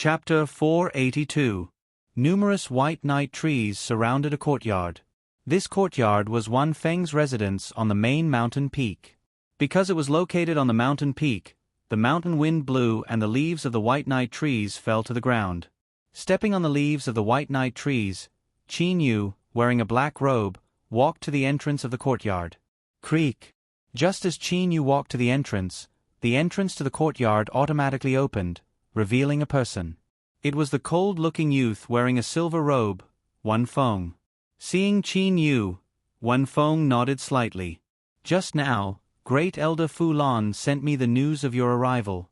Chapter 482. Numerous white night trees surrounded a courtyard. This courtyard was Wan Feng's residence on the main mountain peak. Because it was located on the mountain peak, the mountain wind blew and the leaves of the white night trees fell to the ground. Stepping on the leaves of the white night trees, Qin Yu, wearing a black robe, walked to the entrance of the courtyard. Creak. Just as Qin Yu walked to the entrance to the courtyard automatically opened, revealing a person. It was the cold-looking youth wearing a silver robe, Wan Feng. Seeing Qin Yu, Wan Feng nodded slightly. Just now, Great Elder Fu Lan sent me the news of your arrival.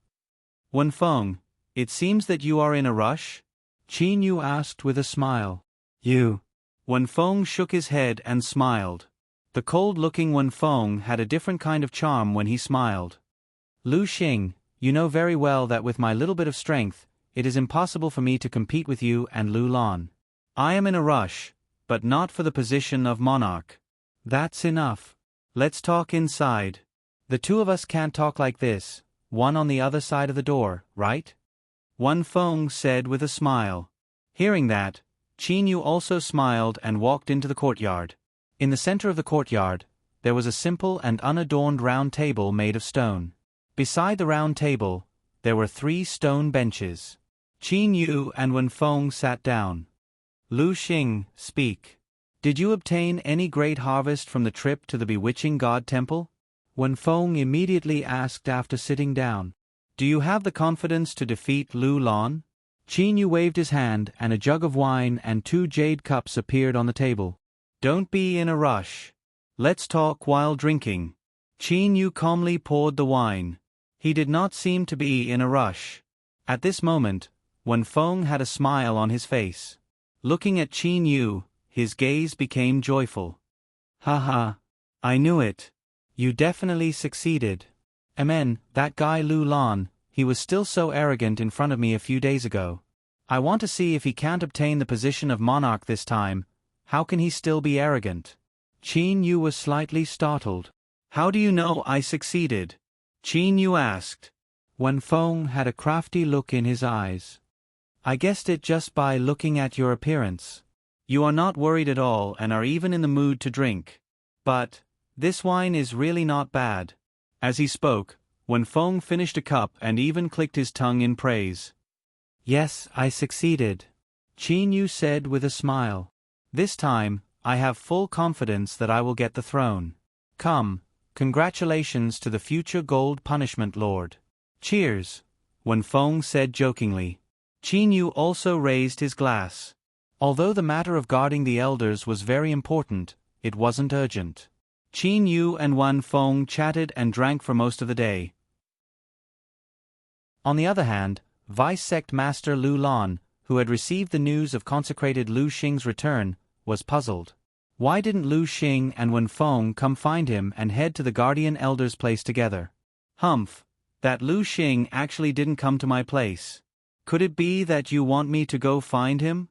Wan Feng, it seems that you are in a rush? Qin Yu asked with a smile. You. Wan Feng shook his head and smiled. The cold-looking Wan Feng had a different kind of charm when he smiled. Lu Xing, you know very well that with my little bit of strength, it is impossible for me to compete with you and Lu Lan. I am in a rush, but not for the position of monarch. That's enough. Let's talk inside. The two of us can't talk like this, one on the other side of the door, right? Wan Feng said with a smile. Hearing that, Qin Yu also smiled and walked into the courtyard. In the center of the courtyard, there was a simple and unadorned round table made of stone. Beside the round table, there were 3 stone benches. Qin Yu and Wan Feng sat down. Lu Xing, speak. Did you obtain any great harvest from the trip to the bewitching god temple? Wan Feng immediately asked after sitting down. Do you have the confidence to defeat Lu Lan? Qin Yu waved his hand and a jug of wine and 2 jade cups appeared on the table. Don't be in a rush. Let's talk while drinking. Qin Yu calmly poured the wine. He did not seem to be in a rush. At this moment, Wan Feng had a smile on his face. Looking at Qin Yu, his gaze became joyful. Haha. I knew it. You definitely succeeded. Amen, that guy Lu Lan, he was still so arrogant in front of me a few days ago. I want to see if he can't obtain the position of monarch this time. How can he still be arrogant? Qin Yu was slightly startled. How do you know I succeeded? Qin Yu asked. Wan Feng had a crafty look in his eyes. I guessed it just by looking at your appearance. You are not worried at all and are even in the mood to drink. But this wine is really not bad. As he spoke, Wan Feng finished a cup and even clicked his tongue in praise. Yes, I succeeded, Qin Yu said with a smile. This time, I have full confidence that I will get the throne. Come, congratulations to the future Gold Punishment Lord. Cheers, Wan Feng said jokingly. Qin Yu also raised his glass. Although the matter of guarding the elders was very important, it wasn't urgent. Qin Yu and Wan Feng chatted and drank for most of the day. On the other hand, Vice Sect Master Lu Lan, who had received the news of consecrated Lu Xing's return, was puzzled. Why didn't Lu Xing and Wan Feng come find him and head to the Guardian Elder's place together? Humph, that Lu Xing actually didn't come to my place. Could it be that you want me to go find him?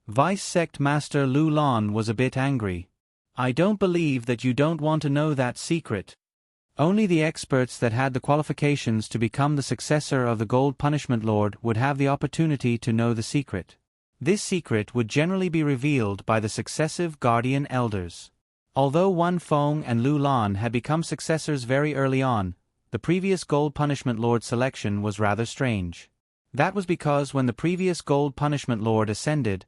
Vice Sect Master Lu Lan was a bit angry. I don't believe that you don't want to know that secret. Only the experts that had the qualifications to become the successor of the Gold Punishment Lord would have the opportunity to know the secret. This secret would generally be revealed by the successive Guardian Elders. Although Wan Feng and Lu Lan had become successors very early on, the previous Gold Punishment Lord selection was rather strange. That was because when the previous Gold Punishment Lord ascended,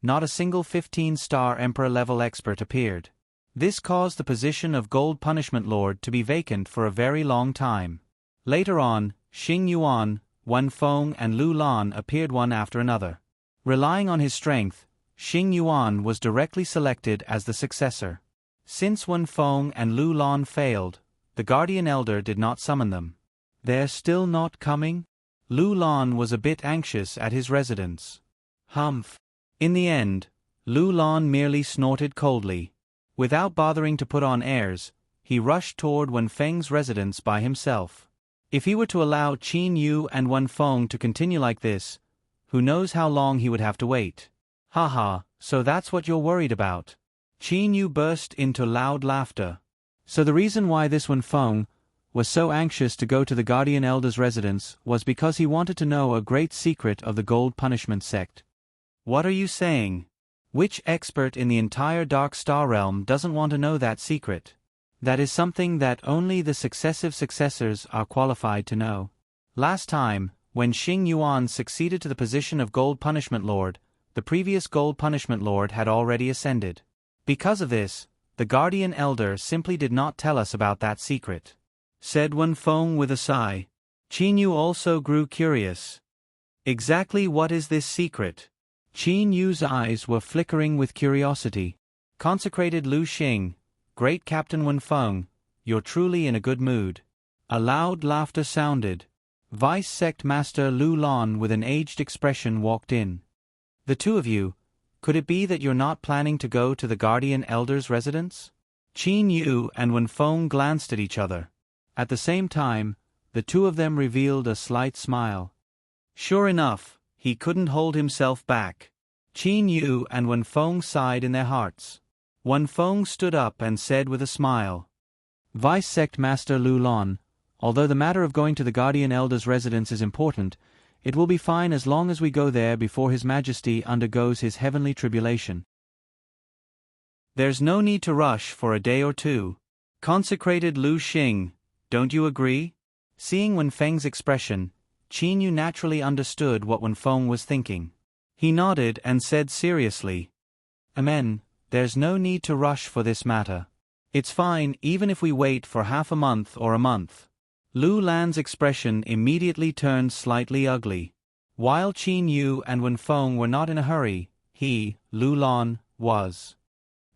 not a single 15-star Emperor-level expert appeared. This caused the position of Gold Punishment Lord to be vacant for a very long time. Later on, Xing Yuan, Wan Feng and Lu Lan appeared one after another. Relying on his strength, Xing Yuan was directly selected as the successor. Since Wan Feng and Lu Lan failed, the Guardian Elder did not summon them. They're still not coming? Lu Lan was a bit anxious at his residence. Humph. In the end, Lu Lan merely snorted coldly. Without bothering to put on airs, he rushed toward Wan Feng's residence by himself. If he were to allow Qin Yu and Wan Feng to continue like this, who knows how long he would have to wait. Haha, so that's what you're worried about. Qin Yu burst into loud laughter. So the reason why this Wan Feng was so anxious to go to the Guardian Elder's residence was because he wanted to know a great secret of the Gold Punishment sect. What are you saying? Which expert in the entire Dark Star realm doesn't want to know that secret? That is something that only the successive successors are qualified to know. Last time, when Xing Yuan succeeded to the position of Gold Punishment Lord, the previous Gold Punishment Lord had already ascended. Because of this, the Guardian Elder simply did not tell us about that secret," said Wen Feng with a sigh. Qin Yu also grew curious. Exactly what is this secret? Qin Yu's eyes were flickering with curiosity. Consecrated Lu Xing, Great Captain Wen Feng, you're truly in a good mood. A loud laughter sounded. Vice Sect Master Lu Lon with an aged expression walked in. The two of you, could it be that you're not planning to go to the Guardian Elder's residence? Qin Yu and Wen Feng glanced at each other. At the same time, the two of them revealed a slight smile. Sure enough, he couldn't hold himself back. Qin Yu and Wen Feng sighed in their hearts. Wen Feng stood up and said with a smile, Vice Sect Master Lu Lon, although the matter of going to the Guardian Elder's residence is important, it will be fine as long as we go there before His Majesty undergoes his heavenly tribulation. There's no need to rush for a day or two. Consecrated Lu Xing, don't you agree? Seeing Wen Feng's expression, Qin Yu naturally understood what Wen Feng was thinking. He nodded and said seriously, Amen, there's no need to rush for this matter. It's fine even if we wait for half a month or a month. Lu Lan's expression immediately turned slightly ugly. While Qin Yu and Wen Feng were not in a hurry, he, Lu Lon, was.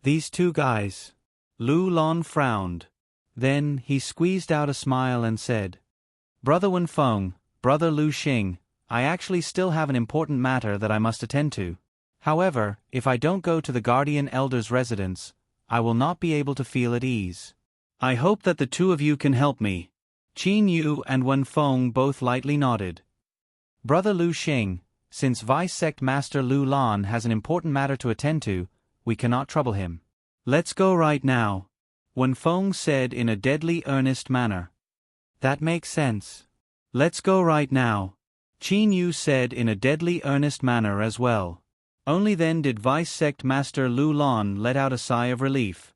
These two guys. Lu Lon frowned. Then he squeezed out a smile and said, Brother Wen Feng, Brother Lu Xing, I actually still have an important matter that I must attend to. However, if I don't go to the Guardian Elder's residence, I will not be able to feel at ease. I hope that the two of you can help me. Qin Yu and Wen Feng both lightly nodded. Brother Lu Xing, since Vice Sect Master Lu Lan has an important matter to attend to, we cannot trouble him. Let's go right now, Wen Feng said in a deadly earnest manner. That makes sense. Let's go right now, Qin Yu said in a deadly earnest manner as well. Only then did Vice Sect Master Lu Lan let out a sigh of relief.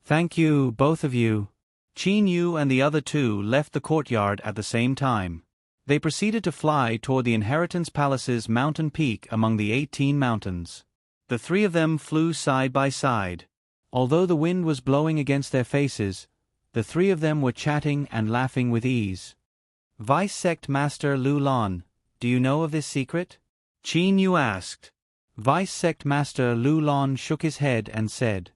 Thank you, both of you. Qin Yu and the other two left the courtyard at the same time. They proceeded to fly toward the Inheritance Palace's mountain peak among the 18 mountains. The three of them flew side by side. Although the wind was blowing against their faces, the three of them were chatting and laughing with ease. Vice Sect Master Lu Lan, do you know of this secret? Qin Yu asked. Vice Sect Master Lu Lan shook his head and said,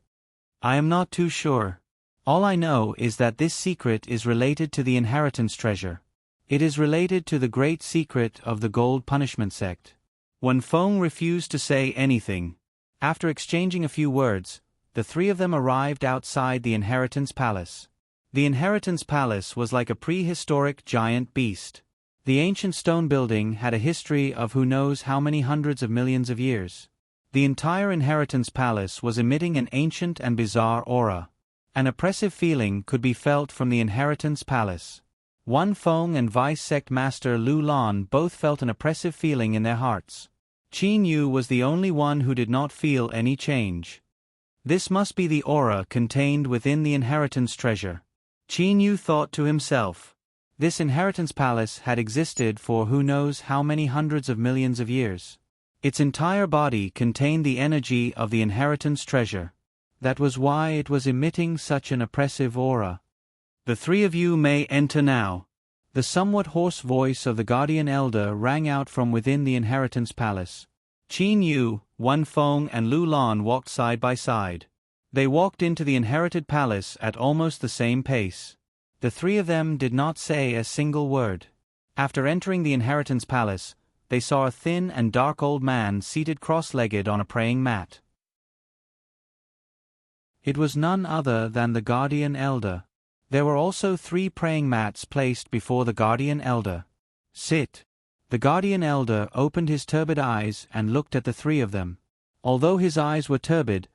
I am not too sure. All I know is that this secret is related to the inheritance treasure. It is related to the great secret of the Gold Punishment sect. Wen Feng refused to say anything. After exchanging a few words, the three of them arrived outside the Inheritance Palace. The Inheritance Palace was like a prehistoric giant beast. The ancient stone building had a history of who knows how many hundreds of millions of years. The entire Inheritance Palace was emitting an ancient and bizarre aura. An oppressive feeling could be felt from the Inheritance Palace. Wen Feng and Vice Sect Master Lu Lan both felt an oppressive feeling in their hearts. Qin Yu was the only one who did not feel any change. This must be the aura contained within the inheritance treasure. Qin Yu thought to himself. This Inheritance Palace had existed for who knows how many hundreds of millions of years. Its entire body contained the energy of the inheritance treasure. That was why it was emitting such an oppressive aura. The three of you may enter now. The somewhat hoarse voice of the Guardian Elder rang out from within the Inheritance Palace. Qin Yu, Wen Feng and Lu Lan walked side by side. They walked into the Inherited Palace at almost the same pace. The three of them did not say a single word. After entering the Inheritance Palace, they saw a thin and dark old man seated cross-legged on a praying mat. It was none other than the Guardian Elder. There were also 3 praying mats placed before the Guardian Elder. Sit. The Guardian Elder opened his turbid eyes and looked at the 3 of them. Although his eyes were turbid,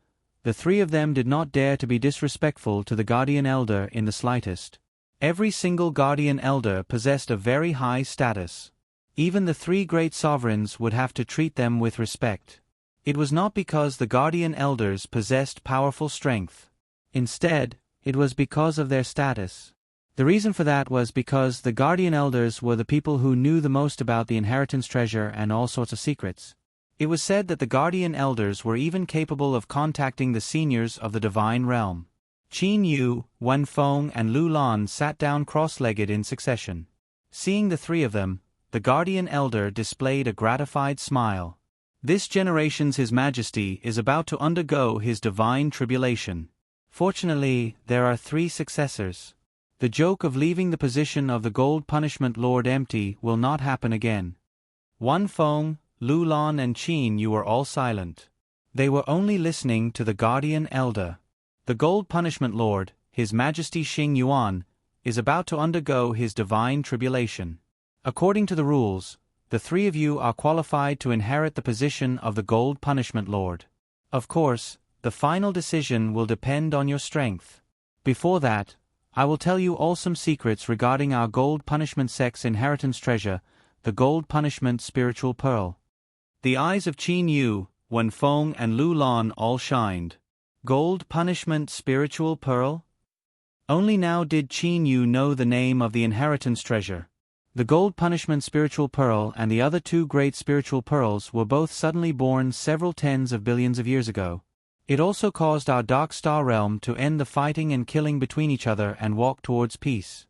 the 3 of them did not dare to be disrespectful to the Guardian Elder in the slightest. Every single guardian elder possessed a very high status. Even the three great sovereigns would have to treat them with respect. It was not because the guardian elders possessed powerful strength. Instead, it was because of their status. The reason for that was because the guardian elders were the people who knew the most about the inheritance treasure and all sorts of secrets. It was said that the guardian elders were even capable of contacting the seniors of the divine realm. Qin Yu, Wen Feng and Lu Lan sat down cross-legged in succession. Seeing the three of them, the guardian elder displayed a gratified smile. This generation's His Majesty is about to undergo his divine tribulation. Fortunately, there are three successors. The joke of leaving the position of the Gold Punishment Lord empty will not happen again. Wen Feng, Lu Lan and Qin Yu were all silent. They were only listening to the guardian elder. The Gold Punishment Lord, His Majesty Xing Yuan, is about to undergo his divine tribulation. According to the rules, the three of you are qualified to inherit the position of the Gold Punishment Lord. Of course, the final decision will depend on your strength. Before that, I will tell you all some secrets regarding our Gold Punishment Sect's inheritance treasure, the Gold Punishment Spiritual Pearl. The eyes of Qin Yu, Wen Feng and Lu Lan all shined. Gold Punishment Spiritual Pearl? Only now did Qin Yu know the name of the inheritance treasure. The Gold Punishment Spiritual Pearl and the other two great spiritual pearls were both suddenly born several tens of billions of years ago. It also caused our Dark Star realm to end the fighting and killing between each other and walk towards peace.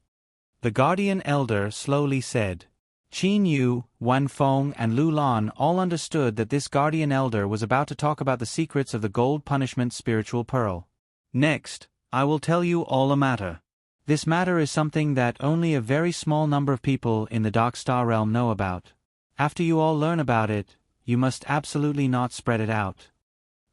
The Guardian Elder slowly said. Qin Yu, Wen Feng and Lu Lan all understood that this Guardian Elder was about to talk about the secrets of the Gold Punishment Spiritual Pearl. Next, I will tell you all a matter. This matter is something that only a very small number of people in the Dark Star realm know about. After you all learn about it, you must absolutely not spread it out.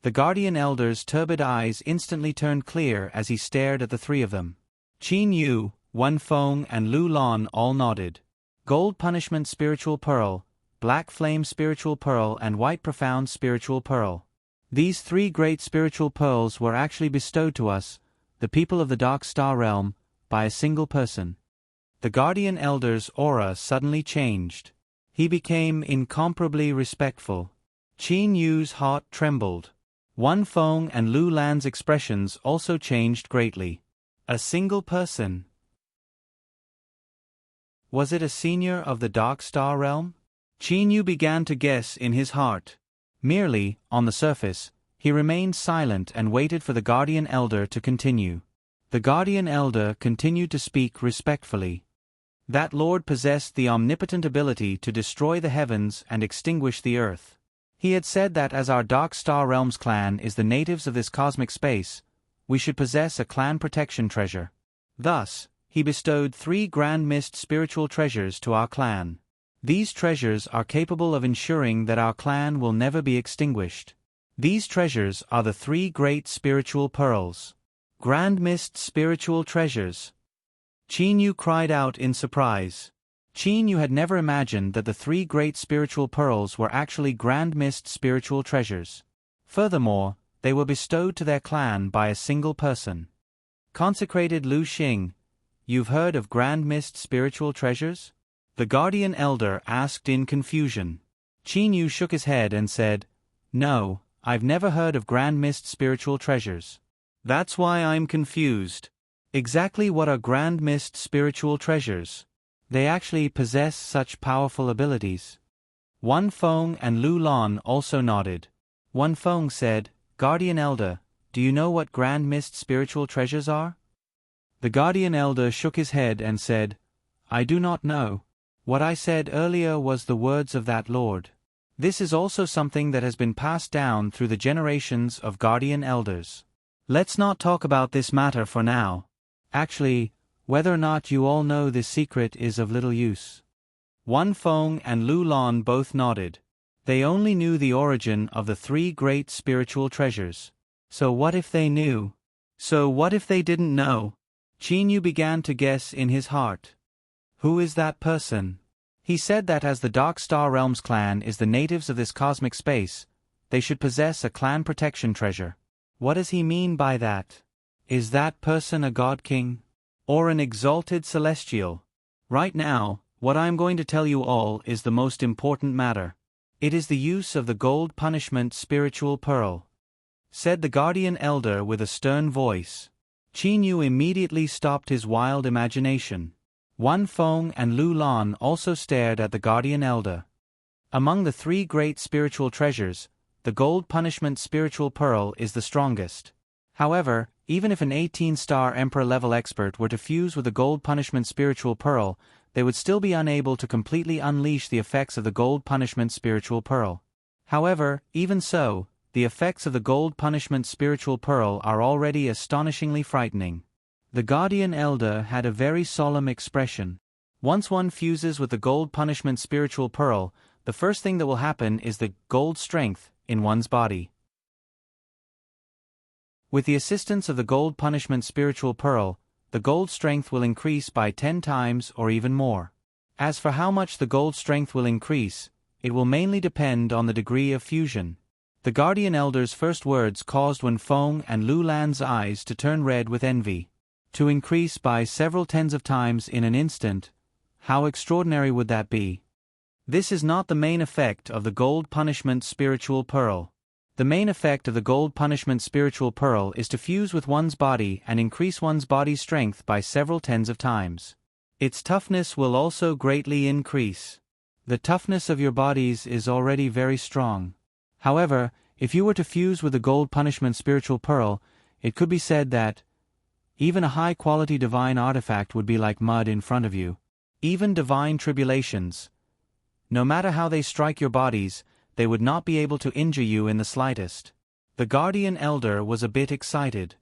The Guardian Elder's turbid eyes instantly turned clear as he stared at the three of them. Qin Yu, Wen Feng and Lu Lan all nodded. Gold Punishment Spiritual Pearl, Black Flame Spiritual Pearl and White Profound Spiritual Pearl. These three great spiritual pearls were actually bestowed to us, the people of the Dark Star realm, by a single person. The Guardian Elder's aura suddenly changed. He became incomparably respectful. Qin Yu's heart trembled. Wen Feng and Lu Lan's expressions also changed greatly. A single person. Was it a senior of the Dark Star realm? Qin Yu began to guess in his heart. Merely, on the surface, he remained silent and waited for the Guardian Elder to continue. The Guardian Elder continued to speak respectfully. That Lord possessed the omnipotent ability to destroy the heavens and extinguish the earth. He had said that as our Dark Star Realms clan is the natives of this cosmic space, we should possess a clan protection treasure. Thus, he bestowed 3 Grand Mist spiritual treasures to our clan. These treasures are capable of ensuring that our clan will never be extinguished. These treasures are the 3 great spiritual pearls. Grand Mist spiritual treasures. Qin Yu cried out in surprise. Qin Yu had never imagined that the 3 great spiritual pearls were actually Grand Mist spiritual treasures. Furthermore, they were bestowed to their clan by a single person. Consecrated Lu Xing, you've heard of Grand Mist spiritual treasures? The Guardian Elder asked in confusion. Qin Yu shook his head and said, No, I've never heard of Grand Mist spiritual treasures. That's why I'm confused. Exactly what are Grand Mist spiritual treasures? They actually possess such powerful abilities. Wen Feng and Lu Lan also nodded. Wen Feng said, Guardian Elder, do you know what Grand Mist spiritual treasures are? The Guardian Elder shook his head and said, I do not know. What I said earlier was the words of that Lord. This is also something that has been passed down through the generations of Guardian Elders. Let's not talk about this matter for now. Actually, whether or not you all know this secret is of little use. Wen Feng and Lu Lan both nodded. They only knew the origin of the 3 great spiritual treasures. So what if they knew? So what if they didn't know? Qin Yu began to guess in his heart. Who is that person? He said that as the Dark Star Realms clan is the natives of this cosmic space, they should possess a clan protection treasure. What does he mean by that? Is that person a god king? or an exalted celestial. Right now, what I am going to tell you all is the most important matter. It is the use of the gold punishment spiritual pearl," said the guardian elder with a stern voice. Qin Yu immediately stopped his wild imagination. Wan Feng and Lu Lan also stared at the guardian elder. Among the three great spiritual treasures, the gold punishment spiritual pearl is the strongest. However, even if an 18-star Emperor-level expert were to fuse with the gold punishment spiritual pearl, they would still be unable to completely unleash the effects of the gold punishment spiritual pearl. However, even so, the effects of the gold punishment spiritual pearl are already astonishingly frightening. The guardian elder had a very solemn expression. Once one fuses with the gold punishment spiritual pearl, the first thing that will happen is the gold strength in one's body. With the assistance of the gold punishment spiritual pearl, the gold strength will increase by 10 times or even more. As for how much the gold strength will increase, it will mainly depend on the degree of fusion. The guardian elder's first words caused Wan Feng and Lu Lan's eyes to turn red with envy. To increase by several tens of times in an instant, how extraordinary would that be? This is not the main effect of the gold punishment spiritual pearl. The main effect of the gold punishment spiritual pearl is to fuse with one's body and increase one's body's strength by several tens of times. Its toughness will also greatly increase. The toughness of your bodies is already very strong. However, if you were to fuse with the gold punishment spiritual pearl, it could be said that even a high-quality divine artifact would be like mud in front of you. Even divine tribulations, no matter how they strike your bodies, they would not be able to injure you in the slightest. The guardian elder was a bit excited.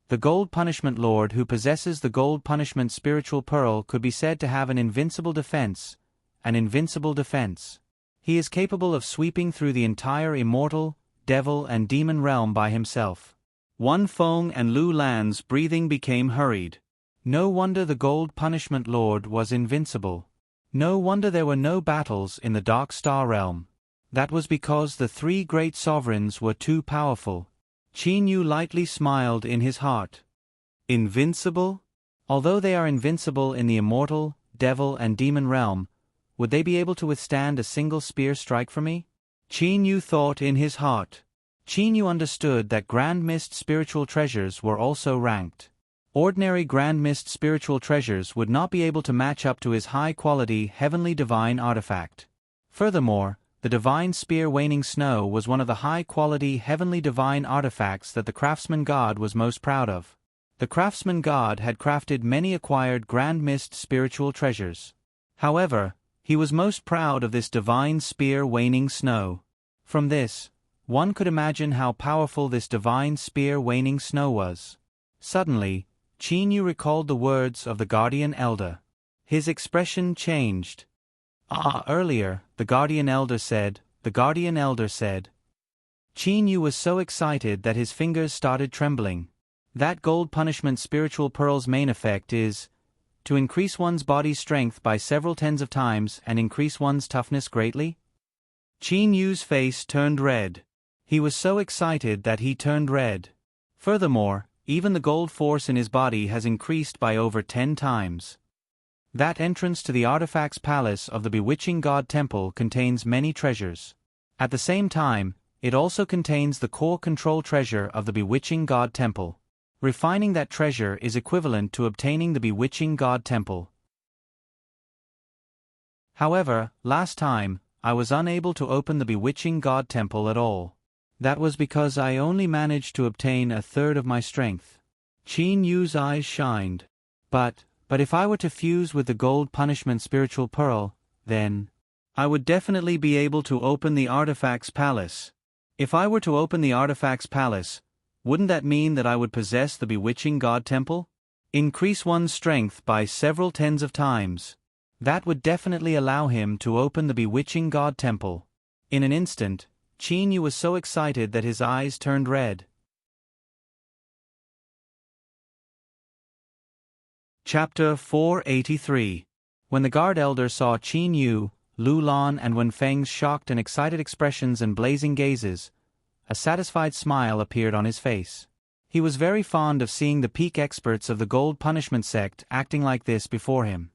The gold punishment lord who possesses the gold punishment spiritual pearl could be said to have an invincible defense. An invincible defense. He is capable of sweeping through the entire immortal, devil and demon realm by himself. Wan Feng and Lu Lan's breathing became hurried. No wonder the gold punishment lord was invincible. No wonder there were no battles in the Dark Star realm. That was because the three great sovereigns were too powerful. Qin Yu lightly smiled in his heart. Invincible? Although they are invincible in the immortal, devil and demon realm, would they be able to withstand a single spear strike from me? Qin Yu thought in his heart. Qin Yu understood that Grand Mist spiritual treasures were also ranked. Ordinary Grand Mist spiritual treasures would not be able to match up to his high-quality heavenly divine artifact. Furthermore, the divine spear Waning Snow was one of the high-quality heavenly divine artifacts that the craftsman god was most proud of. The craftsman god had crafted many acquired Grand Mist spiritual treasures. However, he was most proud of this divine spear Waning Snow. From this, one could imagine how powerful this divine spear Waning Snow was. Suddenly, Qin Yu recalled the words of the guardian elder. His expression changed. Earlier, the guardian elder said. Qin Yu was so excited that his fingers started trembling. That gold punishment spiritual pearl's main effect is to increase one's body's strength by several tens of times and increase one's toughness greatly? Qin Yu's face turned red. He was so excited that he turned red. Furthermore, even the gold force in his body has increased by over 10 times. That entrance to the artifacts palace of the Bewitching God Temple contains many treasures. At the same time, it also contains the core control treasure of the Bewitching God Temple. Refining that treasure is equivalent to obtaining the Bewitching God Temple. However, last time, I was unable to open the Bewitching God Temple at all. That was because I only managed to obtain a third of my strength. Qin Yu's eyes shined. But if I were to fuse with the gold punishment spiritual pearl, then I would definitely be able to open the artifacts palace. If I were to open the artifacts palace, wouldn't that mean that I would possess the Bewitching God Temple? Increase one's strength by several tens of times. That would definitely allow him to open the Bewitching God Temple. In an instant, Qin Yu was so excited that his eyes turned red. Chapter 483. When the guard elder saw Qin Yu, Lu Lan and Wan Feng's shocked and excited expressions and blazing gazes, a satisfied smile appeared on his face. He was very fond of seeing the peak experts of the Gold Punishment sect acting like this before him.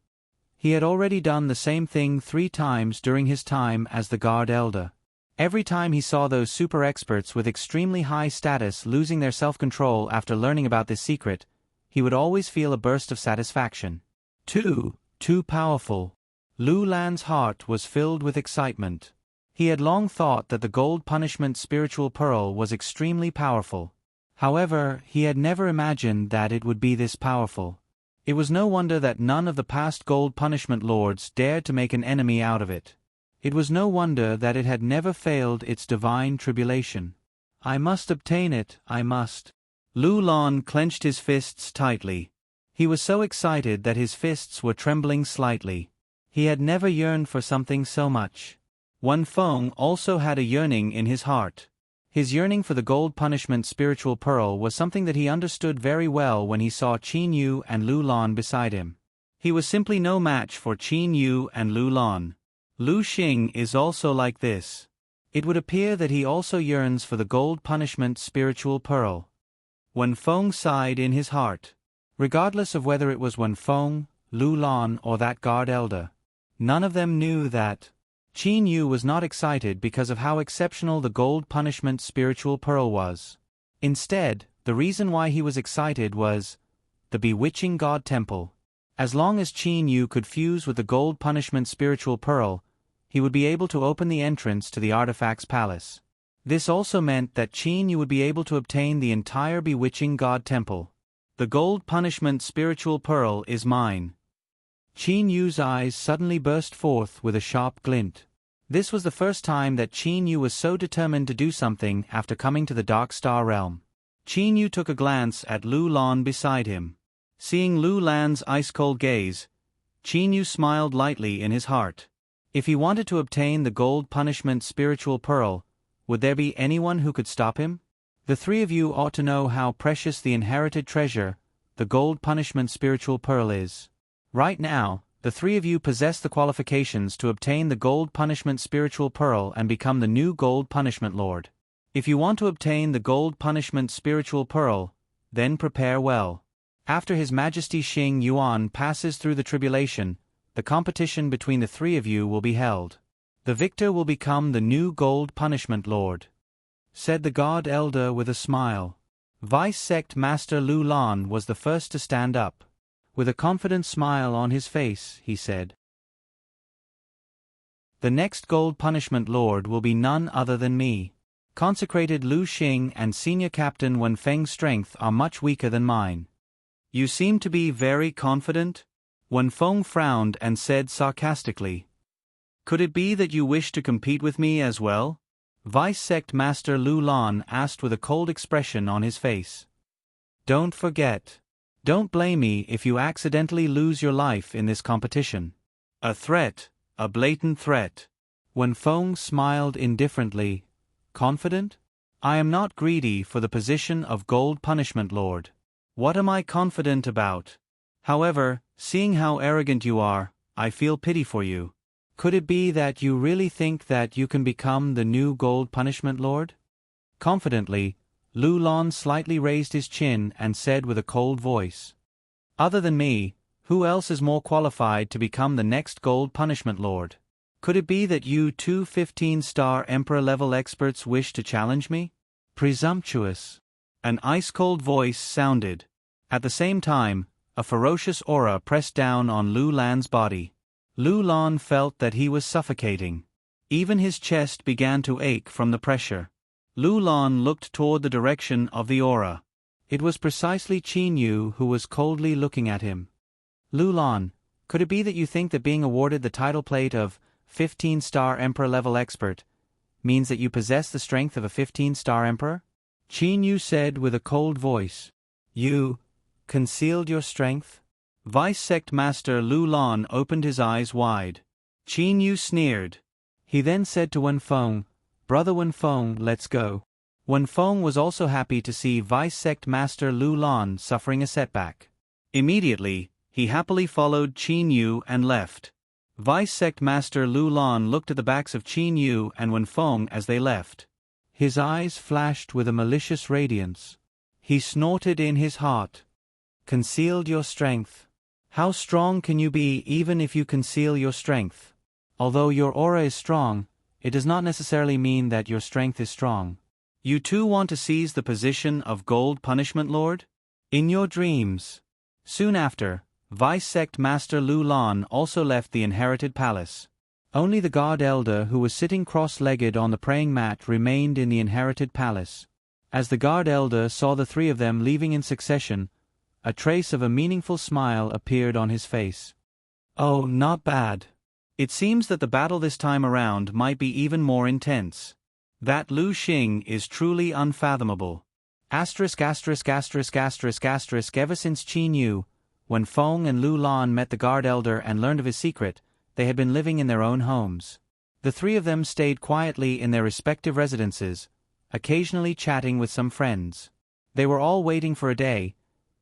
He had already done the same thing 3 times during his time as the Guard Elder. Every time he saw those super experts with extremely high status losing their self-control after learning about this secret, he would always feel a burst of satisfaction. Too powerful. Lu Lan's heart was filled with excitement. He had long thought that the Gold Punishment spiritual pearl was extremely powerful. However, he had never imagined that it would be this powerful. It was no wonder that none of the past Gold Punishment lords dared to make an enemy out of it. It was no wonder that it had never failed its divine tribulation. I must obtain it, I must. Lu Lan clenched his fists tightly. He was so excited that his fists were trembling slightly. He had never yearned for something so much. Wen Feng also had a yearning in his heart. His yearning for the Gold Punishment spiritual pearl was something that he understood very well when he saw Qin Yu and Lu Lan beside him. He was simply no match for Qin Yu and Lu Lan. Lu Xing is also like this. It would appear that he also yearns for the Gold Punishment spiritual pearl. Wen Feng sighed in his heart. Regardless of whether it was Wen Feng, Lu Lan or that Guard Elder, none of them knew that Qin Yu was not excited because of how exceptional the Gold Punishment spiritual pearl was. Instead, the reason why he was excited was the bewitching God Temple. As long as Qin Yu could fuse with the Gold Punishment spiritual pearl, he would be able to open the entrance to the artifact's palace. This also meant that Qin Yu would be able to obtain the entire bewitching God Temple. The Gold Punishment spiritual pearl is mine. Qin Yu's eyes suddenly burst forth with a sharp glint. This was the first time that Qin Yu was so determined to do something after coming to the Dark Star Realm. Qin Yu took a glance at Lu Lan beside him. Seeing Lu Lan's ice-cold gaze, Qin Yu smiled lightly in his heart. If he wanted to obtain the Gold Punishment spiritual pearl, would there be anyone who could stop him? The 3 of you ought to know how precious the inherited treasure, the Gold Punishment spiritual pearl is. Right now, the 3 of you possess the qualifications to obtain the Gold Punishment spiritual pearl and become the new Gold Punishment Lord. If you want to obtain the Gold Punishment spiritual pearl, then prepare well. After His Majesty Xing Yuan passes through the tribulation, the competition between the 3 of you will be held. The victor will become the new Gold Punishment Lord, said the God Elder with a smile. Vice Sect Master Lu Lan was the first to stand up. With a confident smile on his face, he said, "The next Gold Punishment Lord will be none other than me. Consecrated Lu Xing and Senior Captain Wen Feng's strength are much weaker than mine." "You seem to be very confident?" Wen Feng frowned and said sarcastically, "Could it be that you wish to compete with me as well?" Vice Sect Master Lu Lan asked with a cold expression on his face. "Don't forget. Don't blame me if you accidentally lose your life in this competition." "A threat, a blatant threat." Wen Feng smiled indifferently. "Confident? I am not greedy for the position of Gold Punishment Lord. What am I confident about? However, seeing how arrogant you are, I feel pity for you. Could it be that you really think that you can become the new Gold Punishment Lord?" Confidently, Lu Lan slightly raised his chin and said with a cold voice, "Other than me, who else is more qualified to become the next Gold Punishment Lord? Could it be that you 2 15-star Emperor-level experts wish to challenge me? Presumptuous." An ice-cold voice sounded. At the same time, a ferocious aura pressed down on Lu Lan's body. Lu Lan felt that he was suffocating. Even his chest began to ache from the pressure. Lu Lan looked toward the direction of the aura. It was precisely Qin Yu who was coldly looking at him. "Lu Lan, could it be that you think that being awarded the title plate of 15-star Emperor-level expert means that you possess the strength of a 15-star Emperor?" Qin Yu said with a cold voice. "You concealed your strength?" Vice Sect Master Lu Lan opened his eyes wide. Qin Yu sneered. He then said to Wen Feng, "Brother Wen Feng, let's go." Wen Feng was also happy to see Vice Sect Master Lu Lan suffering a setback. Immediately, he happily followed Qin Yu and left. Vice Sect Master Lu Lan looked at the backs of Qin Yu and Wen Feng as they left. His eyes flashed with a malicious radiance. He snorted in his heart. Concealed your strength. How strong can you be even if you conceal your strength? Although your aura is strong, it does not necessarily mean that your strength is strong. You too want to seize the position of Gold Punishment Lord? In your dreams. Soon after, Vice Sect Master Lu Lan also left the inherited palace. Only the guard elder who was sitting cross-legged on the praying mat remained in the inherited palace. As the guard elder saw the three of them leaving in succession, a trace of a meaningful smile appeared on his face. Oh, not bad. It seems that the battle this time around might be even more intense. That Lu Xing is truly unfathomable. Ever since Qin Yu, when Feng and Lu Lan met the guard elder and learned of his secret, they had been living in their own homes. The three of them stayed quietly in their respective residences, occasionally chatting with some friends. They were all waiting for a day,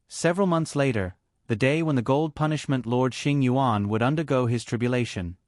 several months later, the day when the Gold Punishment Lord Xing Yuan would undergo his tribulation.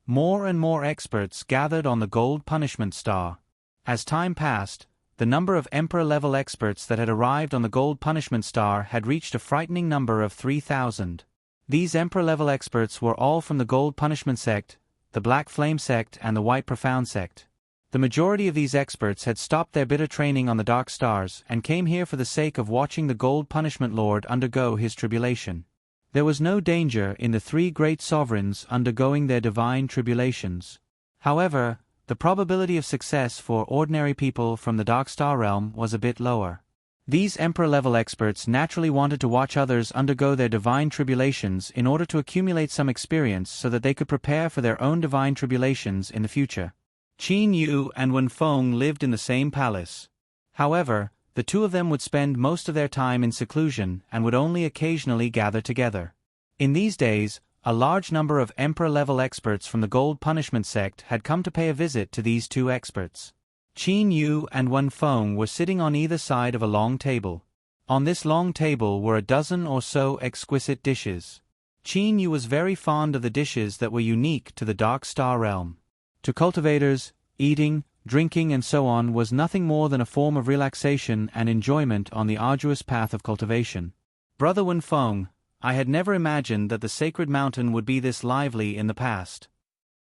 More and more experts gathered on the Gold Punishment Star. As time passed, the number of Emperor-level experts that had arrived on the Gold Punishment Star had reached a frightening number of 3,000. These Emperor-level experts were all from the Gold Punishment Sect, the Black Flame Sect and the White Profound Sect. The majority of these experts had stopped their bitter training on the Dark Stars and came here for the sake of watching the Gold Punishment Lord undergo his tribulation. There was no danger in the three great sovereigns undergoing their divine tribulations. However, the probability of success for ordinary people from the Dark Star realm was a bit lower. These Emperor-level experts naturally wanted to watch others undergo their divine tribulations in order to accumulate some experience so that they could prepare for their own divine tribulations in the future. Qin Yu and Wen Feng lived in the same palace. However, the two of them would spend most of their time in seclusion and would only occasionally gather together. In these days, a large number of Emperor-level experts from the Gold Punishment Sect had come to pay a visit to these two experts. Qin Yu and Wen Feng were sitting on either side of a long table. On this long table were a dozen or so exquisite dishes. Qin Yu was very fond of the dishes that were unique to the Dark Star realm. To cultivators, eating, drinking and so on was nothing more than a form of relaxation and enjoyment on the arduous path of cultivation. Brother Wen Feng, I had never imagined that the sacred mountain would be this lively in the past.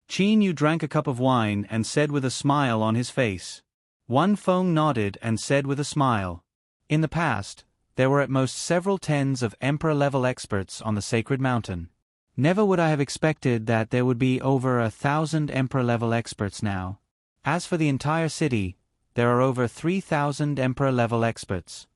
Qin Yu drank a cup of wine and said with a smile on his face. Wen Feng nodded and said with a smile. In the past, there were at most several tens of Emperor-level experts on the sacred mountain. Never would I have expected that there would be over 1,000 Emperor-level experts now. As for the entire city, there are over 3,000 Emperor-level experts.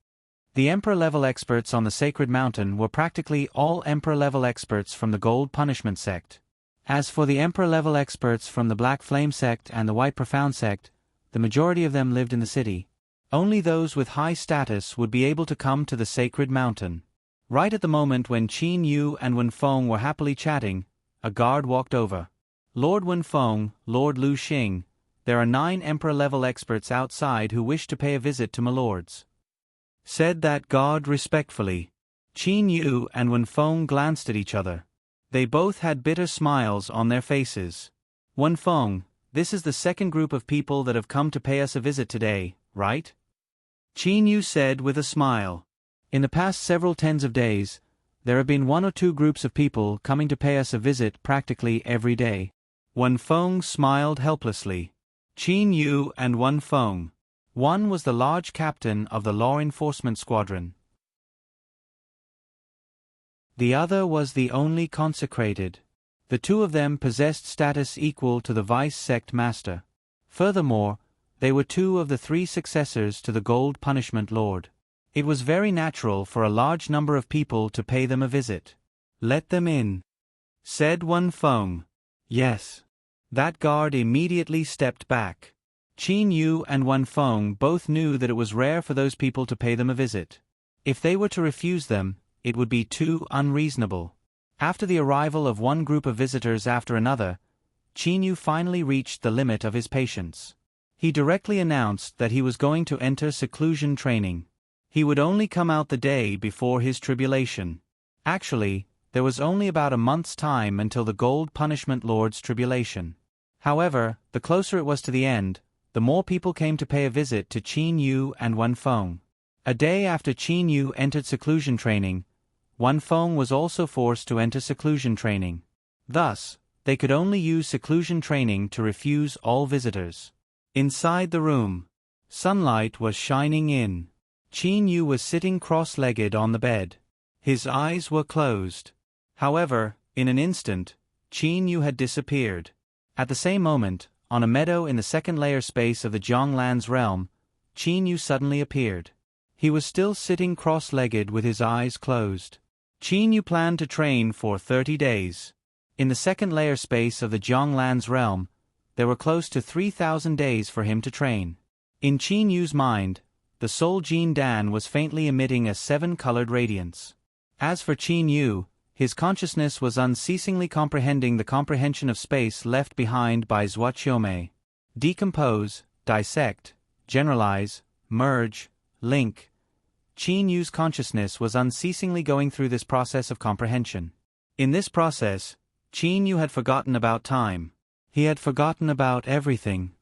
The Emperor-level experts on the sacred mountain were practically all Emperor-level experts from the Gold Punishment Sect. As for the Emperor-level experts from the Black Flame Sect and the White Profound Sect, the majority of them lived in the city. Only those with high status would be able to come to the sacred mountain. Right at the moment when Qin Yu and Wen Feng were happily chatting, a guard walked over. Lord Wen Feng, Lord Lu Xing, there are 9 Emperor-level experts outside who wish to pay a visit to my lords. Said that guard respectfully. Qin Yu and Wen Feng glanced at each other. They both had bitter smiles on their faces. Wen Feng, this is the second group of people that have come to pay us a visit today, right? Qin Yu said with a smile. In the past several tens of days, there have been 1 or 2 groups of people coming to pay us a visit practically every day. Wen Feng smiled helplessly. Qin Yu and Wen Feng. One was the large captain of the law enforcement squadron. The other was the only consecrated. The two of them possessed status equal to the Vice Sect Master. Furthermore, they were 2 of the 3 successors to the Gold Punishment Lord. It was very natural for a large number of people to pay them a visit. Let them in, said Wen Feng. Yes. That guard immediately stepped back. Qin Yu and Wen Feng both knew that it was rare for those people to pay them a visit. If they were to refuse them, it would be too unreasonable. After the arrival of one group of visitors after another, Qin Yu finally reached the limit of his patience. He directly announced that he was going to enter seclusion training. He would only come out the day before his tribulation. Actually, there was only about a month's time until the Gold Punishment Lord's tribulation. However, the closer it was to the end, the the more people came to pay a visit to Qin Yu and Wen Feng. A day after Qin Yu entered seclusion training, Wen Feng was also forced to enter seclusion training. Thus, they could only use seclusion training to refuse all visitors. Inside the room, sunlight was shining in. Qin Yu was sitting cross-legged on the bed. His eyes were closed. However, in an instant, Qin Yu had disappeared. At the same moment, on a meadow in the second layer space of the Jianglan's realm, Qin Yu suddenly appeared. He was still sitting cross-legged with his eyes closed. Qin Yu planned to train for 30 days. In the second layer space of the Jianglan's realm, there were close to 3,000 days for him to train. In Qin Yu's mind, the soul Jin Dan was faintly emitting a 7-colored radiance. As for Qin Yu, his consciousness was unceasingly comprehending the comprehension of space left behind by Zhuaqiumei. Decompose, dissect, generalize, merge, link. Qin Yu's consciousness was unceasingly going through this process of comprehension. In this process, Qin Yu had forgotten about time. He had forgotten about everything.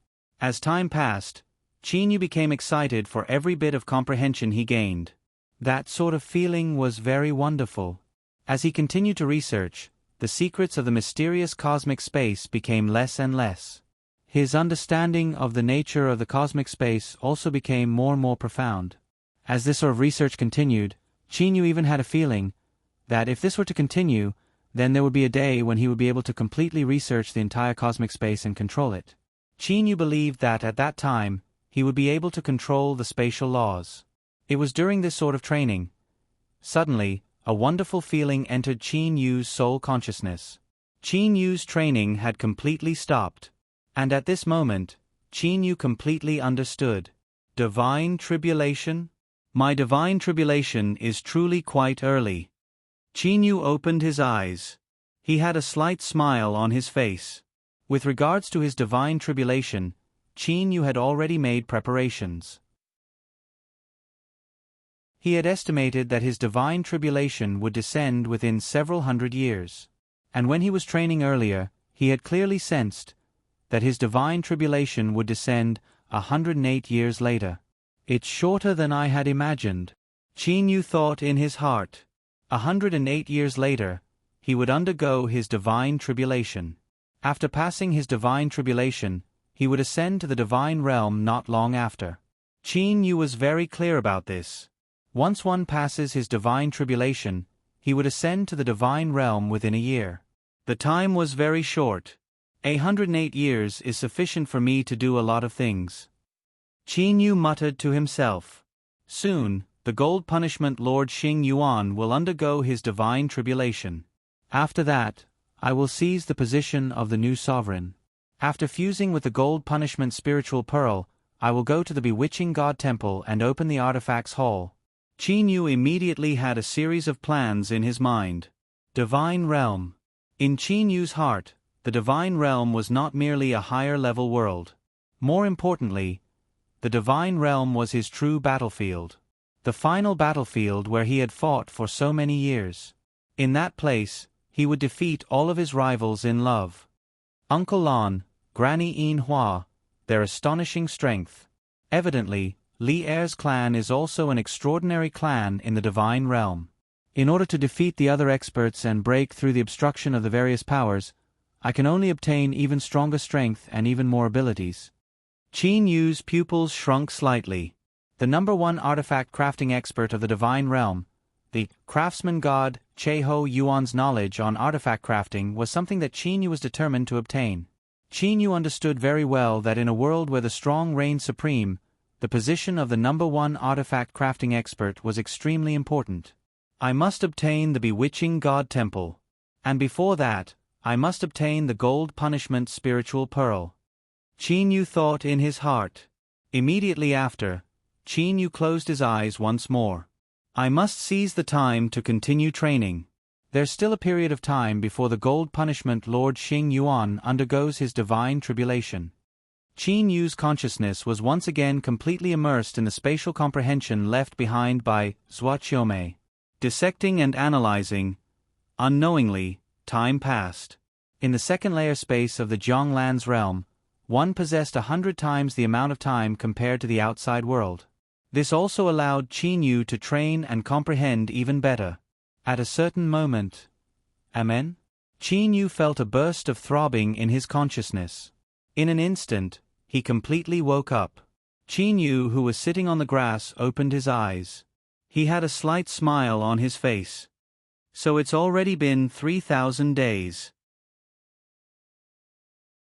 As time passed, Qin Yu became excited for every bit of comprehension he gained. That sort of feeling was very wonderful. As he continued to research, the secrets of the mysterious cosmic space became less and less. His understanding of the nature of the cosmic space also became more and more profound. As this sort of research continued, Qin Yu even had a feeling that if this were to continue, then there would be a day when he would be able to completely research the entire cosmic space and control it. Qin Yu believed that at that time, he would be able to control the spatial laws. It was during this sort of training. Suddenly, a wonderful feeling entered Qin Yu's soul consciousness. Qin Yu's training had completely stopped. And at this moment, Qin Yu completely understood. Divine tribulation? My divine tribulation is truly quite early. Qin Yu opened his eyes. He had a slight smile on his face. With regards to his divine tribulation, Qin Yu had already made preparations. He had estimated that his divine tribulation would descend within several hundred years. And when he was training earlier, he had clearly sensed that his divine tribulation would descend 108 years later. It's shorter than I had imagined. Qin Yu thought in his heart. 108 years later, he would undergo his divine tribulation. After passing his divine tribulation, he would ascend to the divine realm not long after. Qin Yu was very clear about this. Once one passes his divine tribulation, he would ascend to the divine realm within a year. The time was very short. 108 years is sufficient for me to do a lot of things. Qin Yu muttered to himself. Soon, the gold punishment Lord Xing Yuan will undergo his divine tribulation. After that, I will seize the position of the new sovereign. After fusing with the gold punishment spiritual pearl, I will go to the bewitching god temple and open the artifacts hall. Qin Yu immediately had a series of plans in his mind. Divine realm. In Qin Yu's heart, the divine realm was not merely a higher-level world. More importantly, the divine realm was his true battlefield. The final battlefield where he had fought for so many years. In that place, he would defeat all of his rivals in love. Uncle Lan, Granny Yin Hua, their astonishing strength. Evidently, Li Er's clan is also an extraordinary clan in the divine realm. In order to defeat the other experts and break through the obstruction of the various powers, I can only obtain even stronger strength and even more abilities. Qin Yu's pupils shrunk slightly. The #1 artifact crafting expert of the divine realm, the craftsman god Cheho Yuan's knowledge on artifact crafting was something that Qin Yu was determined to obtain. Qin Yu understood very well that in a world where the strong reign supreme, the position of the #1 artifact crafting expert was extremely important. I must obtain the bewitching god temple. And before that, I must obtain the gold punishment spiritual pearl. Qin Yu thought in his heart. Immediately after, Qin Yu closed his eyes once more. I must seize the time to continue training. There's still a period of time before the gold punishment Lord Xing Yuan undergoes his divine tribulation. Qin Yu's consciousness was once again completely immersed in the spatial comprehension left behind by Zhuaqiumei. Dissecting and analyzing, unknowingly, time passed. In the second layer space of the Jianglan's realm, one possessed 100 times the amount of time compared to the outside world. This also allowed Qin Yu to train and comprehend even better. At a certain moment, Amen? Qin Yu felt a burst of throbbing in his consciousness. In an instant, he completely woke up. Qin Yu, who was sitting on the grass, opened his eyes. He had a slight smile on his face. So it's already been 3,000 days.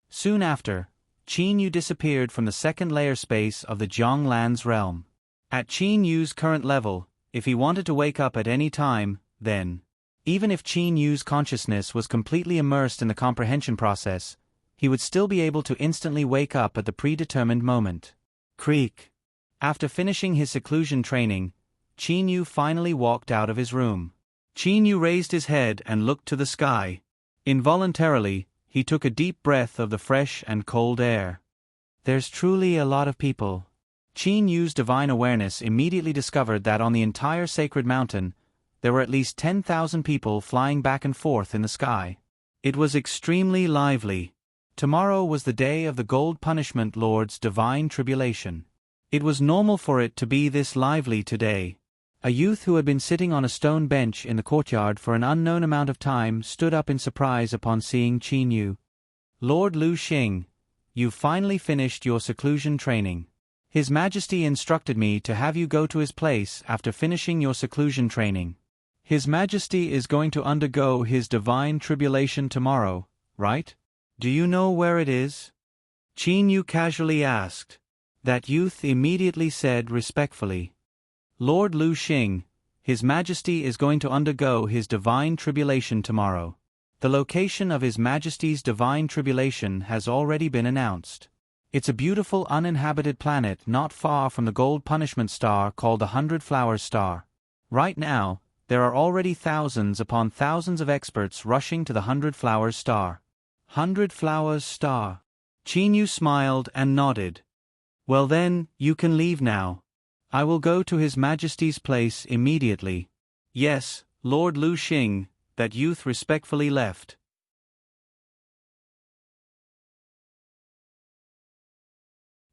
Soon after, Qin Yu disappeared from the second layer space of the Jianglan's realm. At Qin Yu's current level, if he wanted to wake up at any time, then, even if Qin Yu's consciousness was completely immersed in the comprehension process, he would still be able to instantly wake up at the predetermined moment. Creak. After finishing his seclusion training, Qin Yu finally walked out of his room. Qin Yu raised his head and looked to the sky. Involuntarily, he took a deep breath of the fresh and cold air. There's truly a lot of people. Qin Yu's divine awareness immediately discovered that on the entire sacred mountain, there were at least 10,000 people flying back and forth in the sky. It was extremely lively. Tomorrow was the day of the Gold Punishment Lord's divine tribulation. It was normal for it to be this lively today. A youth who had been sitting on a stone bench in the courtyard for an unknown amount of time stood up in surprise upon seeing Qin Yu. Lord Lu Xing, you've finally finished your seclusion training. His Majesty instructed me to have you go to his place after finishing your seclusion training. His Majesty is going to undergo his divine tribulation tomorrow, right? Do you know where it is? Qin Yu casually asked. That youth immediately said respectfully. Lord Lu Xing, His Majesty is going to undergo his divine tribulation tomorrow. The location of His Majesty's divine tribulation has already been announced. It's a beautiful uninhabited planet not far from the gold punishment star called the 100 Flowers Star. Right now, there are already thousands upon thousands of experts rushing to the 100 Flowers Star. 100 Flowers Star. Qin Yu smiled and nodded. Well then, you can leave now. I will go to His Majesty's place immediately. Yes, Lord Lu Xing, that youth respectfully left.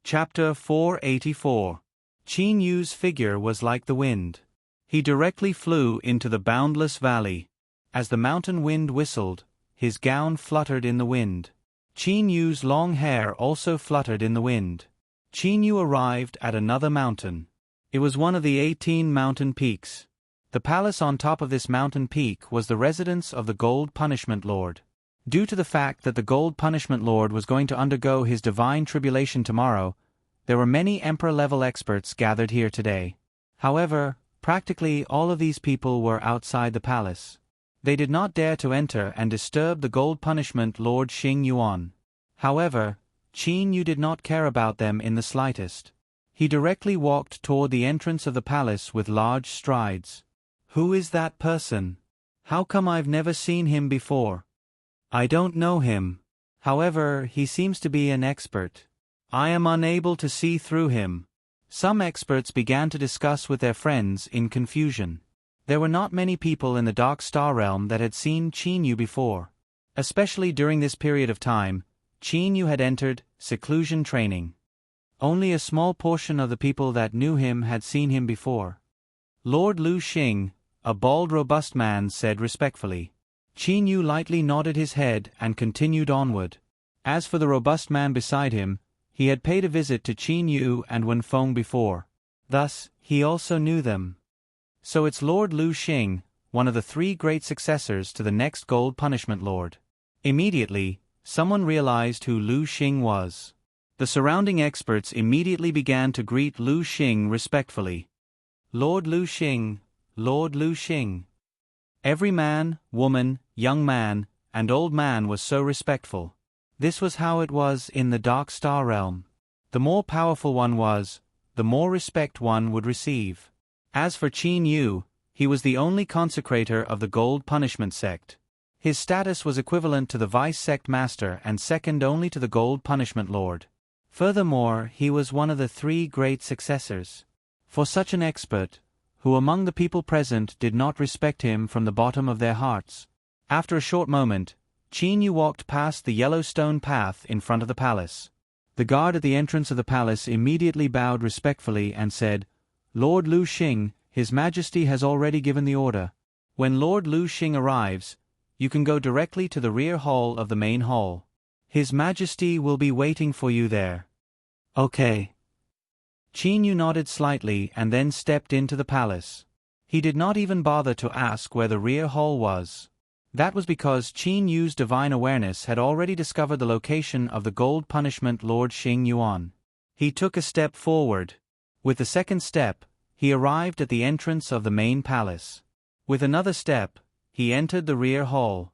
Chapter 484. Qin Yu's figure was like the wind. He directly flew into the boundless valley. As the mountain wind whistled, his gown fluttered in the wind. Qin Yu's long hair also fluttered in the wind. Qin Yu arrived at another mountain. It was one of the 18 mountain peaks. The palace on top of this mountain peak was the residence of the Gold Punishment Lord. Due to the fact that the Gold Punishment Lord was going to undergo his divine tribulation tomorrow, there were many Emperor-level experts gathered here today. However, practically all of these people were outside the palace. They did not dare to enter and disturb the Gold Punishment Lord Xing Yuan. However, Qin Yu did not care about them in the slightest. He directly walked toward the entrance of the palace with large strides. Who is that person? How come I've never seen him before? I don't know him. However, he seems to be an expert. I am unable to see through him. Some experts began to discuss with their friends in confusion. There were not many people in the Dark Star realm that had seen Qin Yu before. Especially during this period of time, Qin Yu had entered seclusion training. Only a small portion of the people that knew him had seen him before. Lord Lu Xing, a bald robust man, said respectfully. Qin Yu lightly nodded his head and continued onward. As for the robust man beside him, he had paid a visit to Qin Yu and Wenfeng before. Thus, he also knew them. So it's Lord Lu Xing, one of the 3 great successors to the next Gold Punishment Lord. Immediately, someone realized who Lu Xing was. The surrounding experts immediately began to greet Lu Xing respectfully. Lord Lu Xing, Lord Lu Xing. Every man, woman, young man, and old man was so respectful. This was how it was in the Dark Star realm. The more powerful one was, the more respect one would receive. As for Qin Yu, he was the only consecrator of the Gold Punishment sect. His status was equivalent to the Vice Sect Master and second only to the Gold Punishment Lord. Furthermore, he was one of the 3 great successors. For such an expert, who among the people present did not respect him from the bottom of their hearts. After a short moment, Qin Yu walked past the yellow stone path in front of the palace. The guard at the entrance of the palace immediately bowed respectfully and said, "Lord Lu Xing, His Majesty has already given the order. When Lord Lu Xing arrives, you can go directly to the rear hall of the main hall. His Majesty will be waiting for you there." "Okay." Qin Yu nodded slightly and then stepped into the palace. He did not even bother to ask where the rear hall was. That was because Qin Yu's divine awareness had already discovered the location of the gold punishment Lord Xing Yuan. He took a step forward. With the second step, he arrived at the entrance of the main palace. With another step, he entered the rear hall.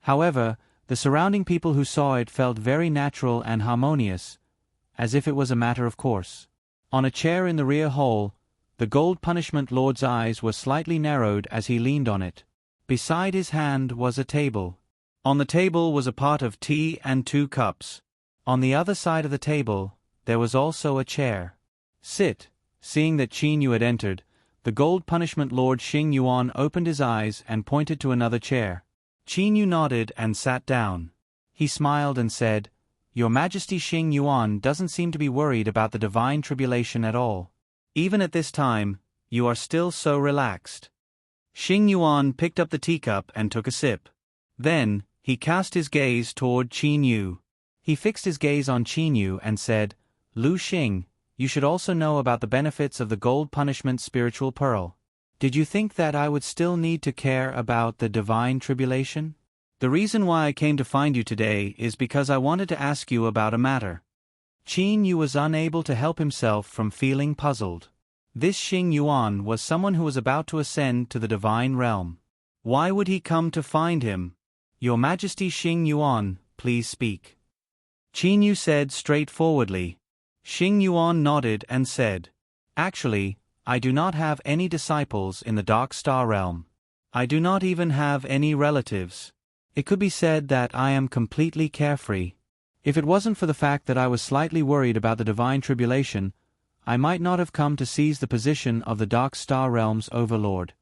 However, the surrounding people who saw it felt very natural and harmonious, as if it was a matter of course. On a chair in the rear hall, the gold punishment lord's eyes were slightly narrowed as he leaned on it. Beside his hand was a table. On the table was a pot of tea and 2 cups. On the other side of the table, there was also a chair. "Sit." Seeing that Qin Yu had entered, the gold punishment lord Xing Yuan opened his eyes and pointed to another chair. Qin Yu nodded and sat down. He smiled and said, "Your Majesty Xing Yuan doesn't seem to be worried about the divine tribulation at all. Even at this time, you are still so relaxed." Xing Yuan picked up the teacup and took a sip. Then, he cast his gaze toward Qin Yu. He fixed his gaze on Qin Yu and said, "Lu Xing, you should also know about the benefits of the gold punishment spiritual pearl. Did you think that I would still need to care about the divine tribulation? The reason why I came to find you today is because I wanted to ask you about a matter." Qin Yu was unable to help himself from feeling puzzled. This Xing Yuan was someone who was about to ascend to the divine realm. Why would he come to find him? "Your Majesty Xing Yuan, please speak." Qin Yu said straightforwardly. Xing Yuan nodded and said, "Actually, I do not have any disciples in the Dark Star realm. I do not even have any relatives. It could be said that I am completely carefree. If it wasn't for the fact that I was slightly worried about the divine tribulation, I might not have come to seize the position of the Dark Star Realm's overlord."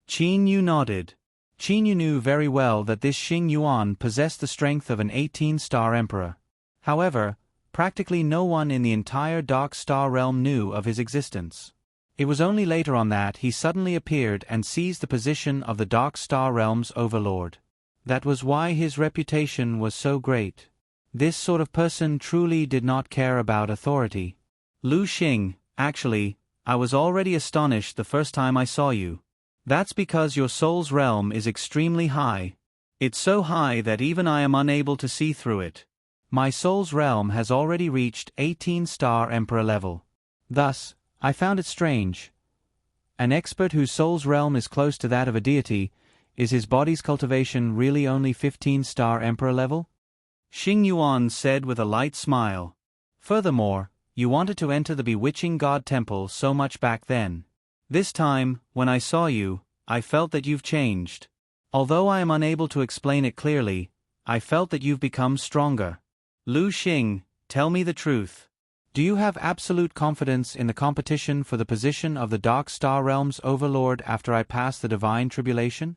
Qin Yu nodded. Qin Yu knew very well that this Xing Yuan possessed the strength of an 18-star emperor. However, practically no one in the entire Dark Star Realm knew of his existence. It was only later on that he suddenly appeared and seized the position of the Dark Star Realm's overlord. That was why his reputation was so great. This sort of person truly did not care about authority. "Lu Xing, actually, I was already astonished the first time I saw you. That's because your soul's realm is extremely high. It's so high that even I am unable to see through it. My soul's realm has already reached 18-star emperor level. Thus, I found it strange. An expert whose soul's realm is close to that of a deity, is his body's cultivation really only 15-star emperor level?" Xing Yuan said with a light smile. "Furthermore, you wanted to enter the bewitching god temple so much back then. This time, when I saw you, I felt that you've changed. Although I am unable to explain it clearly, I felt that you've become stronger. Lu Xing, tell me the truth. Do you have absolute confidence in the competition for the position of the Dark Star Realm's overlord after I pass the divine tribulation?"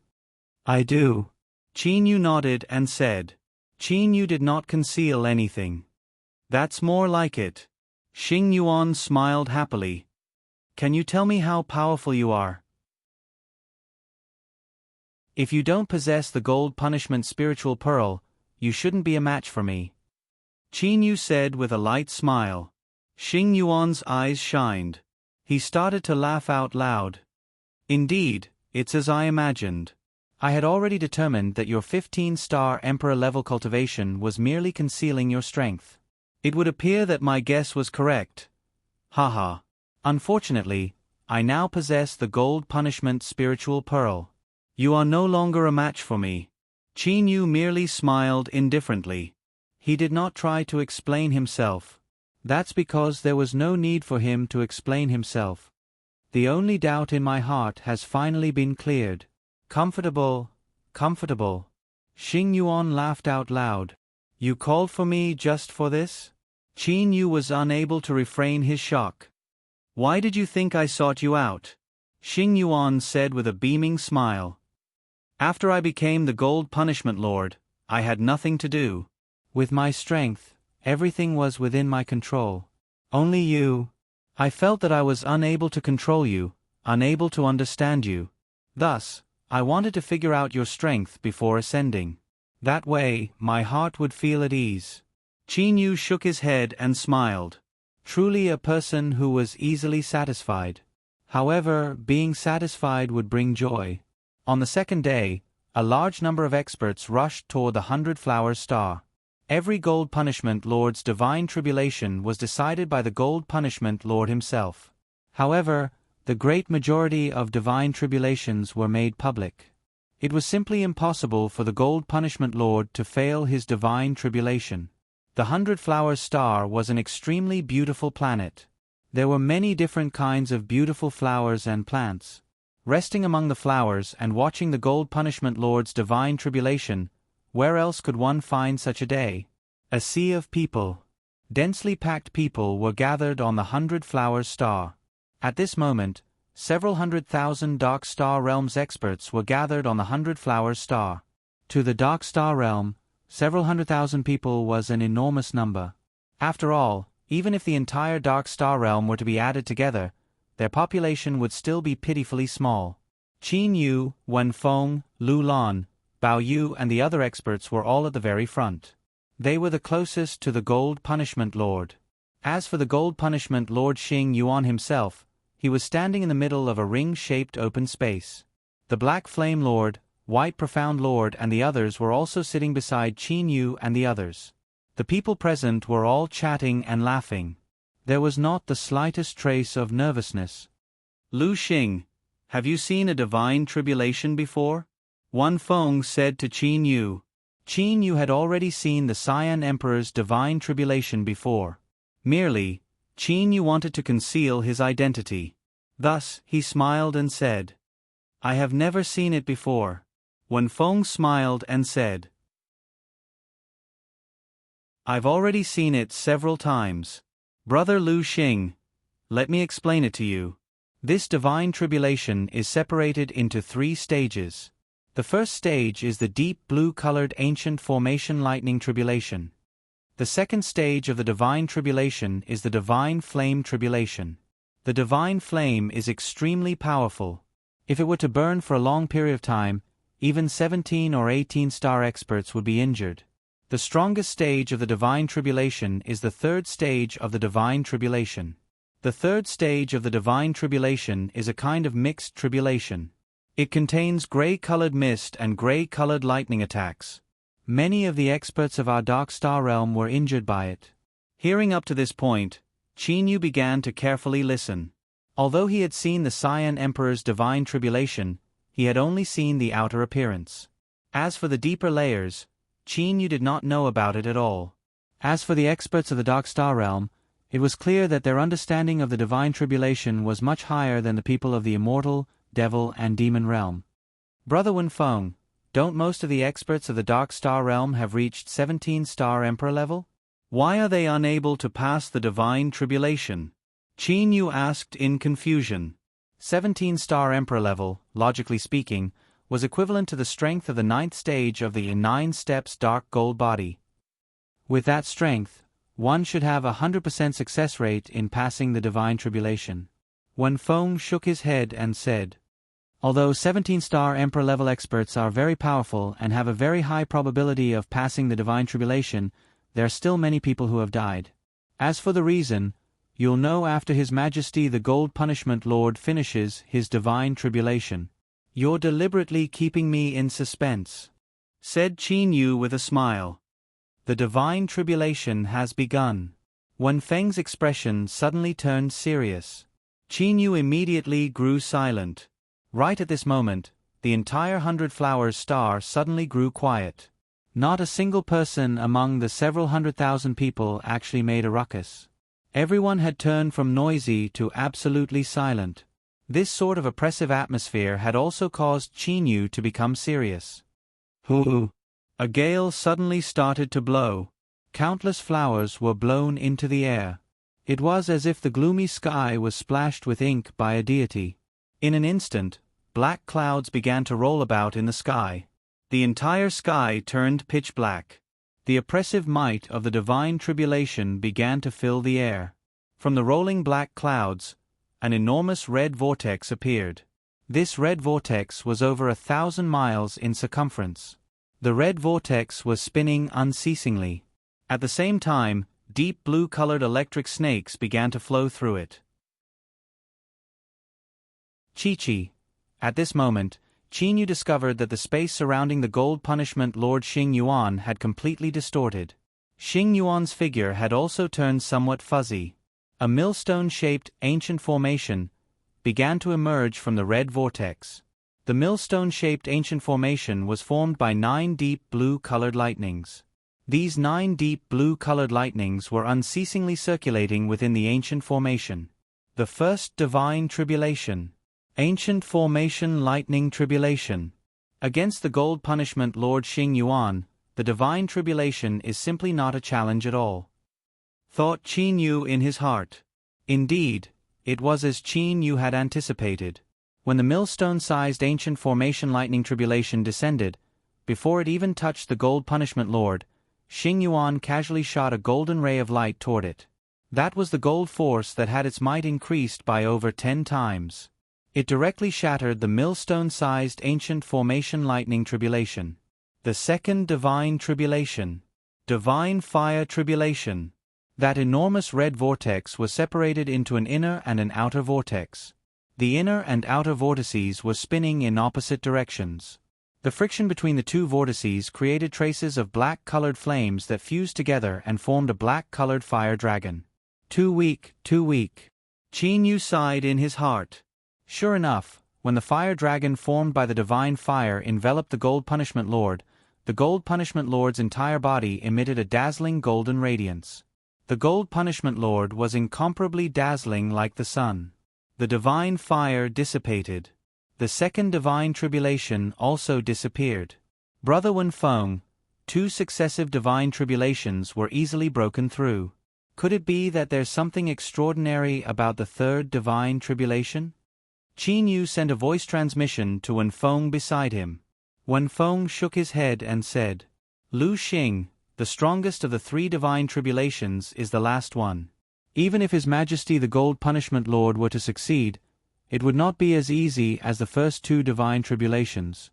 "I do." Qin Yu nodded and said. Qin Yu did not conceal anything. "That's more like it." Xing Yuan smiled happily. "Can you tell me how powerful you are?" "If you don't possess the gold punishment spiritual pearl, you shouldn't be a match for me," Qin Yu said with a light smile. Xing Yuan's eyes shined. He started to laugh out loud. "Indeed, it's as I imagined. I had already determined that your 15-star emperor-level cultivation was merely concealing your strength. It would appear that my guess was correct. Haha. Unfortunately, I now possess the gold punishment spiritual pearl. You are no longer a match for me." Qin Yu merely smiled indifferently. He did not try to explain himself. That's because there was no need for him to explain himself. "The only doubt in my heart has finally been cleared." "Comfortable, comfortable." Xing Yuan laughed out loud. "You called for me just for this?" Qin Yu was unable to refrain his shock. "Why did you think I sought you out?" Xing Yuan said with a beaming smile. "After I became the Gold Punishment Lord, I had nothing to do. With my strength, everything was within my control. Only you. I felt that I was unable to control you, unable to understand you. Thus, I wanted to figure out your strength before ascending. That way, my heart would feel at ease. Qin Yu shook his head and smiled. Truly a person who was easily satisfied. However, being satisfied would bring joy. On the second day, a large number of experts rushed toward the 100-flower star. Every Gold Punishment Lord's divine tribulation was decided by the Gold Punishment Lord himself. However, the great majority of divine tribulations were made public. It was simply impossible for the Gold Punishment Lord to fail his divine tribulation. The 100-flower star was an extremely beautiful planet. There were many different kinds of beautiful flowers and plants. Resting among the flowers and watching the Gold Punishment Lord's divine tribulation, where else could one find such a day? A sea of people. Densely packed people were gathered on the 100-flower star. At this moment, several 100,000 Dark Star Realms experts were gathered on the 100-flower star. To the Dark Star Realm, several 100,000 people was an enormous number. After all, even if the entire Dark Star Realm were to be added together, their population would still be pitifully small. Qin Yu, Wen Feng, Lu Lan, Bao Yu and the other experts were all at the very front. They were the closest to the Gold Punishment Lord. As for the Gold Punishment Lord Xing Yuan himself, he was standing in the middle of a ring-shaped open space. The Black Flame Lord, White Profound Lord and the others were also sitting beside Qin Yu and the others. The people present were all chatting and laughing. There was not the slightest trace of nervousness. Lu Xing, have you seen a divine tribulation before? Wan Feng said to Qin Yu. Qin Yu had already seen the Cyan Emperor's divine tribulation before. Merely, Qin Yu wanted to conceal his identity. Thus, he smiled and said, I have never seen it before. Wan Feng smiled and said, I've already seen it several times. Brother Lu Xing, let me explain it to you. This divine tribulation is separated into 3 stages. The first stage is the deep blue-colored ancient formation lightning tribulation. The second stage of the divine tribulation is the divine flame tribulation. The divine flame is extremely powerful. If it were to burn for a long period of time, even 17 or 18 star experts would be injured. The strongest stage of the divine tribulation is the third stage of the divine tribulation. The third stage of the divine tribulation is a kind of mixed tribulation. It contains gray-colored mist and gray-colored lightning attacks. Many of the experts of our Dark Star Realm were injured by it. Hearing up to this point, Qin Yu began to carefully listen. Although he had seen the Cyan Emperor's divine tribulation, he had only seen the outer appearance. As for the deeper layers, Qin Yu did not know about it at all. As for the experts of the Dark Star Realm, it was clear that their understanding of the divine tribulation was much higher than the people of the immortal, devil and demon realm. Brother Wen Feng, don't most of the experts of the Dark Star Realm have reached 17-star Emperor level? Why are they unable to pass the divine tribulation? Qin Yu asked in confusion. 17-star Emperor level, logically speaking, was equivalent to the strength of the 9th stage of the 9 steps dark gold body. With that strength, one should have a 100% success rate in passing the divine tribulation. Wen Feng shook his head and said, although 17-star Emperor level experts are very powerful and have a very high probability of passing the divine tribulation, there are still many people who have died. As for the reason, you'll know after His Majesty the Gold Punishment Lord finishes his divine tribulation. You're deliberately keeping me in suspense, said Qin Yu with a smile. The divine tribulation has begun. Wen Feng's expression suddenly turned serious. Qin Yu immediately grew silent. Right at this moment, the entire 100 Flowers star suddenly grew quiet. Not a single person among the several 100,000 people actually made a ruckus. Everyone had turned from noisy to absolutely silent. This sort of oppressive atmosphere had also caused Qin Yu to become serious. Hoo! A gale suddenly started to blow. Countless flowers were blown into the air. It was as if the gloomy sky was splashed with ink by a deity. In an instant, black clouds began to roll about in the sky. The entire sky turned pitch black. The oppressive might of the divine tribulation began to fill the air. From the rolling black clouds, an enormous red vortex appeared. This red vortex was over 1,000 miles in circumference. The red vortex was spinning unceasingly. At the same time, deep blue-colored electric snakes began to flow through it. Chi-Chi. At this moment, Qin Yu discovered that the space surrounding the gold punishment Lord Xing Yuan had completely distorted. Xing Yuan's figure had also turned somewhat fuzzy. A millstone-shaped ancient formation began to emerge from the red vortex. The millstone-shaped ancient formation was formed by 9 deep blue-colored lightnings. These 9 deep blue-colored lightnings were unceasingly circulating within the ancient formation. The first divine tribulation. Ancient formation lightning tribulation. Against the gold punishment Lord Xing Yuan, the divine tribulation is simply not a challenge at all. Thought Qin Yu in his heart. Indeed, it was as Qin Yu had anticipated. When the millstone-sized ancient formation lightning tribulation descended, before it even touched the gold punishment lord, Xing Yuan casually shot a golden ray of light toward it. That was the gold force that had its might increased by over 10 times. It directly shattered the millstone-sized ancient formation lightning tribulation. The second divine tribulation. Divine fire tribulation. That enormous red vortex was separated into an inner and an outer vortex. The inner and outer vortices were spinning in opposite directions. The friction between the two vortices created traces of black-colored flames that fused together and formed a black-colored fire dragon. Too weak, too weak. Qin Yu sighed in his heart. Sure enough, when the fire dragon formed by the divine fire enveloped the gold punishment lord, the gold punishment lord's entire body emitted a dazzling golden radiance. The gold punishment lord was incomparably dazzling like the sun. The divine fire dissipated. The second divine tribulation also disappeared. Brother Wenfeng, 2 successive divine tribulations were easily broken through. Could it be that there's something extraordinary about the third divine tribulation? Qin Yu sent a voice transmission to Wenfeng beside him. Wenfeng shook his head and said, Lu Xing, the strongest of the 3 divine tribulations is the last one. Even if His Majesty the Gold Punishment Lord were to succeed, it would not be as easy as the first 2 divine tribulations.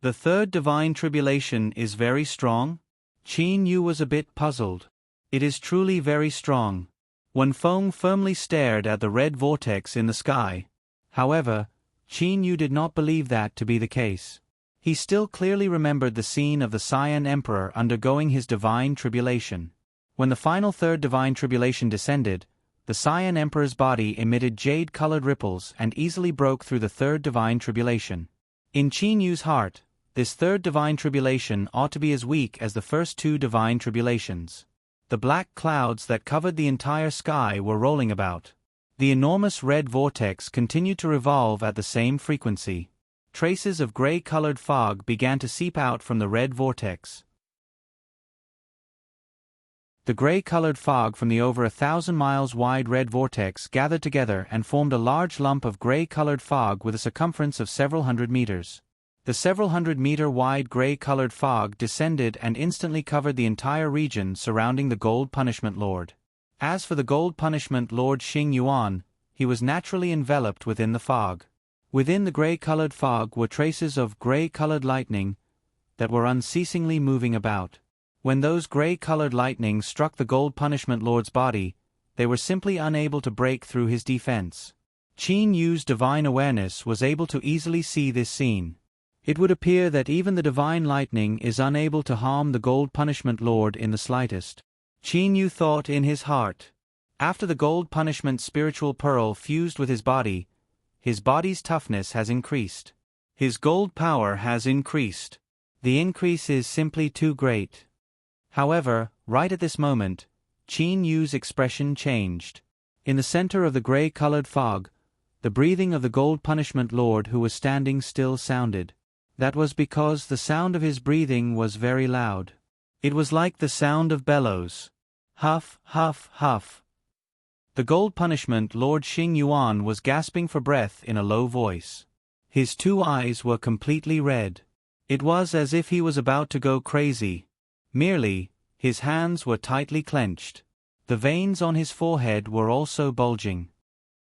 The third divine tribulation is very strong? Qin Yu was a bit puzzled. It is truly very strong. Wenfeng firmly stared at the red vortex in the sky. However, Qin Yu did not believe that to be the case. He still clearly remembered the scene of the Cyan Emperor undergoing his divine tribulation. When the final third divine tribulation descended, the Cyan Emperor's body emitted jade-colored ripples and easily broke through the third divine tribulation. In Qin Yu's heart, this third divine tribulation ought to be as weak as the first 2 divine tribulations. The black clouds that covered the entire sky were rolling about. The enormous red vortex continued to revolve at the same frequency. Traces of gray-colored fog began to seep out from the red vortex. The gray-colored fog from the over 1,000 miles wide red vortex gathered together and formed a large lump of gray-colored fog with a circumference of several hundred meters. The several hundred-meter wide gray-colored fog descended and instantly covered the entire region surrounding the Gold Punishment Lord. As for the Gold Punishment Lord Xing Yuan, he was naturally enveloped within the fog. Within the gray-colored fog were traces of gray-colored lightning that were unceasingly moving about. When those gray-colored lightnings struck the Gold Punishment Lord's body, they were simply unable to break through his defense. Qin Yu's divine awareness was able to easily see this scene. It would appear that even the divine lightning is unable to harm the Gold Punishment Lord in the slightest. Qin Yu thought in his heart. After the Gold Punishment spiritual pearl fused with his body's toughness has increased. His gold power has increased. The increase is simply too great. However, right at this moment, Qin Yu's expression changed. In the center of the gray-colored fog, the breathing of the Gold Punishment Lord who was standing still sounded. That was because the sound of his breathing was very loud. It was like the sound of bellows. Huff, huff, huff. The Gold Punishment Lord Xing Yuan was gasping for breath in a low voice. His 2 eyes were completely red. It was as if he was about to go crazy. Merely, His hands were tightly clenched. The veins on his forehead were also bulging.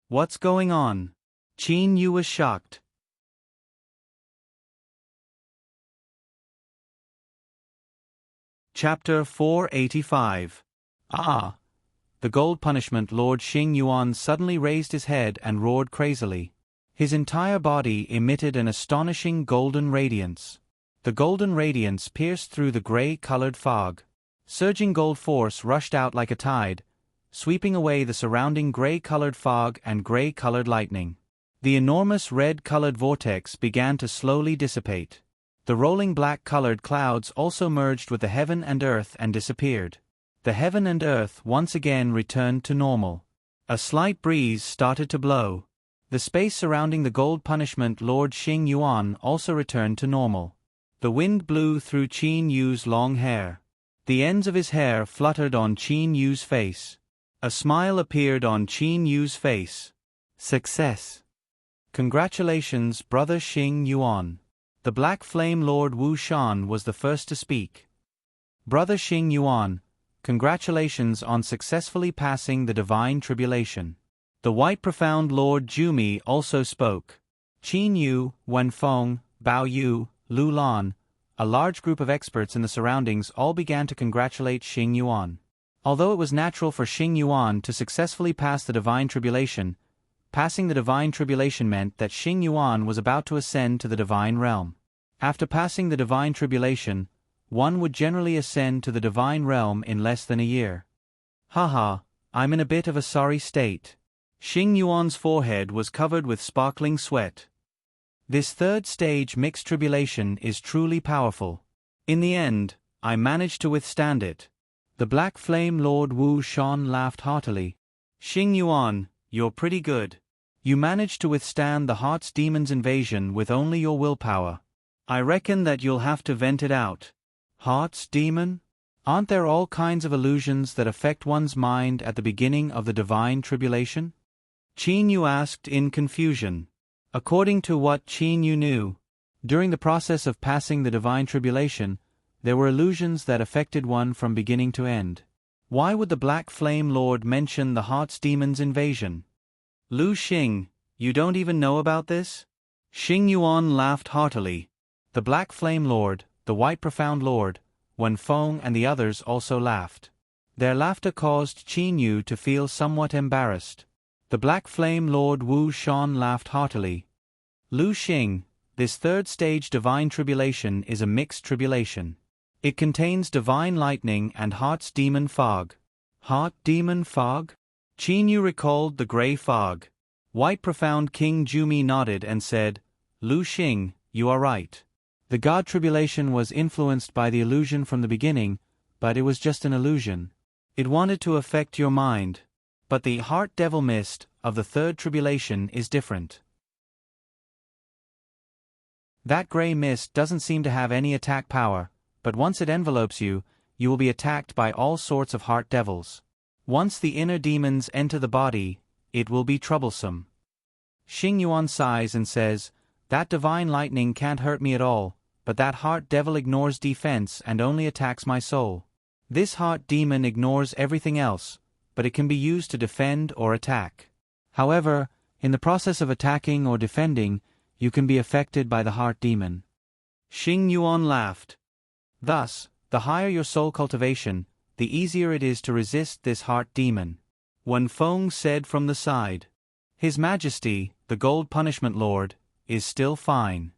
What's going on? Qin Yu was shocked. Chapter 485. Ah! The gold punishment Lord Xing Yuan suddenly raised his head and roared crazily. His entire body emitted an astonishing golden radiance. The golden radiance pierced through the gray-colored fog. Surging gold force rushed out like a tide, sweeping away the surrounding gray-colored fog and gray-colored lightning. The enormous red-colored vortex began to slowly dissipate. The rolling black-colored clouds also merged with the heaven and earth and disappeared. The heaven and earth once again returned to normal. A slight breeze started to blow. The space surrounding the gold punishment Lord Xing Yuan also returned to normal. The wind blew through Qin Yu's long hair. The ends of his hair fluttered on Qin Yu's face. A smile appeared on Qin Yu's face. Success! Congratulations, Brother Xing Yuan. The Black Flame Lord Wu Shan was the first to speak. Brother Xing Yuan, congratulations on successfully passing the divine tribulation. The White Profound Lord Jumi also spoke. Qin Yu, Wen Feng, Bao Yu, Lu Lan, a large group of experts in the surroundings all began to congratulate Xing Yuan. Although it was natural for Xing Yuan to successfully pass the divine tribulation, passing the divine tribulation meant that Xing Yuan was about to ascend to the divine realm. After passing the divine tribulation, one would generally ascend to the divine realm in less than a year. Haha, I'm in a bit of a sorry state. Xing Yuan's forehead was covered with sparkling sweat. This third stage mixed tribulation is truly powerful. In the end, I managed to withstand it. The Black Flame Lord Wu Shan laughed heartily. Xing Yuan, you're pretty good. You managed to withstand the Heart's Demon's invasion with only your willpower. I reckon that you'll have to vent it out. Heart's Demon? Aren't there all kinds of illusions that affect one's mind at the beginning of the divine tribulation? Qin Yu asked in confusion. According to what Qin Yu knew, during the process of passing the divine tribulation, there were illusions that affected one from beginning to end. Why would the Black Flame Lord mention the Heart's Demon's invasion? Lu Xing, you don't even know about this? Xing Yuan laughed heartily. The Black Flame Lord, the White Profound Lord, Wen Feng and the others also laughed. Their laughter caused Qin Yu to feel somewhat embarrassed. The Black Flame Lord Wu Shan laughed heartily. Lu Xing, this third stage divine tribulation is a mixed tribulation. It contains divine lightning and Heart's Demon fog. Heart Demon fog? Qin Yu recalled the gray fog. White Profound King Jumi nodded and said, Lu Xing, you are right. The God tribulation was influenced by the illusion from the beginning, but it was just an illusion. It wanted to affect your mind. But the Heart Devil Mist of the third tribulation is different. That gray mist doesn't seem to have any attack power, but once it envelopes you, you will be attacked by all sorts of heart devils. Once the inner demons enter the body, it will be troublesome. Xing Yuan sighs and says, that divine lightning can't hurt me at all, but that heart devil ignores defense and only attacks my soul. This heart demon ignores everything else, but it can be used to defend or attack. However, in the process of attacking or defending, you can be affected by the heart demon. Xing Yuan laughed. Thus, the higher your soul cultivation, the easier it is to resist this heart demon. Wen Feng said from the side. His Majesty, the Gold Punishment Lord, is still fine.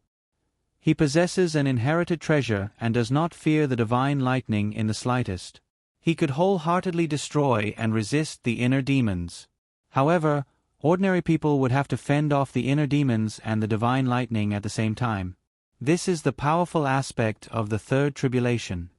He possesses an inherited treasure and does not fear the divine lightning in the slightest. He could wholeheartedly destroy and resist the inner demons. However, ordinary people would have to fend off the inner demons and the divine lightning at the same time. This is the powerful aspect of the third tribulation.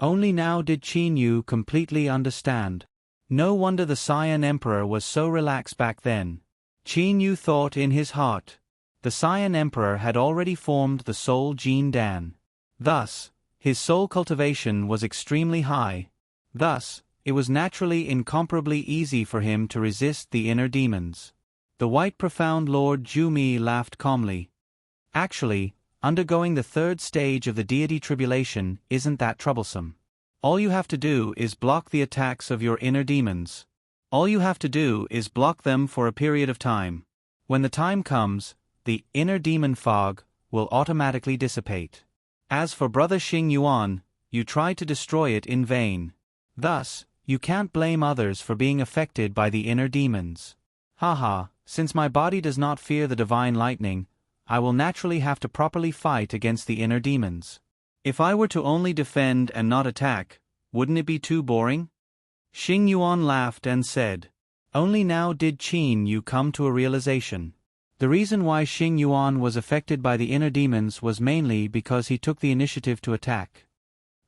Only now did Qin Yu completely understand. No wonder the Cyan Emperor was so relaxed back then. Qin Yu thought in his heart. The Cyan Emperor had already formed the soul Jin Dan. Thus, his soul cultivation was extremely high. Thus, it was naturally incomparably easy for him to resist the inner demons. The White Profound Lord Jumi laughed calmly. Actually, undergoing the third stage of the deity tribulation isn't that troublesome. All you have to do is block the attacks of your inner demons. All you have to do is block them for a period of time. When the time comes, the inner demon fog will automatically dissipate. As for Brother Xing Yuan, you tried to destroy it in vain. Thus, you can't blame others for being affected by the inner demons. Haha, since my body does not fear the divine lightning, I will naturally have to properly fight against the inner demons. If I were to only defend and not attack, wouldn't it be too boring? Xing Yuan laughed and said, "Only now did Qin Yu come to a realization." The reason why Xing Yuan was affected by the inner demons was mainly because he took the initiative to attack.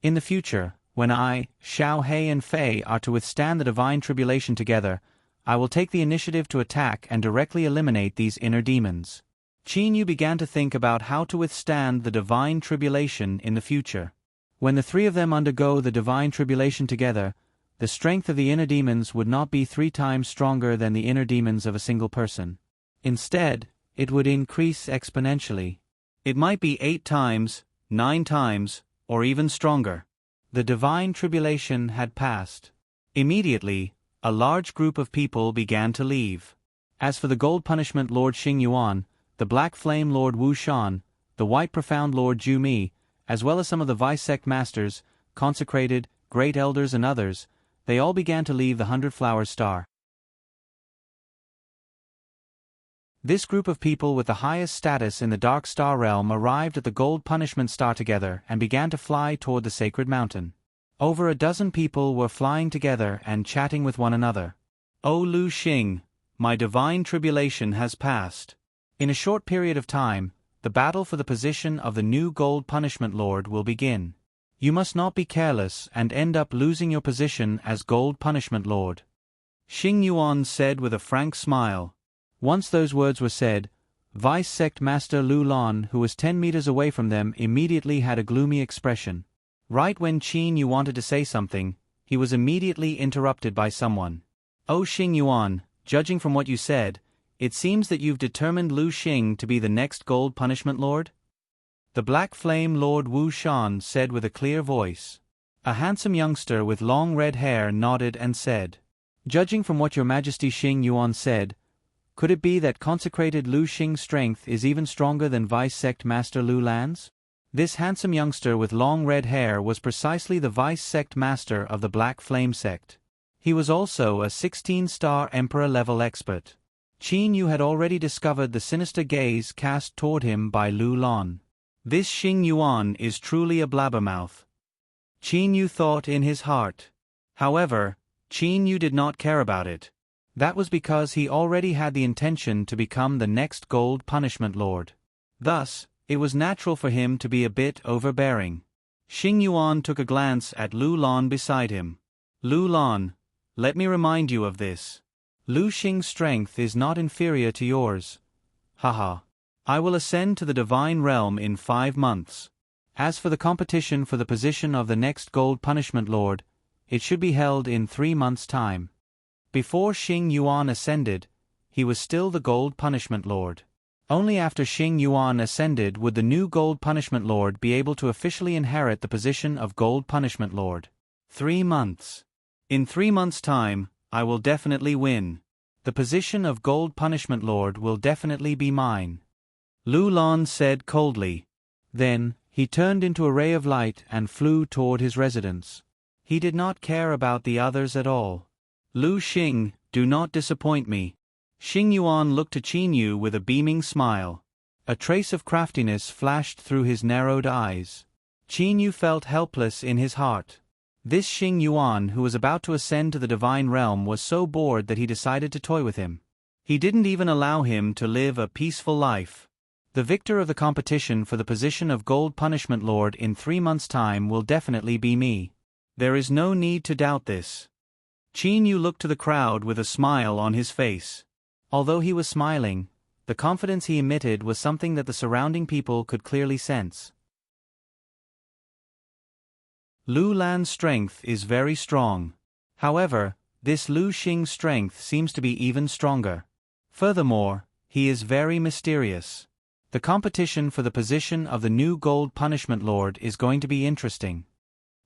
In the future, when I, Xiao He and Fei are to withstand the divine tribulation together, I will take the initiative to attack and directly eliminate these inner demons. Qin Yu began to think about how to withstand the divine tribulation in the future. When the three of them undergo the divine tribulation together, the strength of the inner demons would not be 3 times stronger than the inner demons of a single person. Instead, it would increase exponentially. It might be 8 times, 9 times, or even stronger. The divine tribulation had passed. Immediately, a large group of people began to leave. As for the Gold Punishment Lord Xing Yuan, the Black Flame Lord Wu Shan, the White Profound Lord Ju Mi, as well as some of the Vice Sect Masters, consecrated, great elders and others, they all began to leave the 100 Flowers Star. This group of people with the highest status in the Dark Star realm arrived at the Gold Punishment Star together and began to fly toward the sacred mountain. Over a dozen people were flying together and chatting with one another. "O Lu Xing, my divine tribulation has passed. In a short period of time, the battle for the position of the new Gold Punishment Lord will begin. You must not be careless and end up losing your position as Gold Punishment Lord." Xing Yuan said with a frank smile. Once those words were said, Vice Sect Master Lu Lan, who was 10 meters away from them, immediately had a gloomy expression. Right when Qin Yu wanted to say something, he was immediately interrupted by someone. "Oh Xing Yuan, judging from what you said, it seems that you've determined Lu Xing to be the next Gold Punishment Lord?" The Black Flame Lord Wu Shan said with a clear voice. A handsome youngster with long red hair nodded and said, "Judging from what your Majesty Xing Yuan said, could it be that consecrated Lu Xing's strength is even stronger than Vice Sect Master Lu Lan's?" This handsome youngster with long red hair was precisely the Vice Sect Master of the Black Flame Sect. He was also a 16-star Emperor-level expert. Qin Yu had already discovered the sinister gaze cast toward him by Lu Lan. This Xing Yuan is truly a blabbermouth. Qin Yu thought in his heart. However, Qin Yu did not care about it. That was because he already had the intention to become the next Gold Punishment Lord. Thus, it was natural for him to be a bit overbearing. Xing Yuan took a glance at Lu Lan beside him. "Lu Lan, let me remind you of this. Lu Xing's strength is not inferior to yours. Haha. I will ascend to the divine realm in 5 months. As for the competition for the position of the next Gold Punishment Lord, it should be held in 3 months' time." Before Xing Yuan ascended, he was still the Gold Punishment Lord. Only after Xing Yuan ascended would the new Gold Punishment Lord be able to officially inherit the position of Gold Punishment Lord. 3 months. In 3 months' time, I will definitely win. The position of Gold Punishment Lord will definitely be mine. Lu Lan said coldly. Then, he turned into a ray of light and flew toward his residence. He did not care about the others at all. "Lu Xing, do not disappoint me." Xing Yuan looked to Qin Yu with a beaming smile. A trace of craftiness flashed through his narrowed eyes. Qin Yu felt helpless in his heart. This Xing Yuan who was about to ascend to the divine realm was so bored that he decided to toy with him. He didn't even allow him to live a peaceful life. The victor of the competition for the position of Gold Punishment Lord in 3 months' time will definitely be me. There is no need to doubt this. Qin Yu looked to the crowd with a smile on his face. Although he was smiling, the confidence he emitted was something that the surrounding people could clearly sense. Lu Lan's strength is very strong. However, this Lu Xing's strength seems to be even stronger. Furthermore, he is very mysterious. The competition for the position of the new Gold Punishment Lord is going to be interesting.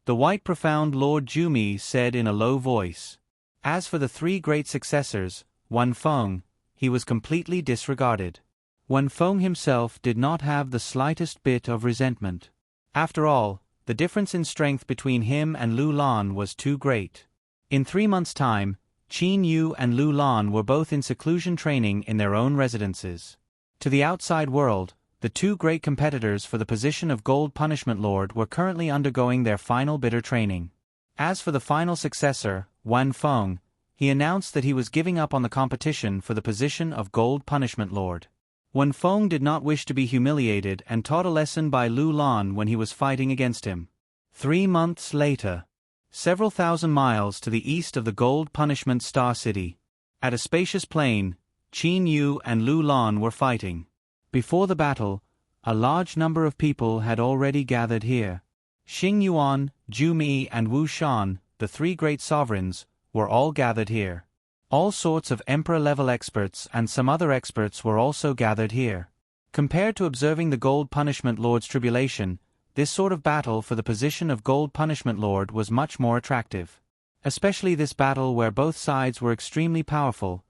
The white profound Lord Jumi said in a low voice. As for the three great successors, Wen Feng, he was completely disregarded. Wen Feng himself did not have the slightest bit of resentment. After all, the difference in strength between him and Lu Lan was too great. In 3 months' time, Qin Yu and Lu Lan were both in seclusion training in their own residences. To the outside world, the two great competitors for the position of Gold Punishment Lord were currently undergoing their final bitter training. As for the final successor, Wen Feng, he announced that he was giving up on the competition for the position of Gold Punishment Lord. Wen Feng did not wish to be humiliated and taught a lesson by Lu Lan when he was fighting against him. 3 months later, several thousand miles to the east of the Gold Punishment Star City, at a spacious plain, Qin Yu and Lu Lan were fighting. Before the battle, a large number of people had already gathered here. Xing Yuan, Zhu Mi and Wu Shan, the three great sovereigns, were all gathered here. All sorts of emperor-level experts and some other experts were also gathered here. Compared to observing the Gold Punishment Lord's tribulation, this sort of battle for the position of Gold Punishment Lord was much more attractive. Especially this battle where both sides were extremely powerful.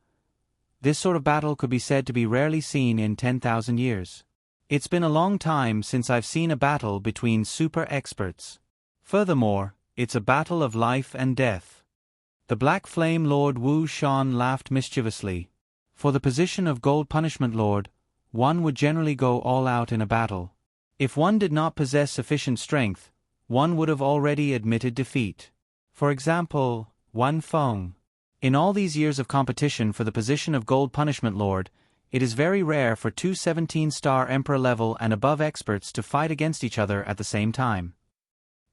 This sort of battle could be said to be rarely seen in 10,000 years. It's been a long time since I've seen a battle between super experts. Furthermore, it's a battle of life and death. The Black Flame Lord Wu Shan laughed mischievously. For the position of Gold Punishment Lord, one would generally go all out in a battle. If one did not possess sufficient strength, one would have already admitted defeat. For example, Wen Feng. In all these years of competition for the position of Gold Punishment Lord, it is very rare for two 17-star Emperor level and above experts to fight against each other at the same time.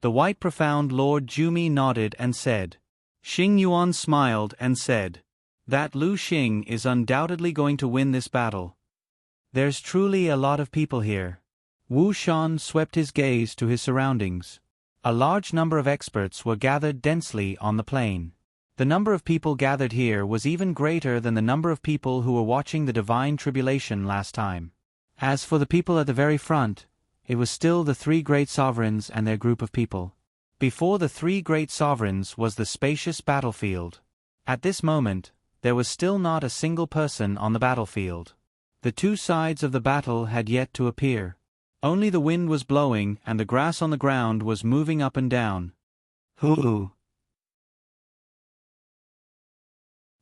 The White Profound Lord Jumi nodded and said. Xing Yuan smiled and said, "That Lu Xing is undoubtedly going to win this battle. There's truly a lot of people here." Wu Shan swept his gaze to his surroundings. A large number of experts were gathered densely on the plain. The number of people gathered here was even greater than the number of people who were watching the Divine Tribulation last time. As for the people at the very front, it was still the three great sovereigns and their group of people. Before the three great sovereigns was the spacious battlefield. At this moment, there was still not a single person on the battlefield. The two sides of the battle had yet to appear. Only the wind was blowing and the grass on the ground was moving up and down. Hoo!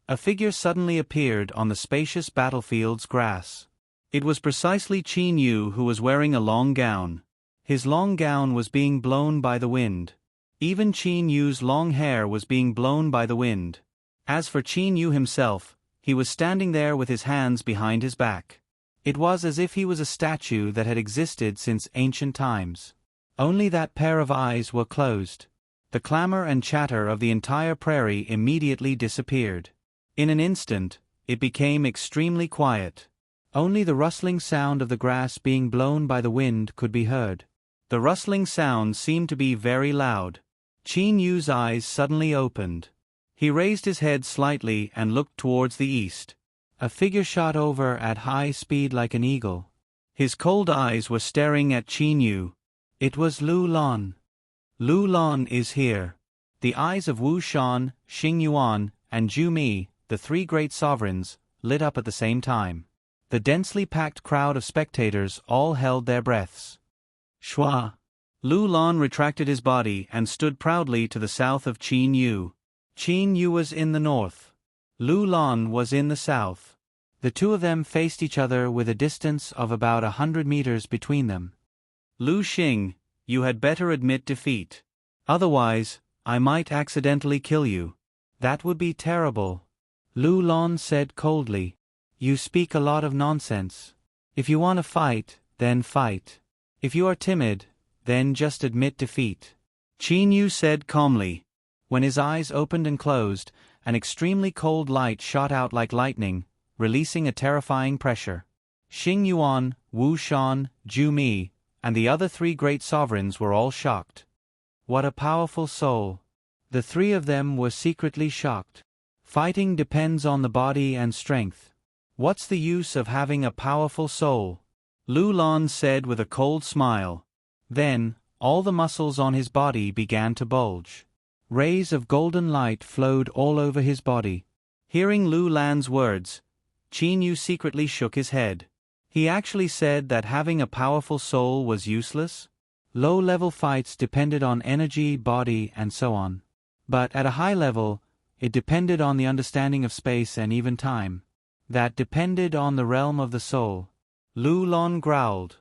A figure suddenly appeared on the spacious battlefield's grass. It was precisely Qin Yu, who was wearing a long gown. His long gown was being blown by the wind. Even Qin Yu's long hair was being blown by the wind. As for Qin Yu himself, he was standing there with his hands behind his back. It was as if he was a statue that had existed since ancient times. Only that pair of eyes were closed. The clamor and chatter of the entire prairie immediately disappeared. In an instant, it became extremely quiet. Only the rustling sound of the grass being blown by the wind could be heard. The rustling sound seemed to be very loud. Qin Yu's eyes suddenly opened. He raised his head slightly and looked towards the east. A figure shot over at high speed like an eagle. His cold eyes were staring at Qin Yu. It was Lu Lan. Lu Lan is here. The eyes of Wu Shan, Xing Yuan, and Zhu Mi, the three great sovereigns, lit up at the same time. The densely packed crowd of spectators all held their breaths. Shua! Lu Lan retracted his body and stood proudly to the south of Qin Yu. Qin Yu was in the north. Lu Lan was in the south. The two of them faced each other with a distance of about 100 meters between them. Lu Xing, you had better admit defeat. Otherwise, I might accidentally kill you. That would be terrible. Lu Lan said coldly. You speak a lot of nonsense. If you want to fight, then fight. If you are timid, then just admit defeat. Qin Yu said calmly. When his eyes opened and closed, an extremely cold light shot out like lightning, releasing a terrifying pressure. Xing Yuan, Wu Shan, Zhu Mi, and the other three great sovereigns were all shocked. What a powerful soul. The three of them were secretly shocked. Fighting depends on the body and strength. What's the use of having a powerful soul? Lu Lan said with a cold smile. Then, all the muscles on his body began to bulge. Rays of golden light flowed all over his body. Hearing Lu Lan's words, Qin Yu secretly shook his head. He actually said that having a powerful soul was useless. Low-level fights depended on energy, body, and so on. But at a high level, it depended on the understanding of space and even time. That depended on the realm of the soul. Lu Lan growled.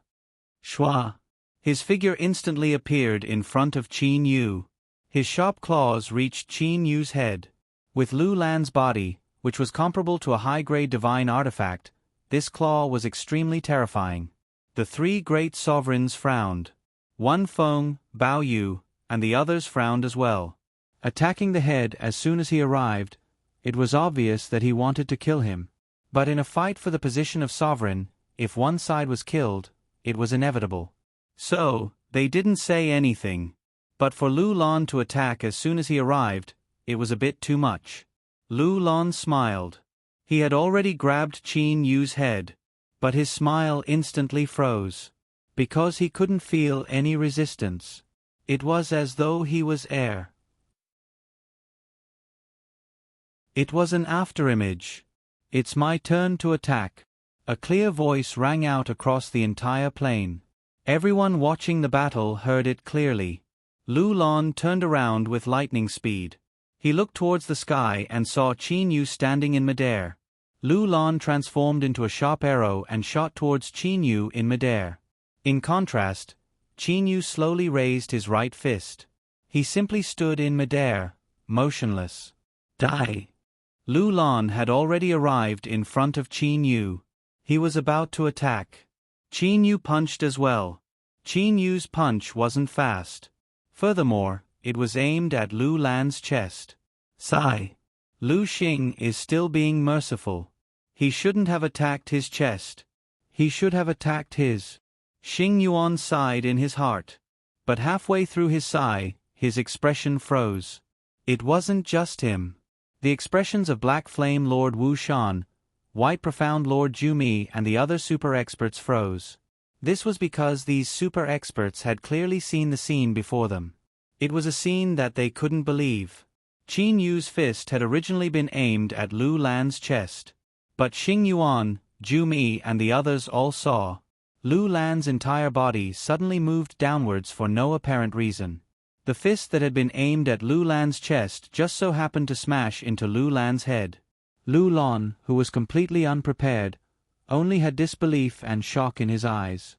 Shua. His figure instantly appeared in front of Qin Yu. His sharp claws reached Qin Yu's head. With Lu Lan's body, which was comparable to a high-grade divine artifact, this claw was extremely terrifying. The three great sovereigns frowned. One Feng, Bao Yu, and the others frowned as well. Attacking the head as soon as he arrived, it was obvious that he wanted to kill him. But in a fight for the position of sovereign, if one side was killed, it was inevitable. So, they didn't say anything. But for Lu Lan to attack as soon as he arrived, it was a bit too much. Lu Lan smiled. He had already grabbed Qin Yu's head, but his smile instantly froze. Because he couldn't feel any resistance. It was as though he was air. It was an afterimage. It's my turn to attack. A clear voice rang out across the entire plain. Everyone watching the battle heard it clearly. Lu Lan turned around with lightning speed. He looked towards the sky and saw Qin Yu standing in midair. Lu Lan transformed into a sharp arrow and shot towards Qin Yu in midair. In contrast, Qin Yu slowly raised his right fist. He simply stood in midair, motionless. Die! Lu Lan had already arrived in front of Qin Yu. He was about to attack. Qin Yu punched as well. Qin Yu's punch wasn't fast. Furthermore, it was aimed at Lu Lan's chest. Sigh. Lu Xing is still being merciful. He shouldn't have attacked his chest. He should have attacked his. Xing Yuan sighed in his heart. But halfway through his sigh, his expression froze. It wasn't just him. The expressions of Black Flame Lord Wu Shan, White Profound Lord Ju Mi and the other super experts froze. This was because these super experts had clearly seen the scene before them. It was a scene that they couldn't believe. Qin Yu's fist had originally been aimed at Lu Lan's chest. But Xing Yuan, Ju Mi and the others all saw. Lu Lan's entire body suddenly moved downwards for no apparent reason. The fist that had been aimed at Lu Lan's chest just so happened to smash into Lu Lan's head. Lu Lan, who was completely unprepared, only had disbelief and shock in his eyes.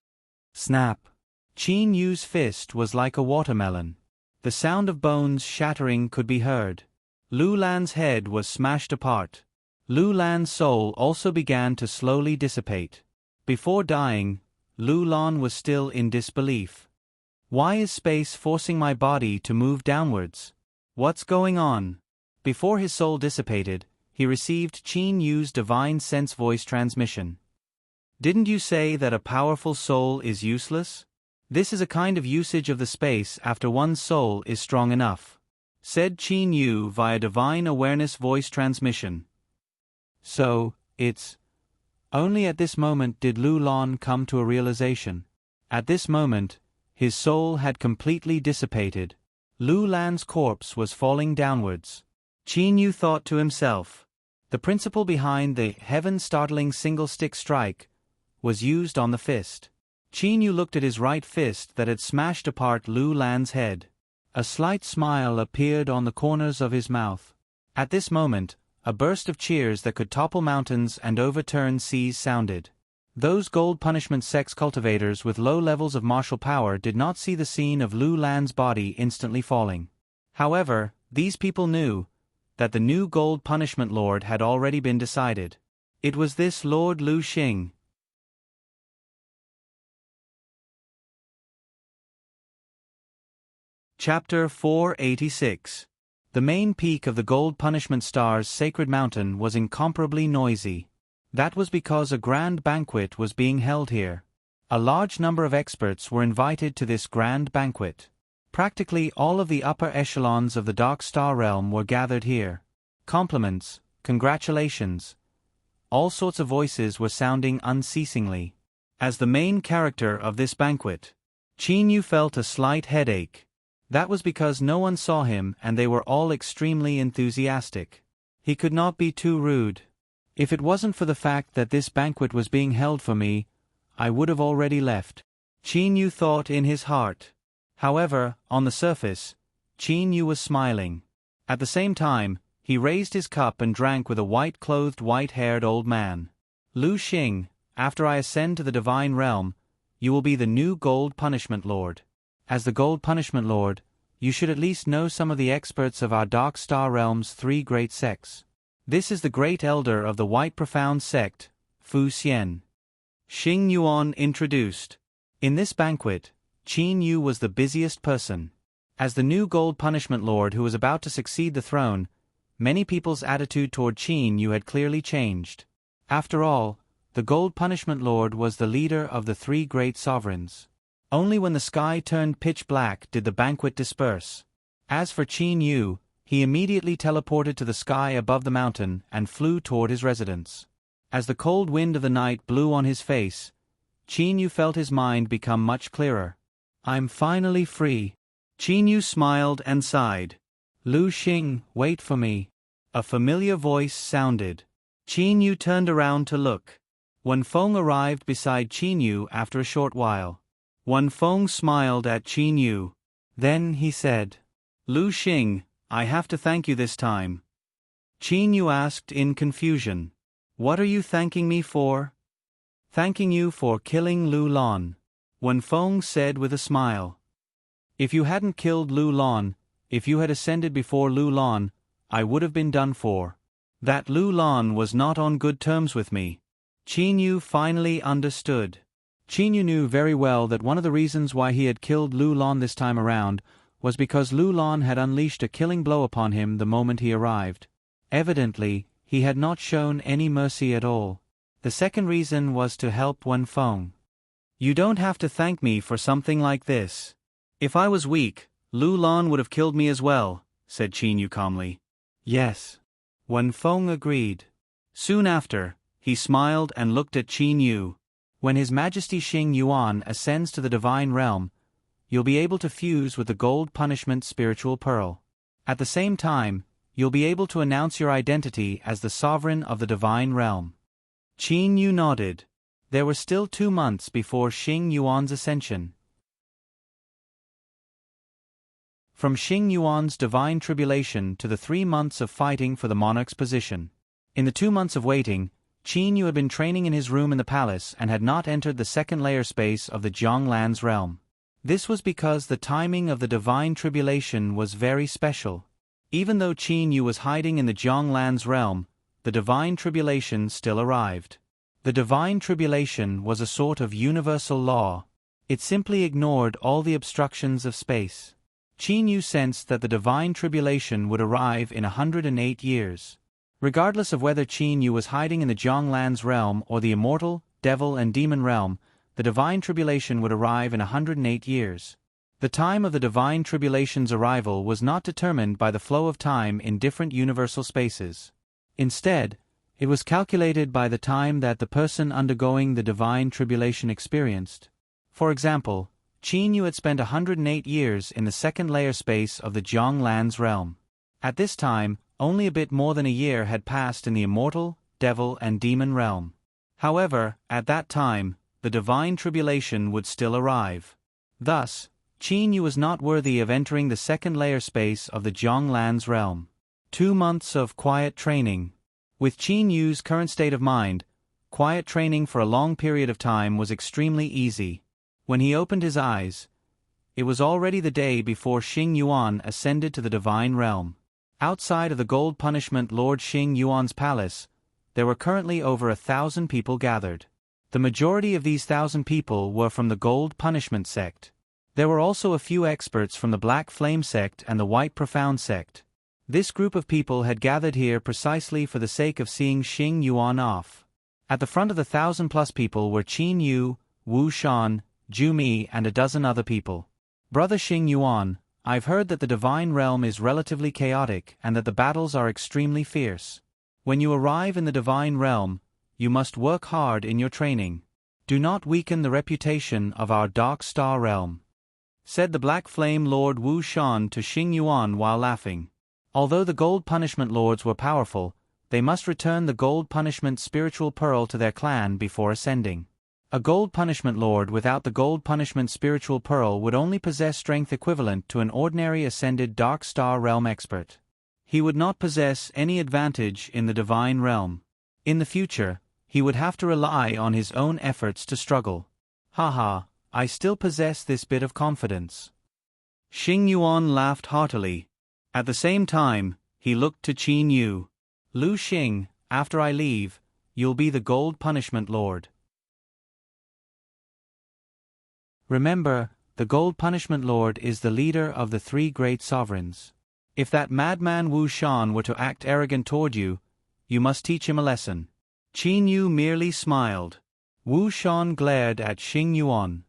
Snap! Qin Yu's fist was like a watermelon. The sound of bones shattering could be heard. Lu Lan's head was smashed apart. Lu Lan's soul also began to slowly dissipate. Before dying, Lu Lan was still in disbelief. Why is space forcing my body to move downwards? What's going on? Before his soul dissipated, he received Qin Yu's divine sense voice transmission. Didn't you say that a powerful soul is useless? This is a kind of usage of the space after one's soul is strong enough, said Qin Yu via divine awareness voice transmission. So, it's... Only at this moment did Lu Lan come to a realization. At this moment, his soul had completely dissipated. Lu Lan's corpse was falling downwards. Qin Yu thought to himself. The principle behind the heaven-startling single-stick strike was used on the fist. Qin Yu looked at his right fist that had smashed apart Lu Lan's head. A slight smile appeared on the corners of his mouth. At this moment, a burst of cheers that could topple mountains and overturn seas sounded. Those gold punishment sex cultivators with low levels of martial power did not see the scene of Lu Lan's body instantly falling. However, these people knew that the new gold punishment lord had already been decided. It was this Lord Lu Xing. Chapter 486. The main peak of the Gold Punishment Star's sacred mountain was incomparably noisy. That was because a grand banquet was being held here. A large number of experts were invited to this grand banquet. Practically all of the upper echelons of the Dark Star realm were gathered here. Compliments, congratulations. All sorts of voices were sounding unceasingly. As the main character of this banquet, Qin Yu felt a slight headache. That was because no one saw him and they were all extremely enthusiastic. He could not be too rude. If it wasn't for the fact that this banquet was being held for me, I would have already left. Qin Yu thought in his heart. However, on the surface, Qin Yu was smiling. At the same time, he raised his cup and drank with a white-clothed, white-haired old man. Lu Xing, after I ascend to the divine realm, you will be the new Gold Punishment Lord. As the Gold Punishment Lord, you should at least know some of the experts of our Dark Star Realm's 3 great sects. This is the great elder of the White Profound sect, Fu Xian. Xing Yuan introduced. In this banquet, Qin Yu was the busiest person. As the new Gold Punishment Lord who was about to succeed the throne, many people's attitude toward Qin Yu had clearly changed. After all, the Gold Punishment Lord was the leader of the 3 great sovereigns. Only when the sky turned pitch black did the banquet disperse. As for Qin Yu, he immediately teleported to the sky above the mountain and flew toward his residence. As the cold wind of the night blew on his face, Qin Yu felt his mind become much clearer. I'm finally free. Qin Yu smiled and sighed. Lu Xing, wait for me. A familiar voice sounded. Qin Yu turned around to look. Wen Feng arrived beside Qin Yu after a short while. Wen Feng smiled at Qin Yu. Then he said, Lu Xing, I have to thank you this time. Qin Yu asked in confusion. What are you thanking me for? Thanking you for killing Lu Lon. Wen Feng said with a smile. If you hadn't killed Lu Lon, if you had ascended before Lu Lon, I would have been done for. That Lu Lon was not on good terms with me. Qin Yu finally understood. Qin Yu knew very well that one of the reasons why he had killed Lu Lon this time around was because Lu Lon had unleashed a killing blow upon him the moment he arrived. Evidently, he had not shown any mercy at all. The second reason was to help Wen Feng. You don't have to thank me for something like this. If I was weak, Lu Lon would have killed me as well, said Qin Yu calmly. Yes. Wen Feng agreed. Soon after, he smiled and looked at Qin Yu. When His Majesty Xing Yuan ascends to the divine realm, you'll be able to fuse with the Gold Punishment Spiritual Pearl. At the same time, you'll be able to announce your identity as the sovereign of the divine realm. Qin Yu nodded. There were still 2 months before Xing Yuan's ascension. From Xing Yuan's divine tribulation to the 3 months of fighting for the monarch's position. In the 2 months of waiting, Qin Yu had been training in his room in the palace and had not entered the second layer space of the Jianglan's realm. This was because the timing of the divine tribulation was very special. Even though Qin Yu was hiding in the Jianglan's realm, the divine tribulation still arrived. The divine tribulation was a sort of universal law. It simply ignored all the obstructions of space. Qin Yu sensed that the divine tribulation would arrive in 108 years. Regardless of whether Qin Yu was hiding in the Jianglan's realm or the immortal, devil and demon realm, the divine tribulation would arrive in 108 years. The time of the divine tribulation's arrival was not determined by the flow of time in different universal spaces. Instead, it was calculated by the time that the person undergoing the divine tribulation experienced. For example, Qin Yu had spent 108 years in the second layer space of the Jianglan's realm. At this time, only a bit more than a year had passed in the immortal, devil and demon realm. However, at that time, the divine tribulation would still arrive. Thus, Qin Yu was not worthy of entering the second layer space of the Jianglan's realm. 2 months of quiet training. With Qin Yu's current state of mind, quiet training for a long period of time was extremely easy. When he opened his eyes, it was already the day before Xing Yuan ascended to the divine realm. Outside of the Gold Punishment Lord Xing Yuan's palace, there were currently over 1,000 people gathered. The majority of these 1,000 people were from the Gold Punishment sect. There were also a few experts from the Black Flame sect and the White Profound sect. This group of people had gathered here precisely for the sake of seeing Xing Yuan off. At the front of the 1,000+ people were Qin Yu, Wu Shan, Ju Mi and a dozen other people. Brother Xing Yuan, I've heard that the divine realm is relatively chaotic and that the battles are extremely fierce. When you arrive in the divine realm, you must work hard in your training. Do not weaken the reputation of our Dark Star realm. said the Black Flame Lord Wu Shan to Xing Yuan while laughing. Although the Gold Punishment Lords were powerful, they must return the Gold Punishment Spiritual Pearl to their clan before ascending. A Gold Punishment Lord without the Gold Punishment Spiritual Pearl would only possess strength equivalent to an ordinary ascended Dark Star Realm expert. He would not possess any advantage in the Divine Realm. In the future, he would have to rely on his own efforts to struggle. Haha, I still possess this bit of confidence. Xing Yuan laughed heartily. At the same time, he looked to Qin Yu. Lu Xing, after I leave, you'll be the Gold Punishment Lord. Remember, the Gold Punishment Lord is the leader of the three great sovereigns. If that madman Wu Shan were to act arrogant toward you, you must teach him a lesson. Qin Yu merely smiled. Wu Shan glared at Xing Yuan.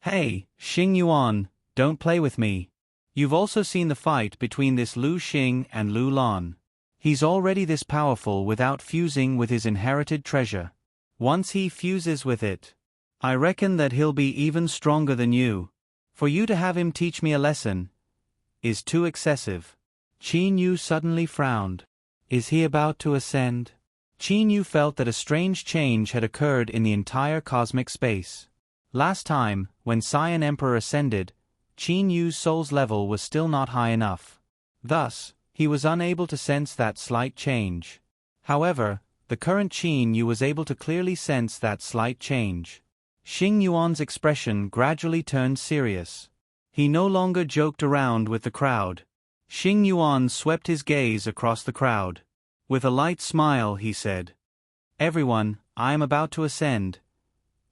Hey, Xing Yuan, don't play with me. You've also seen the fight between this Lu Xing and Lu Lan. He's already this powerful without fusing with his inherited treasure. Once he fuses with it, I reckon that he'll be even stronger than you. For you to have him teach me a lesson is too excessive. Qin Yu suddenly frowned. Is he about to ascend? Qin Yu felt that a strange change had occurred in the entire cosmic space. Last time, when Cyan Emperor ascended, Qin Yu's soul's level was still not high enough. Thus, he was unable to sense that slight change. However, the current Qin Yu was able to clearly sense that slight change. Xing Yuan's expression gradually turned serious. He no longer joked around with the crowd. Xing Yuan swept his gaze across the crowd. With a light smile he said, "Everyone, I am about to ascend.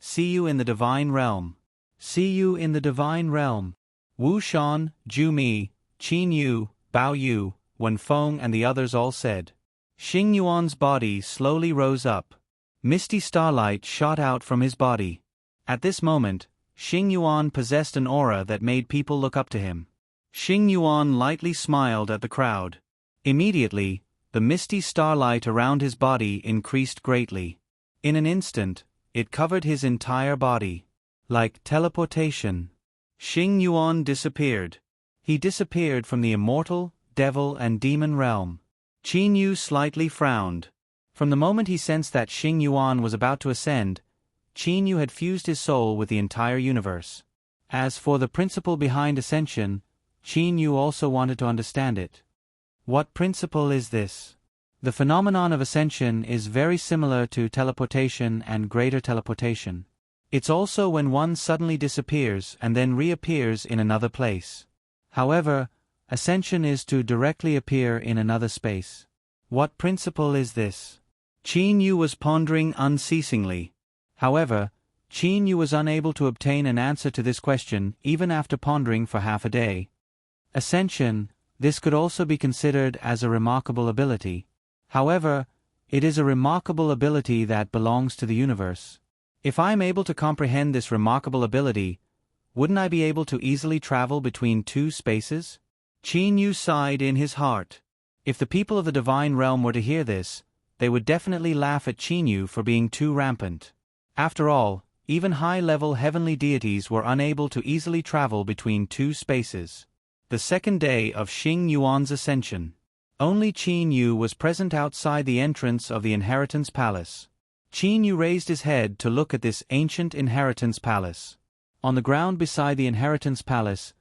See you in the Divine Realm." See you in the Divine Realm. Wu Shan, Ju Mi, Qin Yu, Bao Yu, Wen Feng and the others all said. Xing Yuan's body slowly rose up. Misty starlight shot out from his body. At this moment, Xing Yuan possessed an aura that made people look up to him. Xing Yuan lightly smiled at the crowd. Immediately, the misty starlight around his body increased greatly. In an instant, it covered his entire body. Like teleportation, Xing Yuan disappeared. He disappeared from the immortal, devil and demon realm. Qin Yu slightly frowned. From the moment he sensed that Xing Yuan was about to ascend, Qin Yu had fused his soul with the entire universe. As for the principle behind ascension, Qin Yu also wanted to understand it. What principle is this? The phenomenon of ascension is very similar to teleportation and greater teleportation. It's also when one suddenly disappears and then reappears in another place. However, ascension is to directly appear in another space. What principle is this? Qin Yu was pondering unceasingly. However, Qin Yu was unable to obtain an answer to this question even after pondering for half a day. Ascension, this could also be considered as a remarkable ability. However, it is a remarkable ability that belongs to the universe. If I am able to comprehend this remarkable ability, wouldn't I be able to easily travel between two spaces? Qin Yu sighed in his heart. If the people of the Divine Realm were to hear this, they would definitely laugh at Qin Yu for being too rampant. After all, even high-level heavenly deities were unable to easily travel between two spaces. The second day of Xing Yuan's ascension. Only Qin Yu was present outside the entrance of the Inheritance Palace. Qin Yu raised his head to look at this ancient Inheritance Palace. On the ground beside the Inheritance Palace,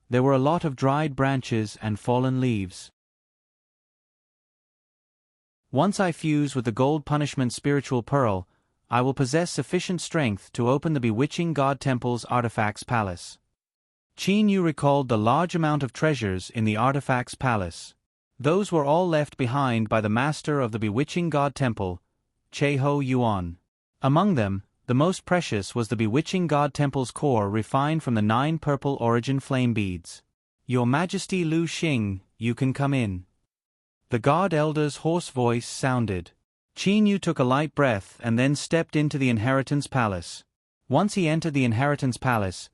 there were a lot of dried branches and fallen leaves. Once I fuse with the Gold Punishment Spiritual Pearl, I will possess sufficient strength to open the Bewitching God Temple's Artifacts Palace. Qin Yu recalled the large amount of treasures in the Artifacts Palace. Those were all left behind by the master of the Bewitching God Temple, Cheho Yuan. Among them, the most precious was the Bewitching God Temple's core refined from the 9 purple origin flame beads. Your Majesty Lu Xing, you can come in. The God Elder's hoarse voice sounded. Qin Yu took a light breath and then stepped into the Inheritance Palace. Once he entered the Inheritance Palace,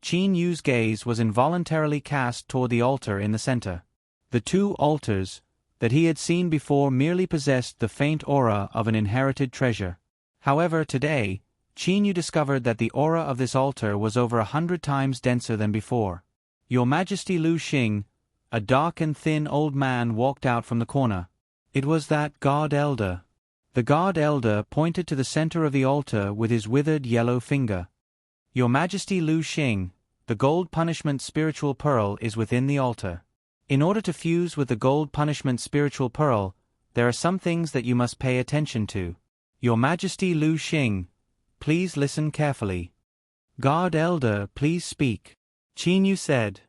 Qin Yu's gaze was involuntarily cast toward the altar in the center. The 2 altars that he had seen before merely possessed the faint aura of an inherited treasure. However, today, Qin Yu discovered that the aura of this altar was over 100 times denser than before. Your Majesty Lu Xing, a dark and thin old man walked out from the corner. It was that guard elder. The guard elder pointed to the center of the altar with his withered yellow finger. Your Majesty Lu Xing, the gold punishment spiritual pearl is within the altar. In order to fuse with the gold punishment spiritual pearl, there are some things that you must pay attention to. Your Majesty Lu Xing, please listen carefully. Guard elder, please speak. Qin Yu said.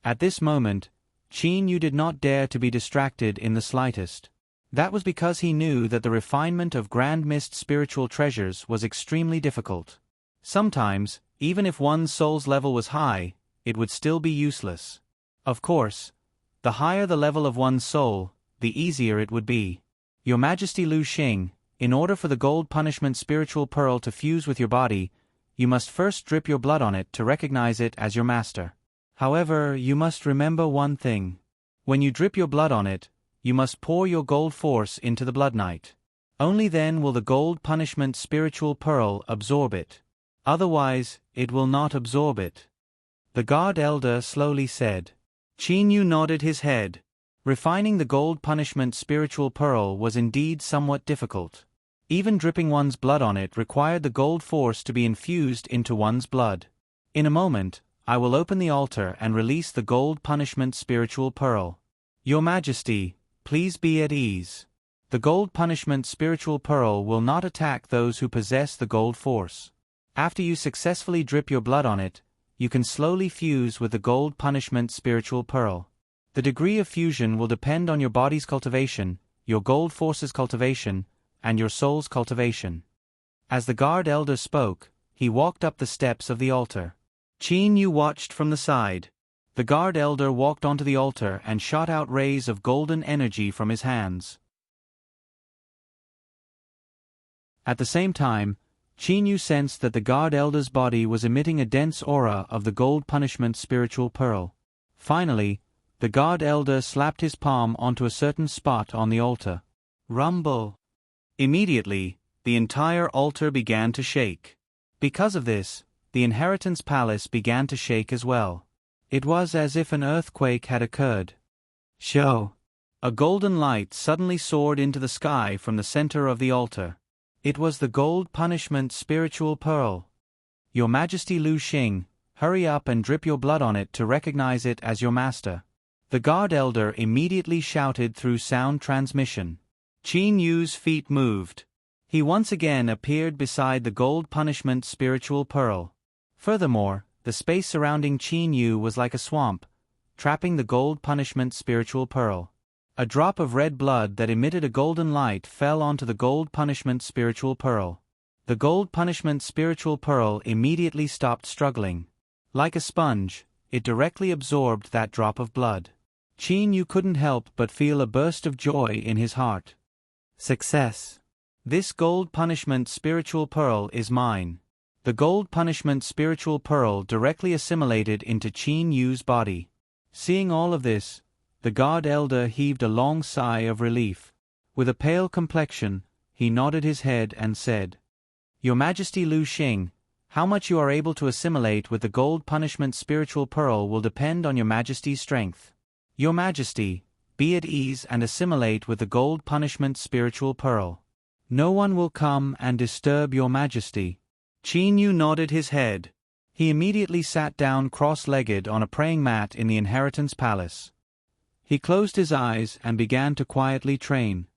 At this moment, Qin Yu did not dare to be distracted in the slightest. That was because he knew that the refinement of Grand Mist spiritual treasures was extremely difficult. Sometimes, even if one's soul's level was high, it would still be useless. Of course, the higher the level of one's soul, the easier it would be. Your Majesty Lu Xing, in order for the gold punishment spiritual pearl to fuse with your body, you must first drip your blood on it to recognize it as your master. However, you must remember one thing. When you drip your blood on it, you must pour your gold force into the blood knight. Only then will the gold punishment spiritual pearl absorb it. Otherwise, it will not absorb it. The guard elder slowly said. Qin Yu nodded his head. Refining the gold punishment spiritual pearl was indeed somewhat difficult. Even dripping one's blood on it required the gold force to be infused into one's blood. In a moment, I will open the altar and release the gold punishment spiritual pearl. Your Majesty, please be at ease. The gold punishment spiritual pearl will not attack those who possess the gold force. After you successfully drip your blood on it, you can slowly fuse with the gold punishment spiritual pearl. The degree of fusion will depend on your body's cultivation, your gold force's cultivation, and your soul's cultivation. As the guard elder spoke, he walked up the steps of the altar. Qin Yu watched from the side. The guard elder walked onto the altar and shot out rays of golden energy from his hands. At the same time, Qin Yu sensed that the guard elder's body was emitting a dense aura of the gold punishment spiritual pearl. Finally, the guard elder slapped his palm onto a certain spot on the altar. Rumble! Immediately, the entire altar began to shake. Because of this, the inheritance palace began to shake as well. It was as if an earthquake had occurred. Show! A golden light suddenly soared into the sky from the center of the altar. It was the gold punishment spiritual pearl. Your Majesty Lu Xing, hurry up and drip your blood on it to recognize it as your master. The guard elder immediately shouted through sound transmission. Qin Yu's feet moved. He once again appeared beside the gold punishment spiritual pearl. Furthermore, the space surrounding Qin Yu was like a swamp, trapping the gold punishment spiritual pearl. A drop of red blood that emitted a golden light fell onto the gold punishment spiritual pearl. The gold punishment spiritual pearl immediately stopped struggling. Like a sponge, it directly absorbed that drop of blood. Qin Yu couldn't help but feel a burst of joy in his heart. Success! This gold punishment spiritual pearl is mine. The gold punishment spiritual pearl directly assimilated into Qin Yu's body. Seeing all of this, the guard elder heaved a long sigh of relief. With a pale complexion, he nodded his head and said, Your Majesty Lu Xing, how much you are able to assimilate with the gold punishment spiritual pearl will depend on your Majesty's strength. Your Majesty, be at ease and assimilate with the gold punishment spiritual pearl. No one will come and disturb your Majesty. Qin Yu nodded his head. He immediately sat down cross-legged on a praying mat in the inheritance palace. He closed his eyes and began to quietly train.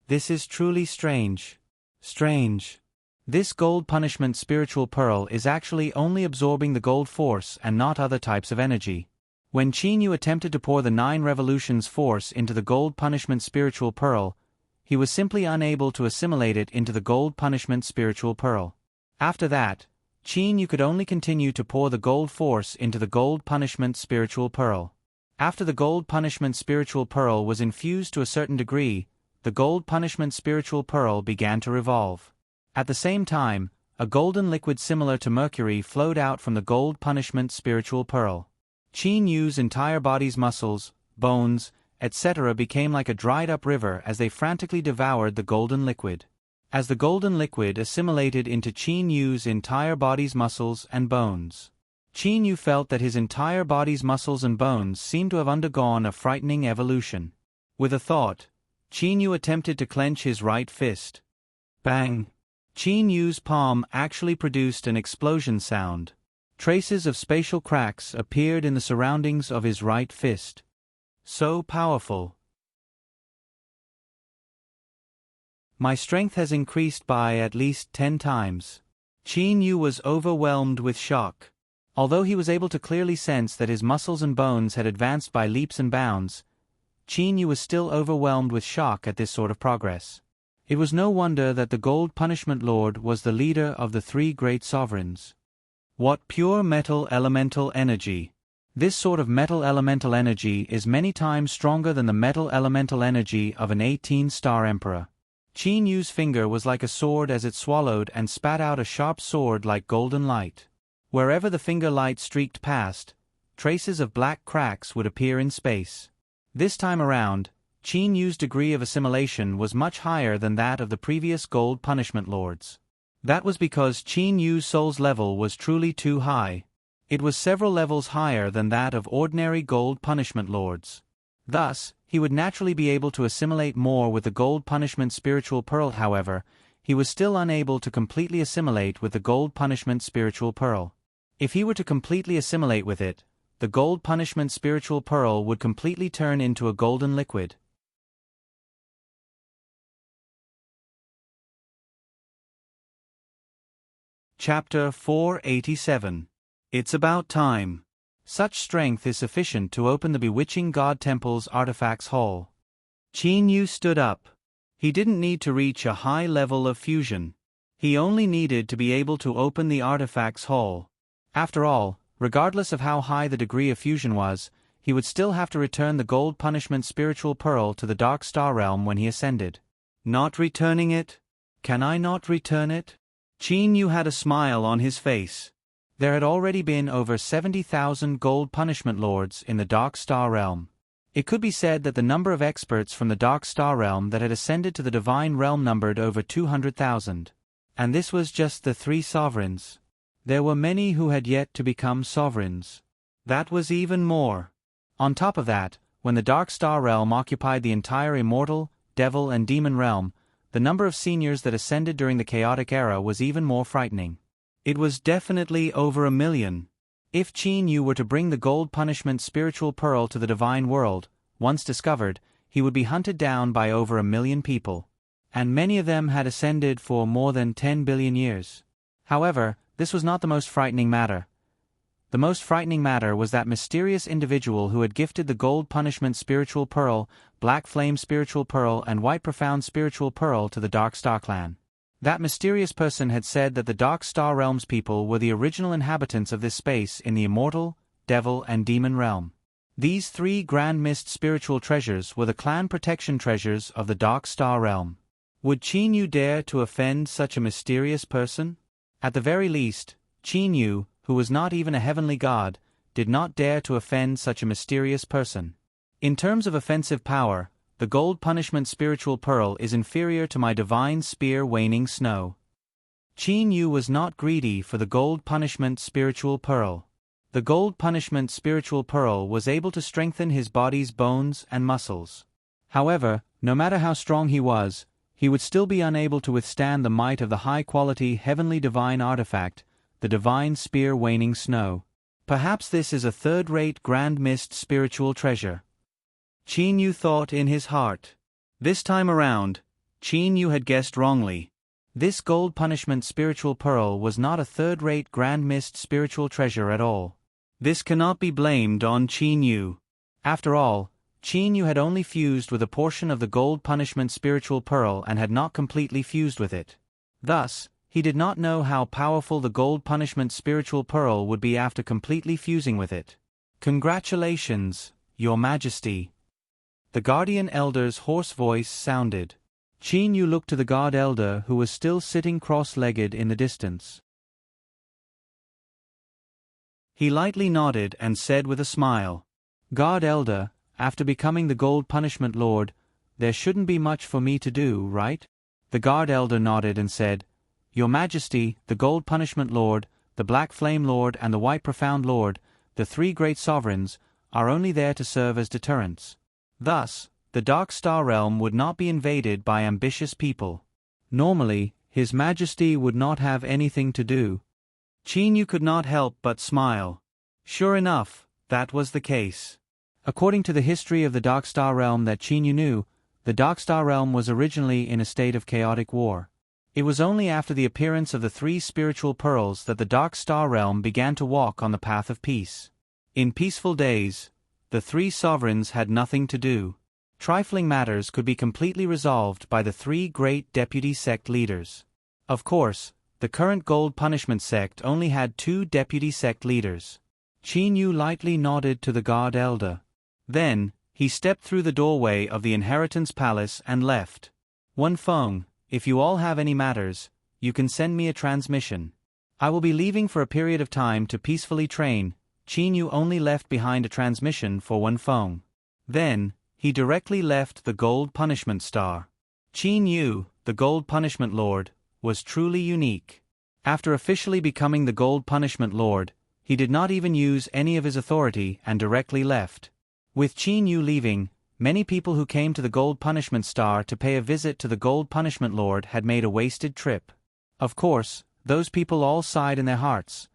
This is truly strange. Strange. This gold punishment spiritual pearl is actually only absorbing the gold force and not other types of energy. When Qin Yu attempted to pour the 9 revolutions force into the gold punishment spiritual pearl, he was simply unable to assimilate it into the gold punishment spiritual pearl. After that, Qin Yu could only continue to pour the gold force into the gold punishment spiritual pearl. After the gold punishment spiritual pearl was infused to a certain degree, the gold punishment spiritual pearl began to revolve. At the same time, a golden liquid similar to mercury flowed out from the gold punishment spiritual pearl. Qin Yu's entire body's muscles, bones, etc. became like a dried-up river as they frantically devoured the golden liquid. As the golden liquid assimilated into Qin Yu's entire body's muscles and bones, Qin Yu felt that his entire body's muscles and bones seemed to have undergone a frightening evolution. With a thought, Qin Yu attempted to clench his right fist. Bang! Qin Yu's palm actually produced an explosion sound. Traces of spatial cracks appeared in the surroundings of his right fist. So powerful. My strength has increased by at least 10 times. Qin Yu was overwhelmed with shock. Although he was able to clearly sense that his muscles and bones had advanced by leaps and bounds, Qin Yu was still overwhelmed with shock at this sort of progress. It was no wonder that the Gold Punishment Lord was the leader of the three great sovereigns. What pure metal elemental energy! This sort of metal elemental energy is many times stronger than the metal elemental energy of an 18-star emperor. Qin Yu's finger was like a sword as it swallowed and spat out a sharp sword like golden light. Wherever the finger light streaked past, traces of black cracks would appear in space. This time around, Qin Yu's degree of assimilation was much higher than that of the previous Gold Punishment Lords. That was because Qin Yu's soul's level was truly too high. It was several levels higher than that of ordinary Gold Punishment Lords. Thus, he would naturally be able to assimilate more with the Gold Punishment Spiritual Pearl. However, he was still unable to completely assimilate with the Gold Punishment Spiritual Pearl. If he were to completely assimilate with it, the Gold Punishment Spiritual Pearl would completely turn into a golden liquid. Chapter 487. It's about time. Such strength is sufficient to open the bewitching God Temple's artifacts hall. Qin Yu stood up. He didn't need to reach a high level of fusion. He only needed to be able to open the artifacts hall. After all, regardless of how high the degree of fusion was, he would still have to return the Gold Punishment Spiritual Pearl to the Dark Star Realm when he ascended. Not returning it? Can I not return it? Qin Yu had a smile on his face. There had already been over 70,000 Gold Punishment Lords in the Dark Star Realm. It could be said that the number of experts from the Dark Star Realm that had ascended to the Divine Realm numbered over 200,000. And this was just the three sovereigns. There were many who had yet to become sovereigns. That was even more. On top of that, when the Dark Star Realm occupied the entire Immortal, Devil and Demon Realm, the number of seniors that ascended during the Chaotic Era was even more frightening. It was definitely over 1 million. If Qin Yu were to bring the Gold Punishment Spiritual Pearl to the Divine World, once discovered, he would be hunted down by over 1 million people. And many of them had ascended for more than 10 billion years. However, this was not the most frightening matter. The most frightening matter was that mysterious individual who had gifted the Gold Punishment Spiritual Pearl, Black Flame Spiritual Pearl and White Profound Spiritual Pearl to the Dark Star Clan. That mysterious person had said that the Dark Star Realm's people were the original inhabitants of this space in the Immortal, Devil and Demon Realm. These three Grand Mist spiritual treasures were the clan protection treasures of the Dark Star Realm. Would Qin Yu dare to offend such a mysterious person? At the very least, Qin Yu, who was not even a heavenly god, did not dare to offend such a mysterious person. In terms of offensive power, the Gold Punishment Spiritual Pearl is inferior to my Divine Spear Waning Snow. Qin Yu was not greedy for the Gold Punishment Spiritual Pearl. The Gold Punishment Spiritual Pearl was able to strengthen his body's bones and muscles. However, no matter how strong he would still be unable to withstand the might of the high-quality heavenly divine artifact, the Divine Spear Waning Snow. Perhaps this is a third-rate Grand Mist spiritual treasure. Qin Yu thought in his heart. This time around, Qin Yu had guessed wrongly. This Gold Punishment Spiritual Pearl was not a third-rate Grand Mist spiritual treasure at all. This cannot be blamed on Qin Yu. After all, Qin Yu had only fused with a portion of the Gold Punishment Spiritual Pearl and had not completely fused with it. Thus, he did not know how powerful the Gold Punishment Spiritual Pearl would be after completely fusing with it. Congratulations, Your Majesty. The Guardian Elder's hoarse voice sounded. Qin Yu looked to the Guard Elder who was still sitting cross-legged in the distance. He lightly nodded and said with a smile, "Guard Elder, after becoming the Gold Punishment Lord, there shouldn't be much for me to do, right?" The Guard Elder nodded and said, "Your Majesty, the Gold Punishment Lord, the Black Flame Lord and the White Profound Lord, the three great sovereigns, are only there to serve as deterrents. Thus, the Dark Star Realm would not be invaded by ambitious people. Normally, His Majesty would not have anything to do. Qin Yu could not help but smile. Sure enough, that was the case. According to the history of the Dark Star Realm that Qin Yu knew, the Dark Star Realm was originally in a state of chaotic war. It was only after the appearance of the three spiritual pearls that the Dark Star Realm began to walk on the path of peace. In peaceful days, the three sovereigns had nothing to do. Trifling matters could be completely resolved by the three great deputy sect leaders. Of course, the current Gold Punishment sect only had 2 deputy sect leaders. Qin Yu lightly nodded to the God Elder. Then, he stepped through the doorway of the Inheritance Palace and left. Wen Feng, if you all have any matters, you can send me a transmission. I will be leaving for a period of time to peacefully train. Qin Yu only left behind a transmission for Wen Feng. Then, he directly left the Gold Punishment Star. Qin Yu, the Gold Punishment Lord, was truly unique. After officially becoming the Gold Punishment Lord, he did not even use any of his authority and directly left. With Qin Yu leaving, many people who came to the Gold Punishment Star to pay a visit to the Gold Punishment Lord had made a wasted trip. Of course, those people all sighed in their hearts.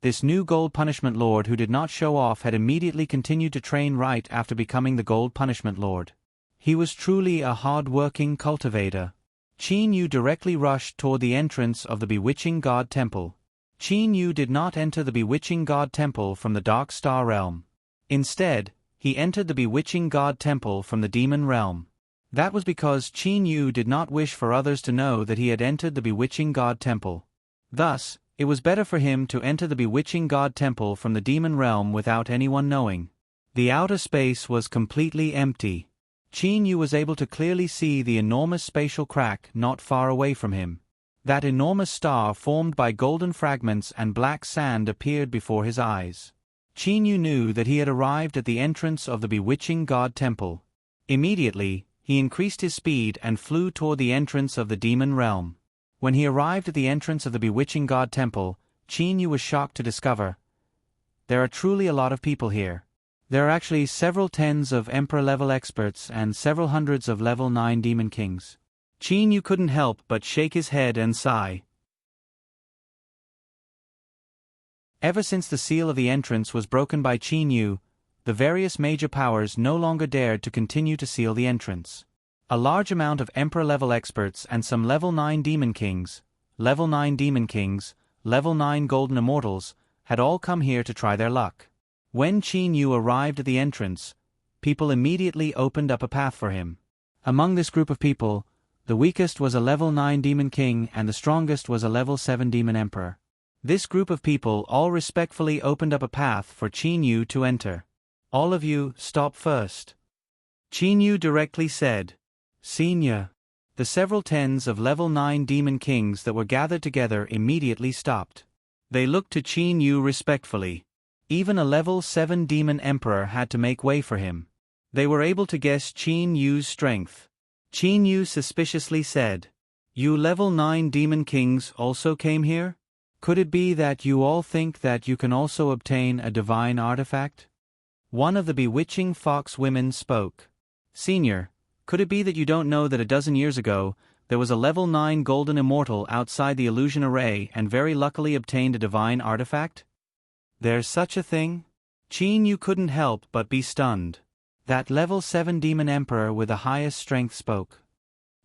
This new Gold Punishment Lord who did not show off had immediately continued to train right after becoming the Gold Punishment Lord. He was truly a hard-working cultivator. Qin Yu directly rushed toward the entrance of the Bewitching God Temple. Qin Yu did not enter the Bewitching God Temple from the Dark Star Realm. Instead, he entered the Bewitching God Temple from the Demon Realm. That was because Qin Yu did not wish for others to know that he had entered the Bewitching God Temple. Thus, it was better for him to enter the Bewitching God Temple from the Demon Realm without anyone knowing. The outer space was completely empty. Qin Yu was able to clearly see the enormous spatial crack not far away from him. That enormous star formed by golden fragments and black sand appeared before his eyes. Qin Yu knew that he had arrived at the entrance of the Bewitching God Temple. Immediately, he increased his speed and flew toward the entrance of the Demon Realm. When he arrived at the entrance of the Bewitching God Temple, Qin Yu was shocked to discover there are truly a lot of people here. There are actually several tens of Emperor-level experts and several hundreds of level 9 Demon Kings. Qin Yu couldn't help but shake his head and sigh. Ever since the seal of the entrance was broken by Qin Yu, the various major powers no longer dared to continue to seal the entrance. A large amount of Emperor-level experts and some level 9 Demon Kings, level 9 Demon Kings, level 9 Golden Immortals, had all come here to try their luck. When Qin Yu arrived at the entrance, people immediately opened up a path for him. Among this group of people, the weakest was a level 9 Demon King and the strongest was a level 7 Demon Emperor. This group of people all respectfully opened up a path for Qin Yu to enter. All of you, stop first. Qin Yu directly said. Senior. The several tens of level 9 Demon Kings that were gathered together immediately stopped. They looked to Qin Yu respectfully. Even a level 7 Demon Emperor had to make way for him. They were able to guess Qin Yu's strength. Qin Yu suspiciously said, "You level 9 Demon Kings also came here? Could it be that you all think that you can also obtain a divine artifact?" One of the bewitching fox women spoke. Senior, could it be that you don't know that a dozen years ago, there was a level 9 Golden Immortal outside the illusion array and very luckily obtained a divine artifact? There's such a thing? Qin Yu couldn't help but be stunned. That level 7 Demon Emperor with the highest strength spoke.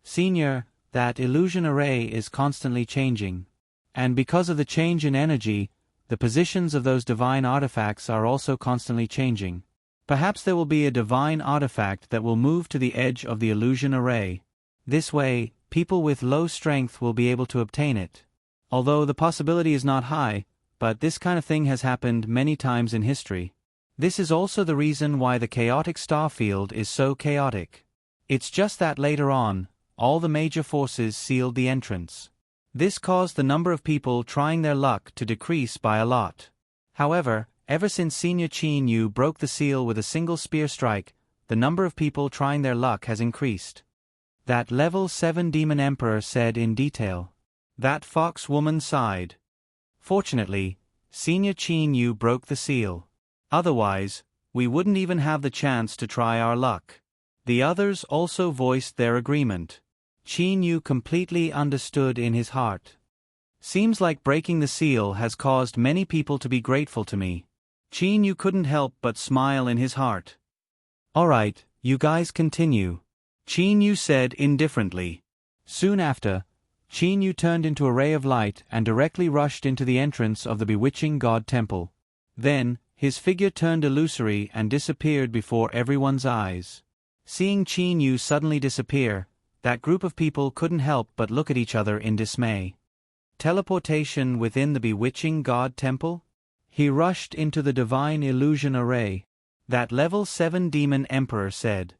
Senior, that illusion array is constantly changing. And because of the change in energy, the positions of those divine artifacts are also constantly changing. Perhaps there will be a divine artifact that will move to the edge of the illusion array. This way, people with low strength will be able to obtain it. Although the possibility is not high, but this kind of thing has happened many times in history. This is also the reason why the chaotic star field is so chaotic. It's just that later on, all the major forces sealed the entrance. This caused the number of people trying their luck to decrease by a lot. However, ever since Senior Qin Yu broke the seal with a single spear strike, the number of people trying their luck has increased. That level 7 Demon Emperor said in detail. That fox woman sighed. Fortunately, Senior Qin Yu broke the seal. Otherwise, we wouldn't even have the chance to try our luck. The others also voiced their agreement. Qin Yu completely understood in his heart. Seems like breaking the seal has caused many people to be grateful to me. Qin Yu couldn't help but smile in his heart. Alright, you guys continue, Qin Yu said indifferently. Soon after, Qin Yu turned into a ray of light and directly rushed into the entrance of the bewitching god temple. Then, his figure turned illusory and disappeared before everyone's eyes. Seeing Qin Yu suddenly disappear, that group of people couldn't help but look at each other in dismay. Teleportation within the bewitching god temple? He rushed into the divine illusion array. That level 7 demon emperor said.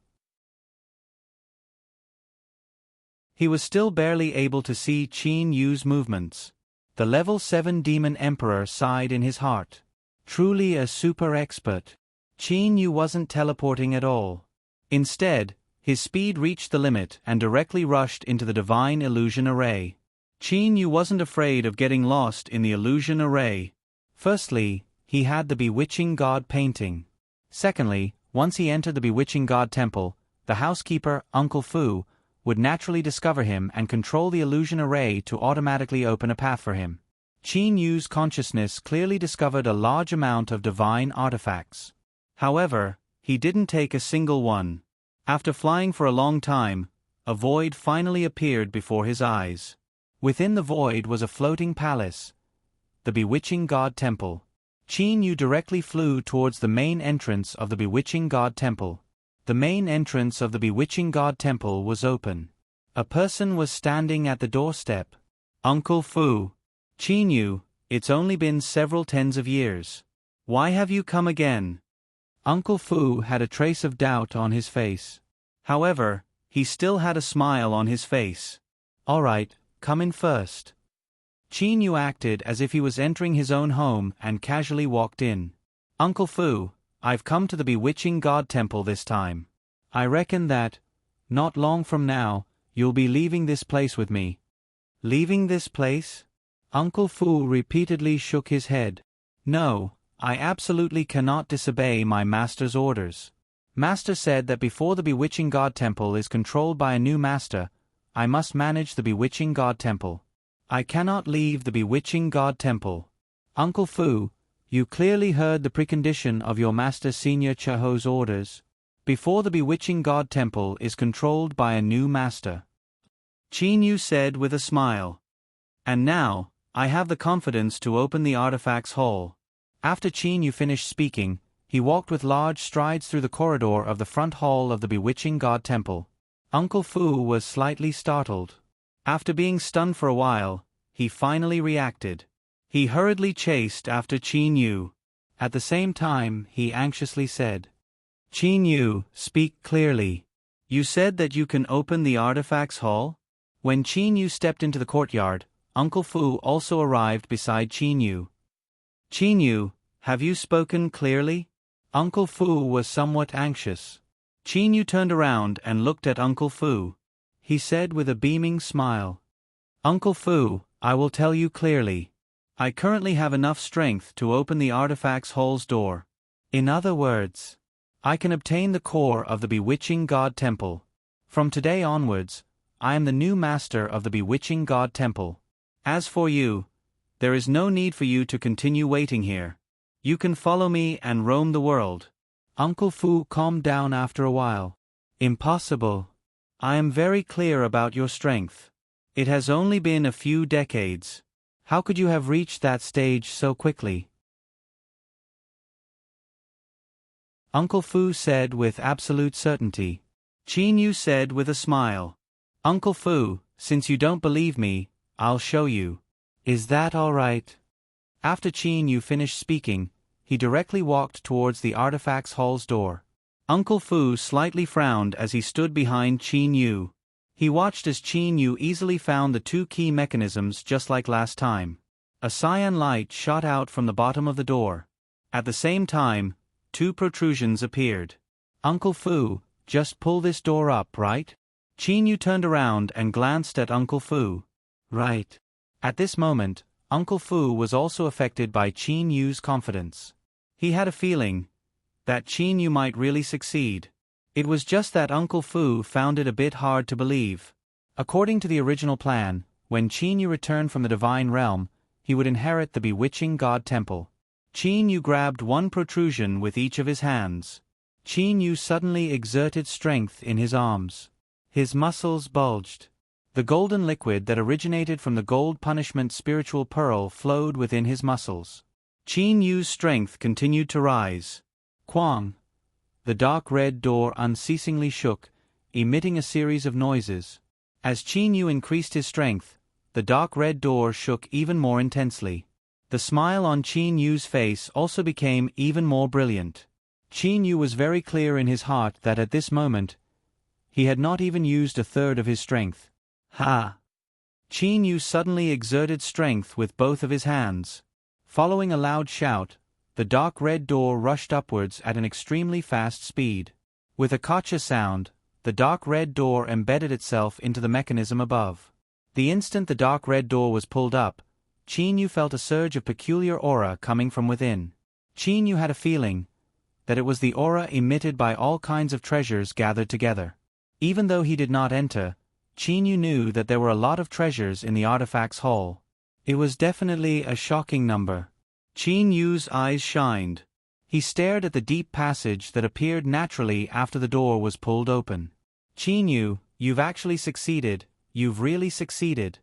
He was still barely able to see Qin Yu's movements. The level 7 demon emperor sighed in his heart. Truly a super expert. Qin Yu wasn't teleporting at all. Instead, his speed reached the limit and directly rushed into the divine illusion array. Qin Yu wasn't afraid of getting lost in the illusion array. Firstly, he had the bewitching god painting. Secondly, once he entered the bewitching god temple, the housekeeper, Uncle Fu, would naturally discover him and control the illusion array to automatically open a path for him. Qin Yu's consciousness clearly discovered a large amount of divine artifacts. However, he didn't take a single one. After flying for a long time, a void finally appeared before his eyes. Within the void was a floating palace, the bewitching god temple. Qin Yu directly flew towards the main entrance of the bewitching god temple. The main entrance of the bewitching god temple was open. A person was standing at the doorstep. Uncle Fu. Qin Yu, it's only been several tens of years. Why have you come again? Uncle Fu had a trace of doubt on his face. However, he still had a smile on his face. Alright, come in first. Qin Yu acted as if he was entering his own home and casually walked in. Uncle Fu, I've come to the bewitching god temple this time. I reckon that, not long from now, you'll be leaving this place with me. Leaving this place? Uncle Fu repeatedly shook his head. No, I absolutely cannot disobey my master's orders. Master said that before the bewitching god temple is controlled by a new master, I must manage the bewitching god temple. I cannot leave the bewitching god temple. Uncle Fu, you clearly heard the precondition of your master Senior Chaho's orders. Before the bewitching god temple is controlled by a new master. Qin Yu said with a smile. And now, I have the confidence to open the artifacts hall. After Qin Yu finished speaking, he walked with large strides through the corridor of the front hall of the bewitching god temple. Uncle Fu was slightly startled. After being stunned for a while, he finally reacted. He hurriedly chased after Qin Yu. At the same time, he anxiously said, Qin Yu, speak clearly. You said that you can open the artifacts hall? When Qin Yu stepped into the courtyard, Uncle Fu also arrived beside Qin Yu. Qin Yu, have you spoken clearly? Uncle Fu was somewhat anxious. Qin Yu turned around and looked at Uncle Fu. He said with a beaming smile, Uncle Fu, I will tell you clearly. I currently have enough strength to open the artifacts hall's door. In other words, I can obtain the core of the bewitching god temple. From today onwards, I am the new master of the bewitching god temple. As for you, there is no need for you to continue waiting here. You can follow me and roam the world. Uncle Fu calmed down after a while. Impossible. I am very clear about your strength. It has only been a few decades. How could you have reached that stage so quickly? Uncle Fu said with absolute certainty. Qin Yu said with a smile. Uncle Fu, since you don't believe me, I'll show you. Is that all right? After Qin Yu finished speaking, he directly walked towards the artifacts hall's door. Uncle Fu slightly frowned as he stood behind Qin Yu. He watched as Qin Yu easily found the two key mechanisms just like last time. A cyan light shot out from the bottom of the door. At the same time, two protrusions appeared. Uncle Fu, just pull this door up, right? Qin Yu turned around and glanced at Uncle Fu. Right. At this moment, Uncle Fu was also affected by Qin Yu's confidence. He had a feeling that Qin Yu might really succeed. It was just that Uncle Fu found it a bit hard to believe. According to the original plan, when Qin Yu returned from the divine realm, he would inherit the bewitching god temple. Qin Yu grabbed one protrusion with each of his hands. Qin Yu suddenly exerted strength in his arms. His muscles bulged. The golden liquid that originated from the gold punishment spiritual pearl flowed within his muscles. Qin Yu's strength continued to rise. Quang! The dark red door unceasingly shook, emitting a series of noises. As Qin Yu increased his strength, the dark red door shook even more intensely. The smile on Qin Yu's face also became even more brilliant. Qin Yu was very clear in his heart that at this moment, he had not even used a third of his strength. Ha! Qin Yu suddenly exerted strength with both of his hands. Following a loud shout, the dark red door rushed upwards at an extremely fast speed. With a gotcha sound, the dark red door embedded itself into the mechanism above. The instant the dark red door was pulled up, Qin Yu felt a surge of peculiar aura coming from within. Qin Yu had a feeling that it was the aura emitted by all kinds of treasures gathered together. Even though he did not enter, Qin Yu knew that there were a lot of treasures in the artifacts hall. It was definitely a shocking number. Qin Yu's eyes shined. He stared at the deep passage that appeared naturally after the door was pulled open. Qin Yu, you've actually succeeded, you've really succeeded.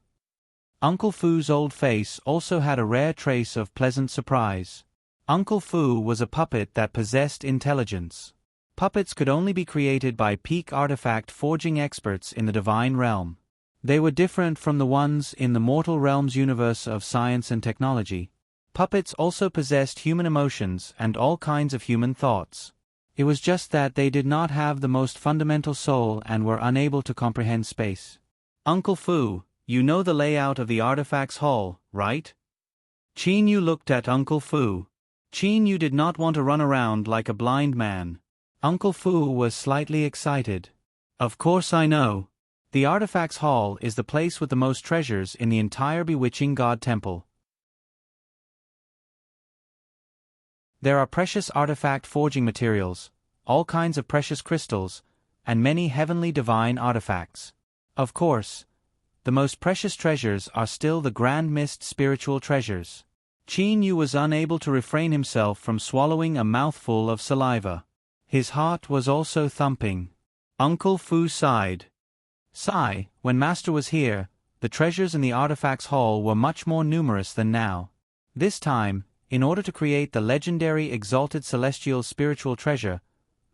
Uncle Fu's old face also had a rare trace of pleasant surprise. Uncle Fu was a puppet that possessed intelligence. Puppets could only be created by peak artifact forging experts in the divine realm. They were different from the ones in the mortal realm's universe of science and technology. Puppets also possessed human emotions and all kinds of human thoughts. It was just that they did not have the most fundamental soul and were unable to comprehend space. Uncle Fu, you know the layout of the artifacts hall, right? Qin Yu looked at Uncle Fu. Qin Yu did not want to run around like a blind man. Uncle Fu was slightly excited. Of course I know. The Artifacts Hall is the place with the most treasures in the entire bewitching God Temple. There are precious artifact forging materials, all kinds of precious crystals, and many heavenly divine artifacts. Of course, the most precious treasures are still the Grand Mist spiritual treasures. Qin Yu was unable to refrain himself from swallowing a mouthful of saliva. His heart was also thumping. Uncle Fu sighed. Sigh, when Master was here, the treasures in the Artifacts Hall were much more numerous than now. This time, in order to create the legendary Exalted Celestial Spiritual Treasure,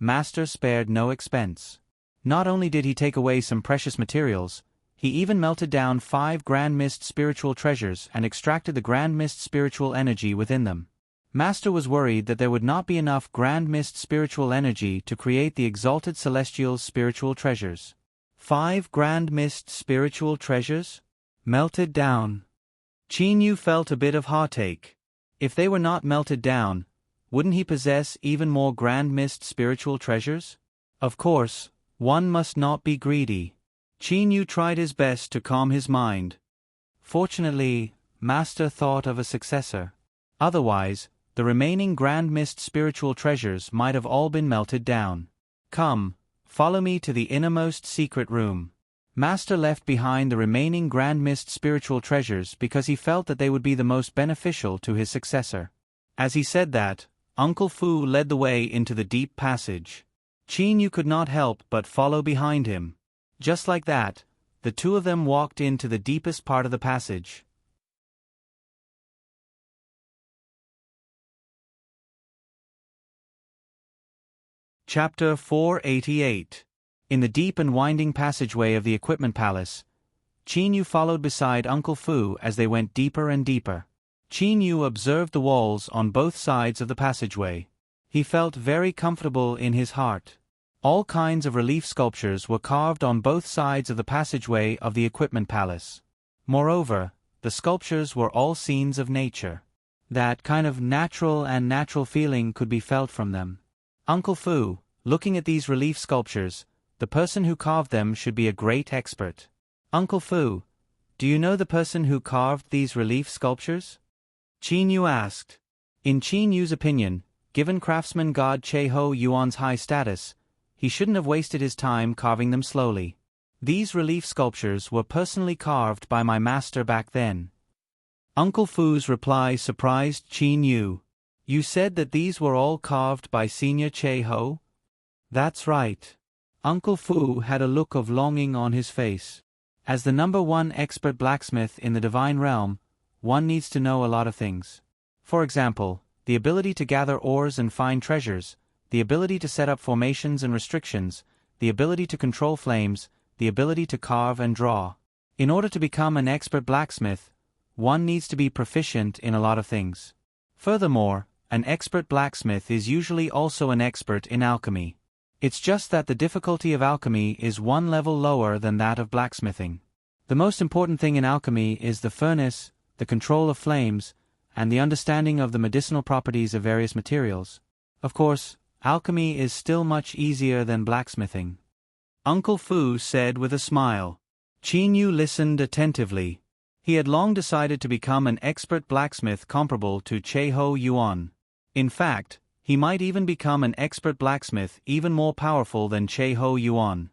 Master spared no expense. Not only did he take away some precious materials, he even melted down 5 Grand Mist spiritual treasures and extracted the Grand Mist spiritual energy within them. Master was worried that there would not be enough Grand Mist spiritual energy to create the Exalted Celestial spiritual treasures. 5 Grand Mist spiritual treasures? Melted down. Qin Yu felt a bit of heartache. If they were not melted down, wouldn't he possess even more Grand Mist spiritual treasures? Of course, one must not be greedy. Qin Yu tried his best to calm his mind. Fortunately, Master thought of a successor. Otherwise, the remaining Grand Mist spiritual treasures might have all been melted down. Come, follow me to the innermost secret room. Master left behind the remaining Grand Mist spiritual treasures because he felt that they would be the most beneficial to his successor. As he said that, Uncle Fu led the way into the deep passage. Qin Yu could not help but follow behind him. Just like that, the two of them walked into the deepest part of the passage. Chapter 488. In the deep and winding passageway of the Equipment Palace, Qin Yu followed beside Uncle Fu as they went deeper and deeper. Qin Yu observed the walls on both sides of the passageway. He felt very comfortable in his heart. All kinds of relief sculptures were carved on both sides of the passageway of the Equipment Palace. Moreover, the sculptures were all scenes of nature. That kind of natural feeling could be felt from them. Uncle Fu, looking at these relief sculptures, the person who carved them should be a great expert. Uncle Fu, Do you know the person who carved these relief sculptures? Qin Yu asked. In Qin Yu's opinion, given craftsman god Che-Ho Yuan's high status, he shouldn't have wasted his time carving them slowly. These relief sculptures were personally carved by my master back then. Uncle Fu's reply surprised Qin Yu. You said that these were all carved by Senior Che-Ho? That's right. Uncle Fu had a look of longing on his face. As the #1 expert blacksmith in the divine realm, one needs to know a lot of things. For example, the ability to gather ores and find treasures, the ability to set up formations and restrictions, the ability to control flames, the ability to carve and draw. In order to become an expert blacksmith, one needs to be proficient in a lot of things. Furthermore, an expert blacksmith is usually also an expert in alchemy. It's just that the difficulty of alchemy is one level lower than that of blacksmithing. The most important thing in alchemy is the furnace, the control of flames, and the understanding of the medicinal properties of various materials. Of course, alchemy is still much easier than blacksmithing. Uncle Fu said with a smile. Qin Yu listened attentively. He had long decided to become an expert blacksmith comparable to Che-Ho Yuan. In fact, he might even become an expert blacksmith even more powerful than Che-Ho Yuan.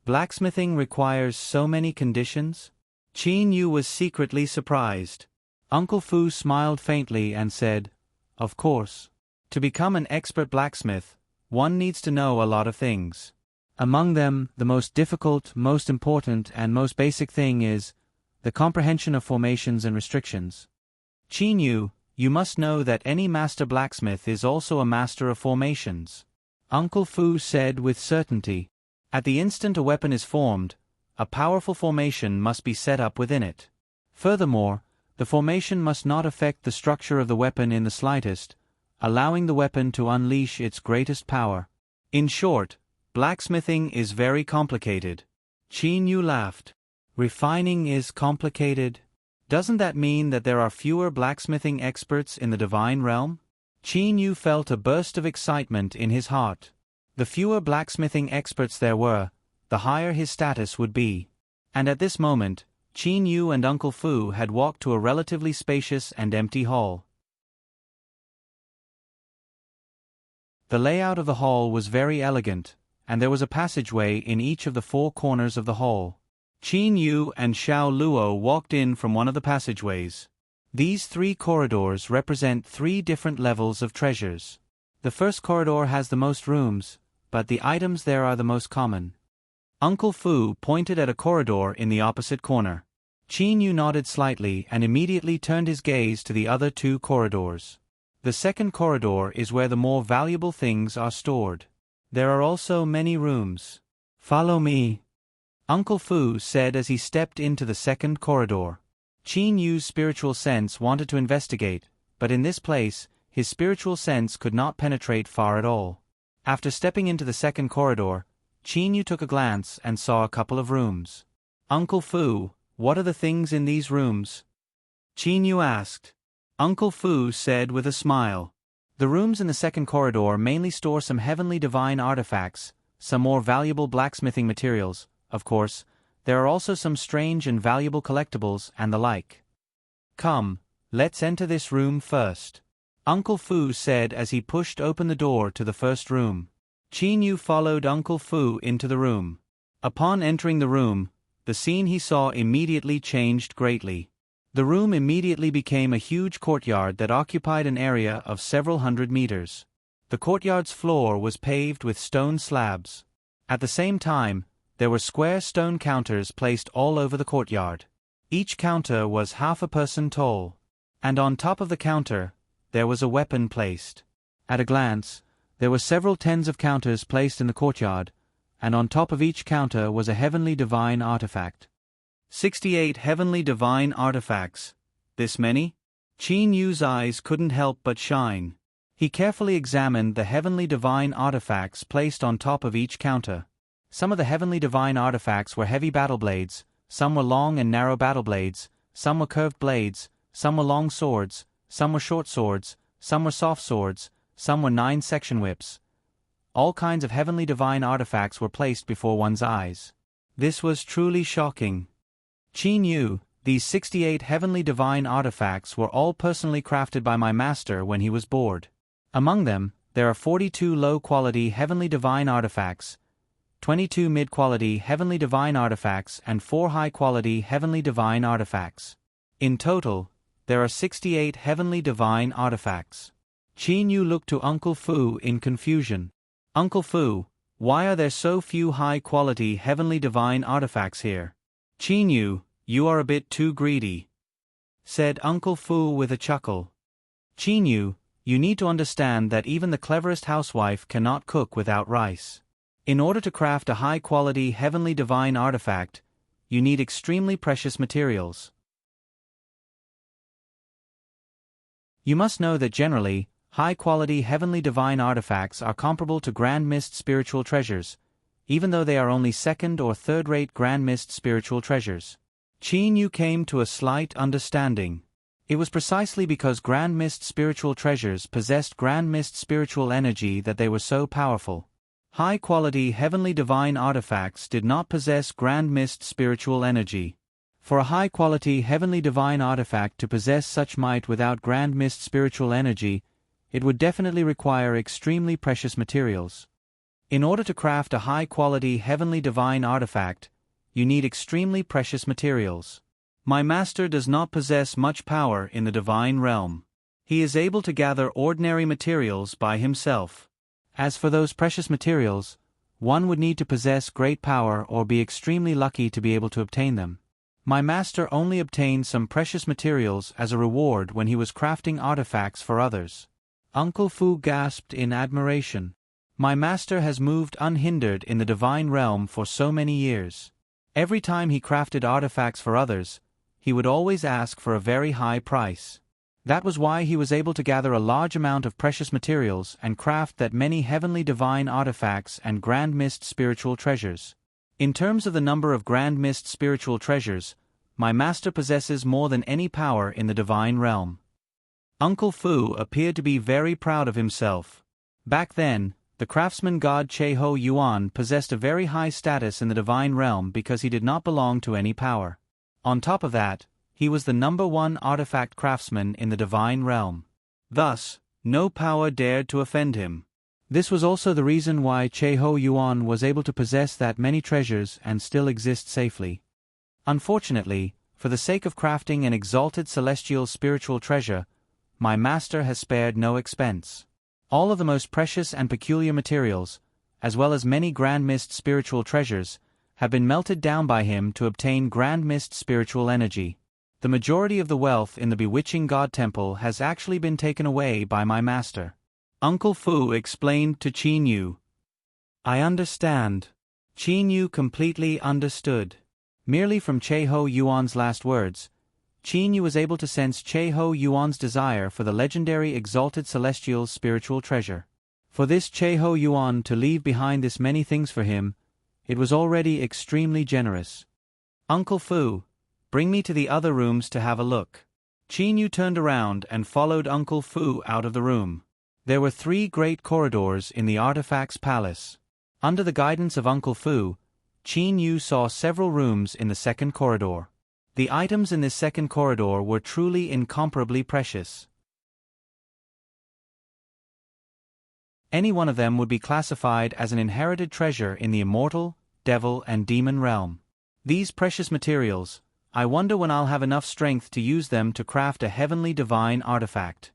Blacksmithing requires so many conditions? Qin Yu was secretly surprised. Uncle Fu smiled faintly and said, Of course. To become an expert blacksmith, one needs to know a lot of things. Among them, the most difficult, most important, and most basic thing is the comprehension of formations and restrictions. Qin Yu, you must know that any master blacksmith is also a master of formations. Uncle Fu said with certainty. At the instant a weapon is formed, a powerful formation must be set up within it. Furthermore, the formation must not affect the structure of the weapon in the slightest, allowing the weapon to unleash its greatest power. In short, blacksmithing is very complicated. Qin Yu laughed. Refining is complicated? Doesn't that mean that there are fewer blacksmithing experts in the divine realm? Qin Yu felt a burst of excitement in his heart. The fewer blacksmithing experts there were, the higher his status would be. And at this moment, Qin Yu and Uncle Fu had walked to a relatively spacious and empty hall. The layout of the hall was very elegant, and there was a passageway in each of the 4 corners of the hall. Qin Yu and Xiao Luo walked in from one of the passageways. These 3 corridors represent 3 different levels of treasures. The first corridor has the most rooms, but the items there are the most common. Uncle Fu pointed at a corridor in the opposite corner. Qin Yu nodded slightly and immediately turned his gaze to the other 2 corridors. The second corridor is where the more valuable things are stored. There are also many rooms. Follow me. Uncle Fu said as he stepped into the second corridor. Qin Yu's spiritual sense wanted to investigate, but in this place, his spiritual sense could not penetrate far at all. After stepping into the second corridor, Qin Yu took a glance and saw a couple of rooms. Uncle Fu, what are the things in these rooms? Qin Yu asked. Uncle Fu said with a smile. The rooms in the second corridor mainly store some heavenly divine artifacts, some more valuable blacksmithing materials. Of course, there are also some strange and valuable collectibles and the like. Come, let's enter this room first. Uncle Fu said as he pushed open the door to the first room. Qin Yu followed Uncle Fu into the room. Upon entering the room, the scene he saw immediately changed greatly. The room immediately became a huge courtyard that occupied an area of several hundred meters. The courtyard's floor was paved with stone slabs. At the same time, there were square stone counters placed all over the courtyard. Each counter was half a person tall. And on top of the counter, there was a weapon placed. At a glance, there were several tens of counters placed in the courtyard, and on top of each counter was a heavenly divine artifact. 68 heavenly divine artifacts. This many? Qin Yu's eyes couldn't help but shine. He carefully examined the heavenly divine artifacts placed on top of each counter. Some of the heavenly divine artifacts were heavy battle blades, some were long and narrow battle blades, some were curved blades, some were long swords, some were short swords, some were soft swords, some were 9-section whips. All kinds of heavenly divine artifacts were placed before one's eyes. This was truly shocking. Qin Yu, These 68 heavenly divine artifacts were all personally crafted by my master when he was bored. Among them, there are 42 low-quality heavenly divine artifacts, 22 mid-quality heavenly divine artifacts and 4 high-quality heavenly divine artifacts. In total, there are 68 heavenly divine artifacts. Qin Yu looked to Uncle Fu in confusion. Uncle Fu, why are there so few high-quality heavenly divine artifacts here? Qin Yu, you are a bit too greedy, said Uncle Fu with a chuckle. Qin Yu, you need to understand that even the cleverest housewife cannot cook without rice. In order to craft a high-quality heavenly divine artifact, you need extremely precious materials. You must know that generally, high-quality heavenly divine artifacts are comparable to Grand Mist spiritual treasures, even though they are only second- or third-rate Grand Mist spiritual treasures. Qin Yu came to a slight understanding. It was precisely because Grand Mist spiritual treasures possessed Grand Mist spiritual energy that they were so powerful. High-quality heavenly divine artifacts did not possess Grand Mist spiritual energy. For a high-quality heavenly divine artifact to possess such might without Grand Mist spiritual energy, it would definitely require extremely precious materials. In order to craft a high-quality heavenly divine artifact, you need extremely precious materials. My master does not possess much power in the divine realm. He is able to gather ordinary materials by himself. As for those precious materials, one would need to possess great power or be extremely lucky to be able to obtain them. My master only obtained some precious materials as a reward when he was crafting artifacts for others. Uncle Fu gasped in admiration. My master has moved unhindered in the divine realm for so many years. Every time he crafted artifacts for others, he would always ask for a very high price. That was why he was able to gather a large amount of precious materials and craft that many heavenly divine artifacts and Grand Mist spiritual treasures. In terms of the number of Grand Mist spiritual treasures, my master possesses more than any power in the divine realm. Uncle Fu appeared to be very proud of himself. Back then, the craftsman god Cheho Yuan possessed a very high status in the divine realm because he did not belong to any power. On top of that, he was the #1 artifact craftsman in the divine realm. Thus, no power dared to offend him. This was also the reason why Cheho Yuan was able to possess that many treasures and still exist safely. Unfortunately, for the sake of crafting an exalted celestial spiritual treasure, my master has spared no expense. All of the most precious and peculiar materials, as well as many Grand Mist spiritual treasures, have been melted down by him to obtain Grand Mist spiritual energy. The majority of the wealth in the bewitching God Temple has actually been taken away by my master. Uncle Fu explained to Qin Yu. I understand. Qin Yu completely understood. Merely from Cheho Yuan's last words, Qin Yu was able to sense Cheho Yuan's desire for the legendary exalted celestial spiritual treasure. For this Cheho Yuan to leave behind this many things for him, it was already extremely generous. Uncle Fu, bring me to the other rooms to have a look. Qin Yu turned around and followed Uncle Fu out of the room. There were 3 great corridors in the Artifacts Palace. Under the guidance of Uncle Fu, Qin Yu saw several rooms in the second corridor. The items in this second corridor were truly incomparably precious. Any one of them would be classified as an inherited treasure in the immortal, devil and demon realm. These precious materials, I wonder when I'll have enough strength to use them to craft a heavenly divine artifact.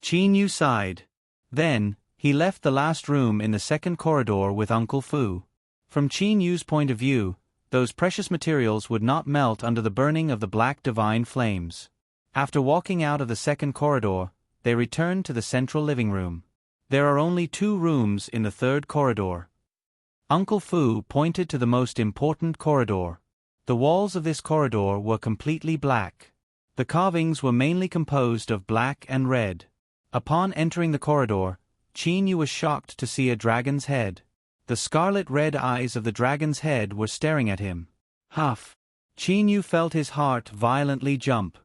Qin Yu sighed. Then, he left the last room in the second corridor with Uncle Fu. From Qin Yu's point of view, those precious materials would not melt under the burning of the black divine flames. After walking out of the second corridor, they returned to the central living room. There are only 2 rooms in the third corridor. Uncle Fu pointed to the most important corridor. The walls of this corridor were completely black. The carvings were mainly composed of black and red. Upon entering the corridor, Qin Yu was shocked to see a dragon's head. The scarlet-red eyes of the dragon's head were staring at him. Huff! Qin Yu felt his heart violently jump.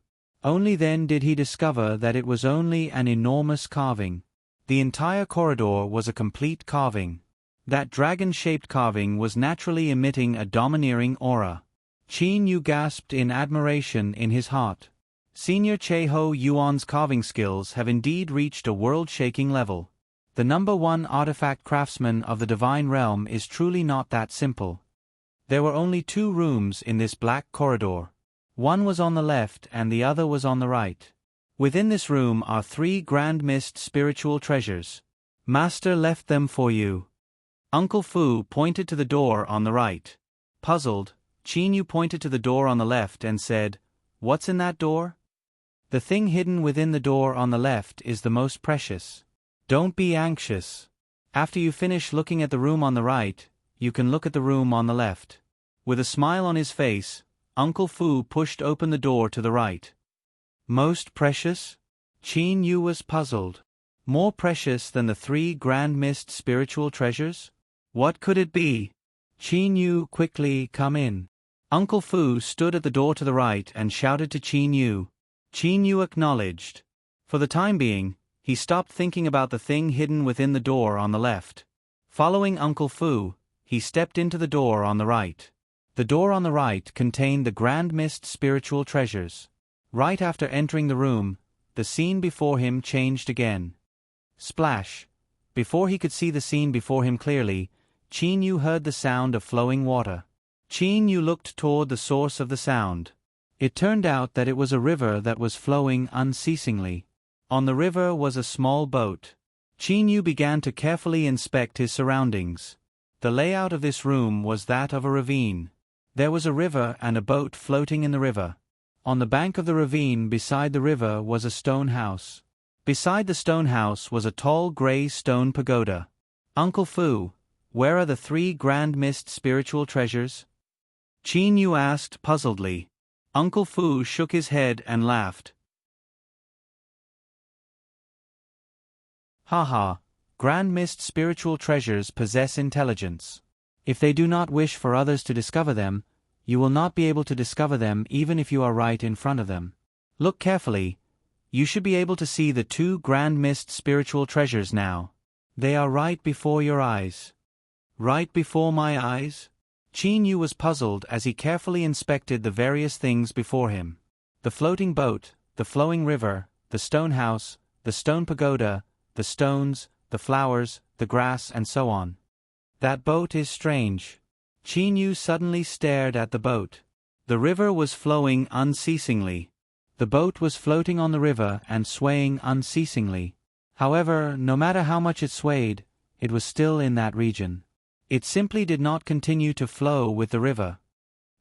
Only then did he discover that it was only an enormous carving. The entire corridor was a complete carving. That dragon-shaped carving was naturally emitting a domineering aura. Qin Yu gasped in admiration in his heart. Senior Che-Ho Yuan's carving skills have indeed reached a world-shaking level. The #1 artifact craftsman of the divine realm is truly not that simple. There were only 2 rooms in this black corridor. One was on the left and the other was on the right. Within this room are 3 grand mist spiritual treasures. Master left them for you. Uncle Fu pointed to the door on the right. Puzzled, Qin Yu pointed to the door on the left and said, "What's in that door?" "The thing hidden within the door on the left is the most precious. Don't be anxious. After you finish looking at the room on the right, you can look at the room on the left." With a smile on his face, Uncle Fu pushed open the door to the right. Most precious? Qin Yu was puzzled. More precious than the 3 grand mist spiritual treasures? What could it be? Qin Yu, quickly come in. Uncle Fu stood at the door to the right and shouted to Qin Yu. Qin Yu acknowledged. For the time being, he stopped thinking about the thing hidden within the door on the left. Following Uncle Fu, he stepped into the door on the right. The door on the right contained the grand mist spiritual treasures. Right after entering the room, the scene before him changed again. Splash! Before he could see the scene before him clearly, Qin Yu heard the sound of flowing water. Qin Yu looked toward the source of the sound. It turned out that it was a river that was flowing unceasingly. On the river was a small boat. Qin Yu began to carefully inspect his surroundings. The layout of this room was that of a ravine. There was a river and a boat floating in the river. On the bank of the ravine beside the river was a stone house. Beside the stone house was a tall gray stone pagoda. Uncle Fu, where are the 3 grand mist spiritual treasures? Qin Yu asked puzzledly. Uncle Fu shook his head and laughed. Haha, grand mist spiritual treasures possess intelligence. If they do not wish for others to discover them, you will not be able to discover them even if you are right in front of them. Look carefully. You should be able to see the 2 grand mist spiritual treasures now. They are right before your eyes. Right before my eyes? Qin Yu was puzzled as he carefully inspected the various things before him. The floating boat, the flowing river, the stone house, the stone pagoda, the stones, the flowers, the grass, and so on. That boat is strange. Qin Yu suddenly stared at the boat. The river was flowing unceasingly. The boat was floating on the river and swaying unceasingly. However, no matter how much it swayed, it was still in that region. It simply did not continue to flow with the river.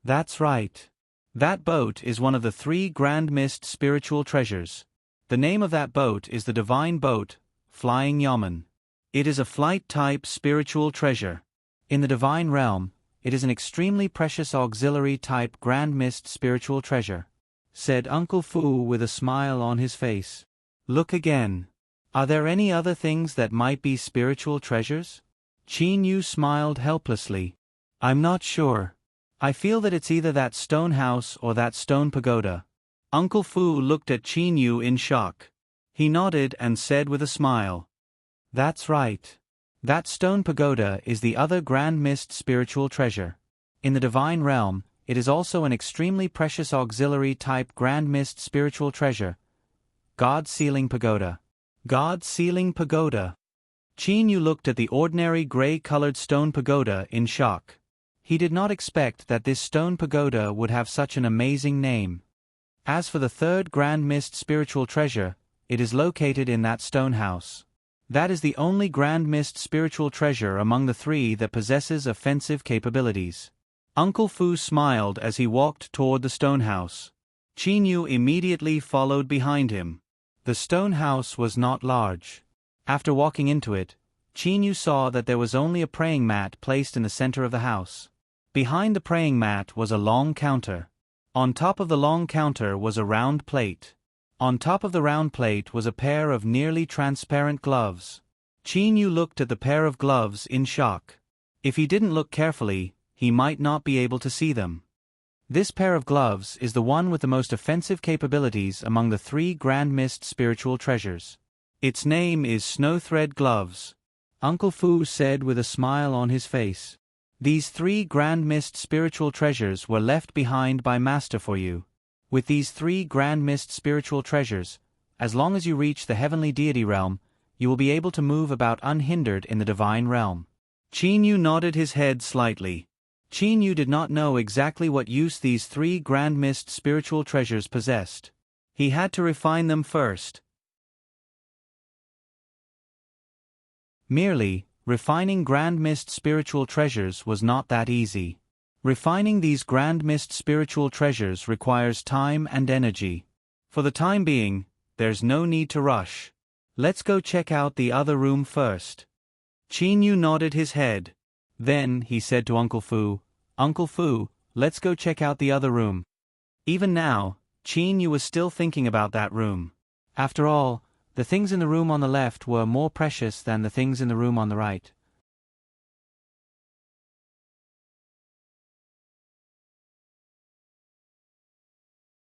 That's right. That boat is one of the 3 grand mist spiritual treasures. The name of that boat is the Divine Boat, Flying Yamen. It is a flight-type spiritual treasure. In the divine realm, it is an extremely precious auxiliary-type grand mist spiritual treasure, said Uncle Fu with a smile on his face. Look again. Are there any other things that might be spiritual treasures? Qin Yu smiled helplessly. I'm not sure. I feel that it's either that stone house or that stone pagoda. Uncle Fu looked at Qin Yu in shock. He nodded and said with a smile. That's right. That stone pagoda is the other grand mist spiritual treasure. In the divine realm, it is also an extremely precious auxiliary-type grand mist spiritual treasure. God-sealing pagoda. God-sealing pagoda. Qin Yu looked at the ordinary gray-colored stone pagoda in shock. He did not expect that this stone pagoda would have such an amazing name. As for the 3rd grand mist spiritual treasure, it is located in that stone house. That is the only grand mist spiritual treasure among the 3 that possesses offensive capabilities. Uncle Fu smiled as he walked toward the stone house. Qin Yu immediately followed behind him. The stone house was not large. After walking into it, Qin Yu saw that there was only a praying mat placed in the center of the house. Behind the praying mat was a long counter. On top of the long counter was a round plate. On top of the round plate was a pair of nearly transparent gloves. Qin Yu looked at the pair of gloves in shock. If he didn't look carefully, he might not be able to see them. This pair of gloves is the one with the most offensive capabilities among the 3 grand mist spiritual treasures. Its name is Snow Thread Gloves, Uncle Fu said with a smile on his face. These 3 grand mist spiritual treasures were left behind by Master for you. With these 3 grand mist spiritual treasures, as long as you reach the heavenly deity realm, you will be able to move about unhindered in the divine realm. Qin Yu nodded his head slightly. Qin Yu did not know exactly what use these 3 grand mist spiritual treasures possessed. He had to refine them first. Merely, refining grand mist spiritual treasures was not that easy. Refining these grand mist spiritual treasures requires time and energy. For the time being, there's no need to rush. Let's go check out the other room first. Qin Yu nodded his head. Then, he said to Uncle Fu, "Uncle Fu, let's go check out the other room." Even now, Qin Yu was still thinking about that room. After all, the things in the room on the left were more precious than the things in the room on the right.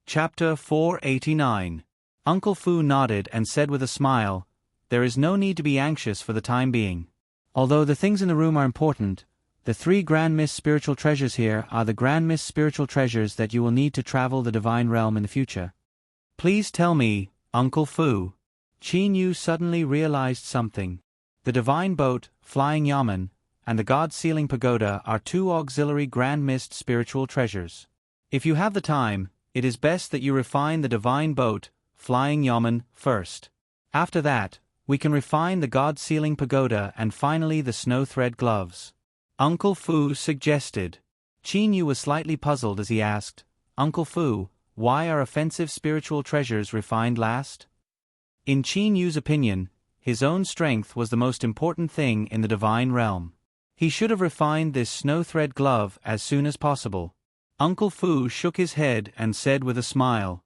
Chapter 489. Uncle Fu nodded and said with a smile, "There is no need to be anxious for the time being. Although the things in the room are important, the 3 grand mist spiritual treasures here are the grand mist spiritual treasures that you will need to travel the divine realm in the future. Please tell me, Uncle Fu." Qin Yu suddenly realized something. The divine boat, flying yamen, and the god-sealing pagoda are 2 auxiliary grand mist spiritual treasures. If you have the time, it is best that you refine the divine boat, flying yamen, first. After that, we can refine the god-sealing pagoda and finally the snow thread gloves. Uncle Fu suggested. Qin Yu was slightly puzzled as he asked, "Uncle Fu, why are offensive spiritual treasures refined last?" In Qin Yu's opinion, his own strength was the most important thing in the divine realm. He should have refined this snow thread glove as soon as possible. Uncle Fu shook his head and said with a smile,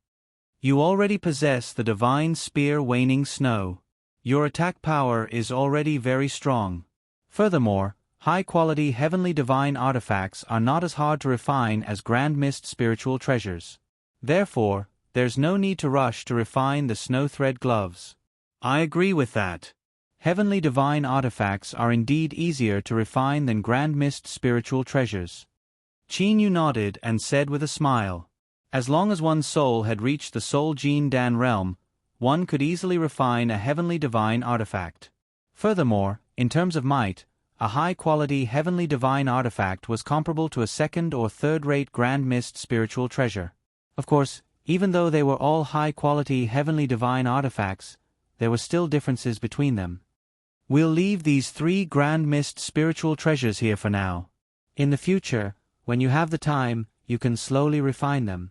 "You already possess the divine spear waning snow. Your attack power is already very strong. Furthermore, high-quality heavenly divine artifacts are not as hard to refine as grand mist spiritual treasures. Therefore, there's no need to rush to refine the snow thread gloves." I agree with that. Heavenly divine artifacts are indeed easier to refine than grand mist spiritual treasures. Qin Yu nodded and said with a smile, "As long as one's soul had reached the Soul Jin Dan realm, one could easily refine a heavenly divine artifact. Furthermore, in terms of might, a high-quality heavenly divine artifact was comparable to a second- or third-rate grand mist spiritual treasure. Of course, even though they were all high-quality heavenly divine artifacts, there were still differences between them. We'll leave these 3 grand mist spiritual treasures here for now. In the future, when you have the time, you can slowly refine them.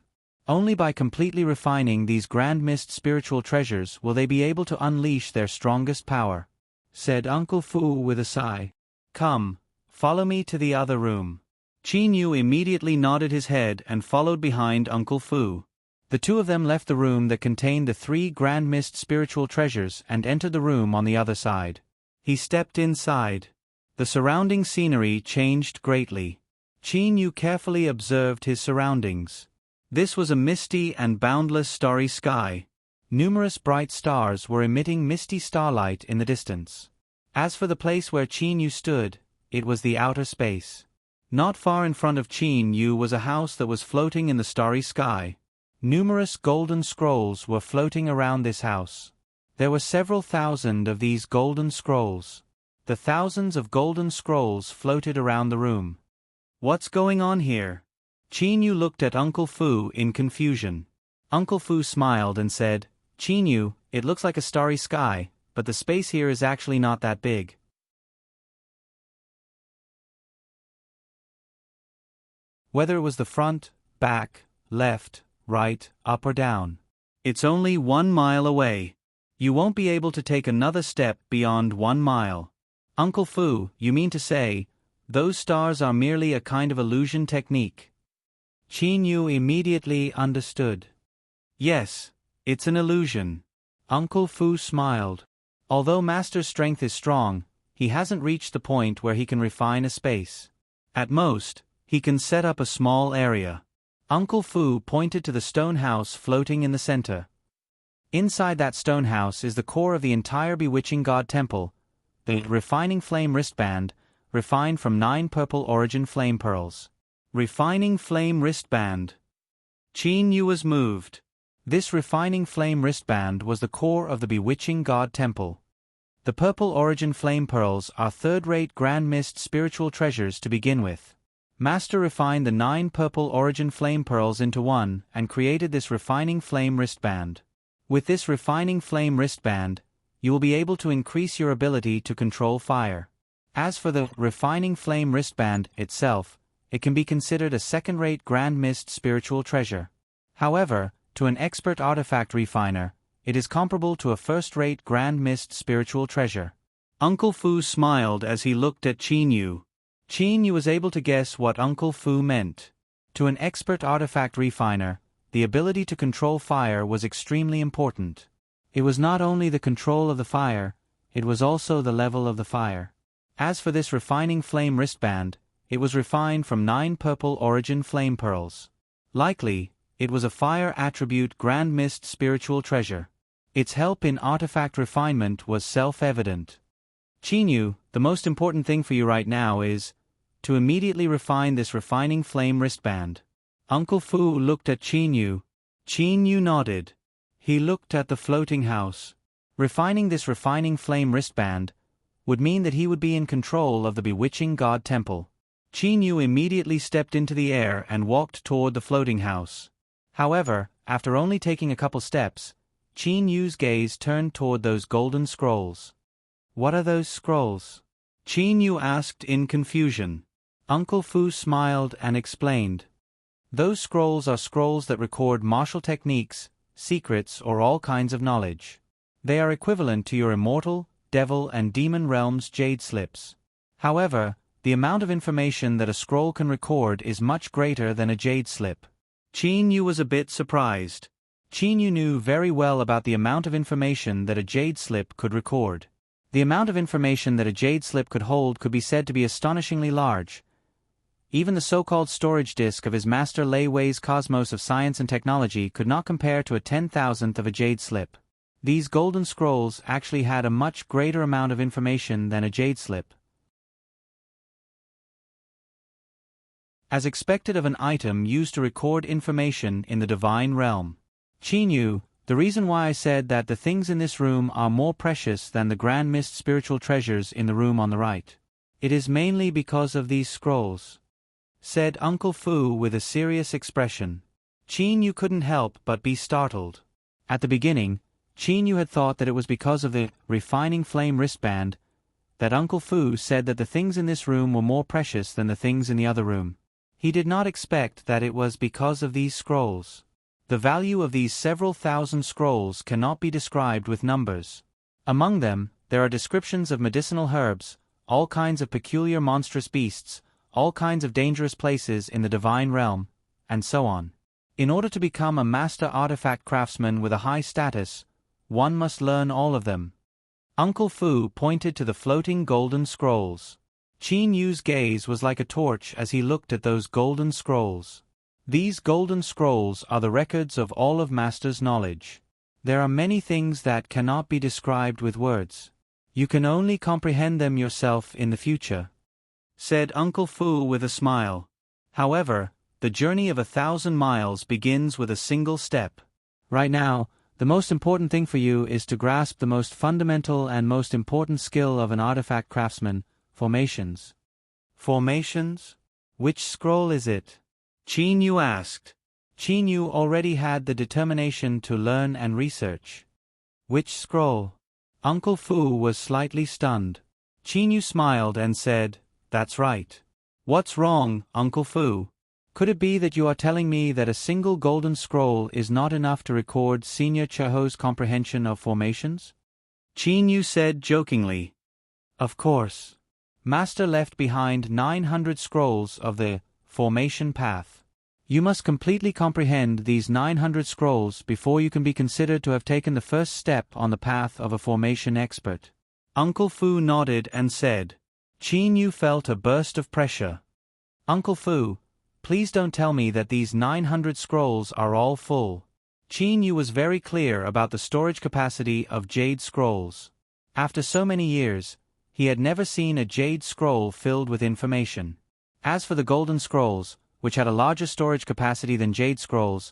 Only by completely refining these grand mist spiritual treasures will they be able to unleash their strongest power," said Uncle Fu with a sigh. "Come, follow me to the other room." Qin Yu immediately nodded his head and followed behind Uncle Fu. The 2 of them left the room that contained the 3 grand mist spiritual treasures and entered the room on the other side. He stepped inside. The surrounding scenery changed greatly. Qin Yu carefully observed his surroundings. This was a misty and boundless starry sky. Numerous bright stars were emitting misty starlight in the distance. As for the place where Qin Yu stood, it was the outer space. Not far in front of Qin Yu was a house that was floating in the starry sky. Numerous golden scrolls were floating around this house. There were several thousand of these golden scrolls. The thousands of golden scrolls floated around the room. "What's going on here?" Qin Yu looked at Uncle Fu in confusion. Uncle Fu smiled and said, "Qin Yu, it looks like a starry sky, but the space here is actually not that big. Whether it was the front, back, left, right, up or down. It's only 1 mile away. You won't be able to take another step beyond 1 mile. Uncle Fu, you mean to say, those stars are merely a kind of illusion technique?" Qin Yu immediately understood. "Yes, it's an illusion." Uncle Fu smiled. Although Master's strength is strong, he hasn't reached the point where he can refine a space. At most, he can set up a small area. Uncle Fu pointed to the stone house floating in the center. Inside that stone house is the core of the entire Bewitching God Temple, the refining flame wristband, refined from 9 purple origin flame pearls. Refining flame wristband. Qin Yu was moved. This refining flame wristband was the core of the bewitching god temple. The purple origin flame pearls are third-rate grand mist spiritual treasures to begin with. Master refined the 9 purple origin flame pearls into one and created this refining flame wristband. With this refining flame wristband, you will be able to increase your ability to control fire. As for the refining flame wristband itself, it can be considered a second-rate grand mist spiritual treasure. However, to an expert artifact refiner, it is comparable to a first-rate grand mist spiritual treasure. Uncle Fu smiled as he looked at Qin Yu. Qin Yu was able to guess what Uncle Fu meant. To an expert artifact refiner, the ability to control fire was extremely important. It was not only the control of the fire, it was also the level of the fire. As for this refining flame wristband, it was refined from 9 purple origin flame pearls. Likely, it was a fire attribute grand mist spiritual treasure. Its help in artifact refinement was self-evident. Qin Yu, the most important thing for you right now is to immediately refine this refining flame wristband. Uncle Fu looked at Qin Yu. Qin Yu nodded. He looked at the floating house. Refining this refining flame wristband would mean that he would be in control of the bewitching god temple. Qin Yu immediately stepped into the air and walked toward the floating house. However, after only taking a couple steps, Qin Yu's gaze turned toward those golden scrolls. What are those scrolls? Qin Yu asked in confusion. Uncle Fu smiled and explained. Those scrolls are scrolls that record martial techniques, secrets, or all kinds of knowledge. They are equivalent to your immortal, devil, and demon realms' jade slips. However, the amount of information that a scroll can record is much greater than a jade slip. Qin Yu was a bit surprised. Qin Yu knew very well about the amount of information that a jade slip could record. The amount of information that a jade slip could hold could be said to be astonishingly large. Even the so-called storage disk of his master Lei Wei's cosmos of science and technology could not compare to a 10,000th of a jade slip. These golden scrolls actually had a much greater amount of information than a jade slip. As expected of an item used to record information in the divine realm. Qin Yu, the reason why I said that the things in this room are more precious than the grand mist spiritual treasures in the room on the right. It is mainly because of these scrolls, said Uncle Fu with a serious expression. Qin Yu couldn't help but be startled. At the beginning, Qin Yu had thought that it was because of the refining flame wristband that Uncle Fu said that the things in this room were more precious than the things in the other room. He did not expect that it was because of these scrolls. The value of these several thousand scrolls cannot be described with numbers. Among them, there are descriptions of medicinal herbs, all kinds of peculiar monstrous beasts, all kinds of dangerous places in the divine realm, and so on. In order to become a master artifact craftsman with a high status, one must learn all of them. Uncle Fu pointed to the floating golden scrolls. Qin Yu's gaze was like a torch as he looked at those golden scrolls. These golden scrolls are the records of all of Master's knowledge. There are many things that cannot be described with words. You can only comprehend them yourself in the future, said Uncle Fu with a smile. However, the journey of 1,000 miles begins with a single step. Right now, the most important thing for you is to grasp the most fundamental and most important skill of an artifact craftsman: formations. Formations? Which scroll is it? Qin Yu asked. Qin Yu already had the determination to learn and research. Which scroll? Uncle Fu was slightly stunned. Qin Yu smiled and said, "That's right." "What's wrong, Uncle Fu? Could it be that you are telling me that a single golden scroll is not enough to record Senior Cheho's comprehension of formations?" Qin Yu said jokingly. "Of course. Master left behind 900 scrolls of the formation path. You must completely comprehend these 900 scrolls before you can be considered to have taken the first step on the path of a formation expert." Uncle Fu nodded and said. Qin Yu felt a burst of pressure. "Uncle Fu, please don't tell me that these 900 scrolls are all full." Qin Yu was very clear about the storage capacity of jade scrolls. After so many years, he had never seen a jade scroll filled with information. As for the golden scrolls, which had a larger storage capacity than jade scrolls,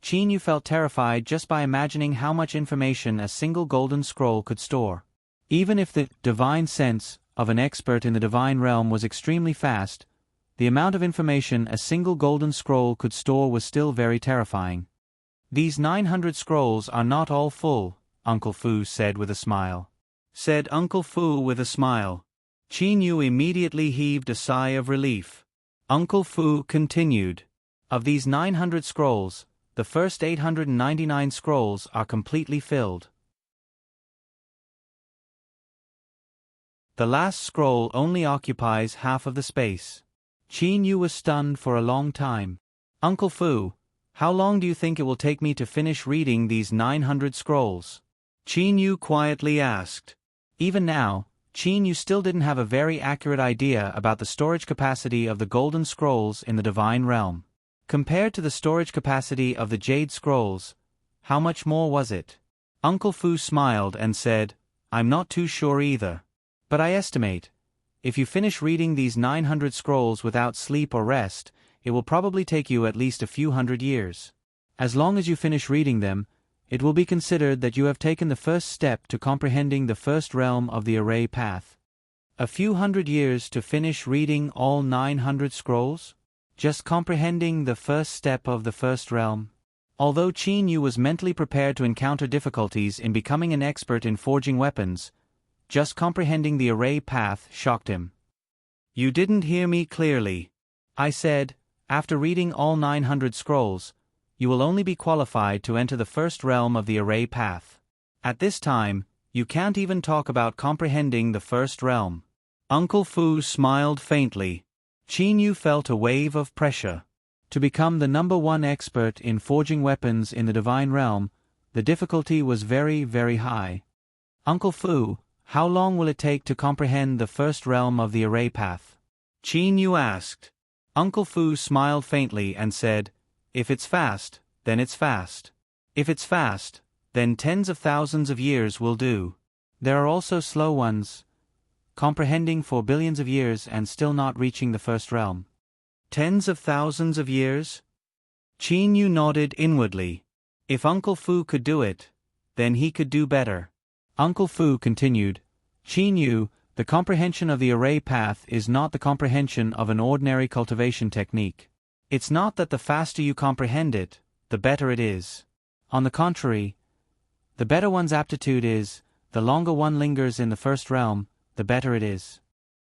Qin Yu felt terrified just by imagining how much information a single golden scroll could store. Even if the divine sense of an expert in the divine realm was extremely fast, the amount of information a single golden scroll could store was still very terrifying. "These 900 scrolls are not all full," Uncle Fu said with a smile. Qin Yu immediately heaved a sigh of relief. Uncle Fu continued, "Of these 900 scrolls, the first 899 scrolls are completely filled. The last scroll only occupies half of the space." Qin Yu was stunned for a long time. "Uncle Fu, how long do you think it will take me to finish reading these 900 scrolls?" Qin Yu quietly asked. Even now, Qin Yu still didn't have a very accurate idea about the storage capacity of the golden scrolls in the divine realm. Compared to the storage capacity of the jade scrolls, how much more was it? Uncle Fu smiled and said, "I'm not too sure either. But I estimate, if you finish reading these 900 scrolls without sleep or rest, it will probably take you at least a few hundred years. As long as you finish reading them, it will be considered that you have taken the first step to comprehending the first realm of the array path." A few hundred years to finish reading all 900 scrolls? Just comprehending the first step of the first realm? Although Qin Yu was mentally prepared to encounter difficulties in becoming an expert in forging weapons, just comprehending the array path shocked him. "You didn't hear me clearly. I said, after reading all 900 scrolls, you will only be qualified to enter the first realm of the array path. At this time, you can't even talk about comprehending the first realm." Uncle Fu smiled faintly. Qin Yu felt a wave of pressure. To become the #1 expert in forging weapons in the divine realm, the difficulty was very, very high. "Uncle Fu, how long will it take to comprehend the first realm of the array path?" Qin Yu asked. Uncle Fu smiled faintly and said, "If it's fast, then it's fast. If it's fast, then tens of thousands of years will do. There are also slow ones, comprehending for billions of years and still not reaching the first realm." Tens of thousands of years? Qin Yu nodded inwardly. If Uncle Fu could do it, then he could do better. Uncle Fu continued, "Qin Yu, the comprehension of the array path is not the comprehension of an ordinary cultivation technique. It's not that the faster you comprehend it, the better it is. On the contrary, the better one's aptitude is, the longer one lingers in the first realm, the better it is.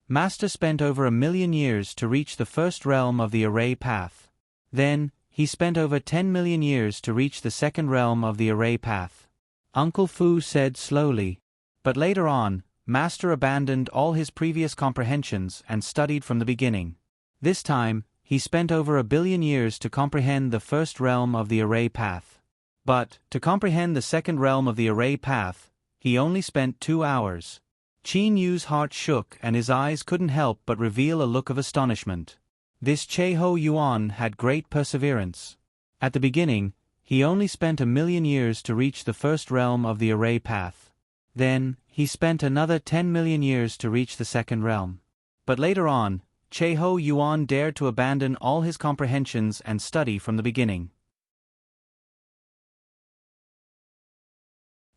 Master spent over 1,000,000 years to reach the first realm of the array path. Then, he spent over 10,000,000 years to reach the second realm of the array path." Uncle Fu said slowly. "But later on, Master abandoned all his previous comprehensions and studied from the beginning. This time, he spent over 1,000,000,000 years to comprehend the first realm of the array path. But, to comprehend the second realm of the array path, he only spent 2 hours. Qin Yu's heart shook and his eyes couldn't help but reveal a look of astonishment. This Che-Ho Yuan had great perseverance. At the beginning, he only spent 1,000,000 years to reach the first realm of the array path. Then, he spent another 10,000,000 years to reach the second realm. But later on, Che-Ho Yuan dared to abandon all his comprehensions and study from the beginning.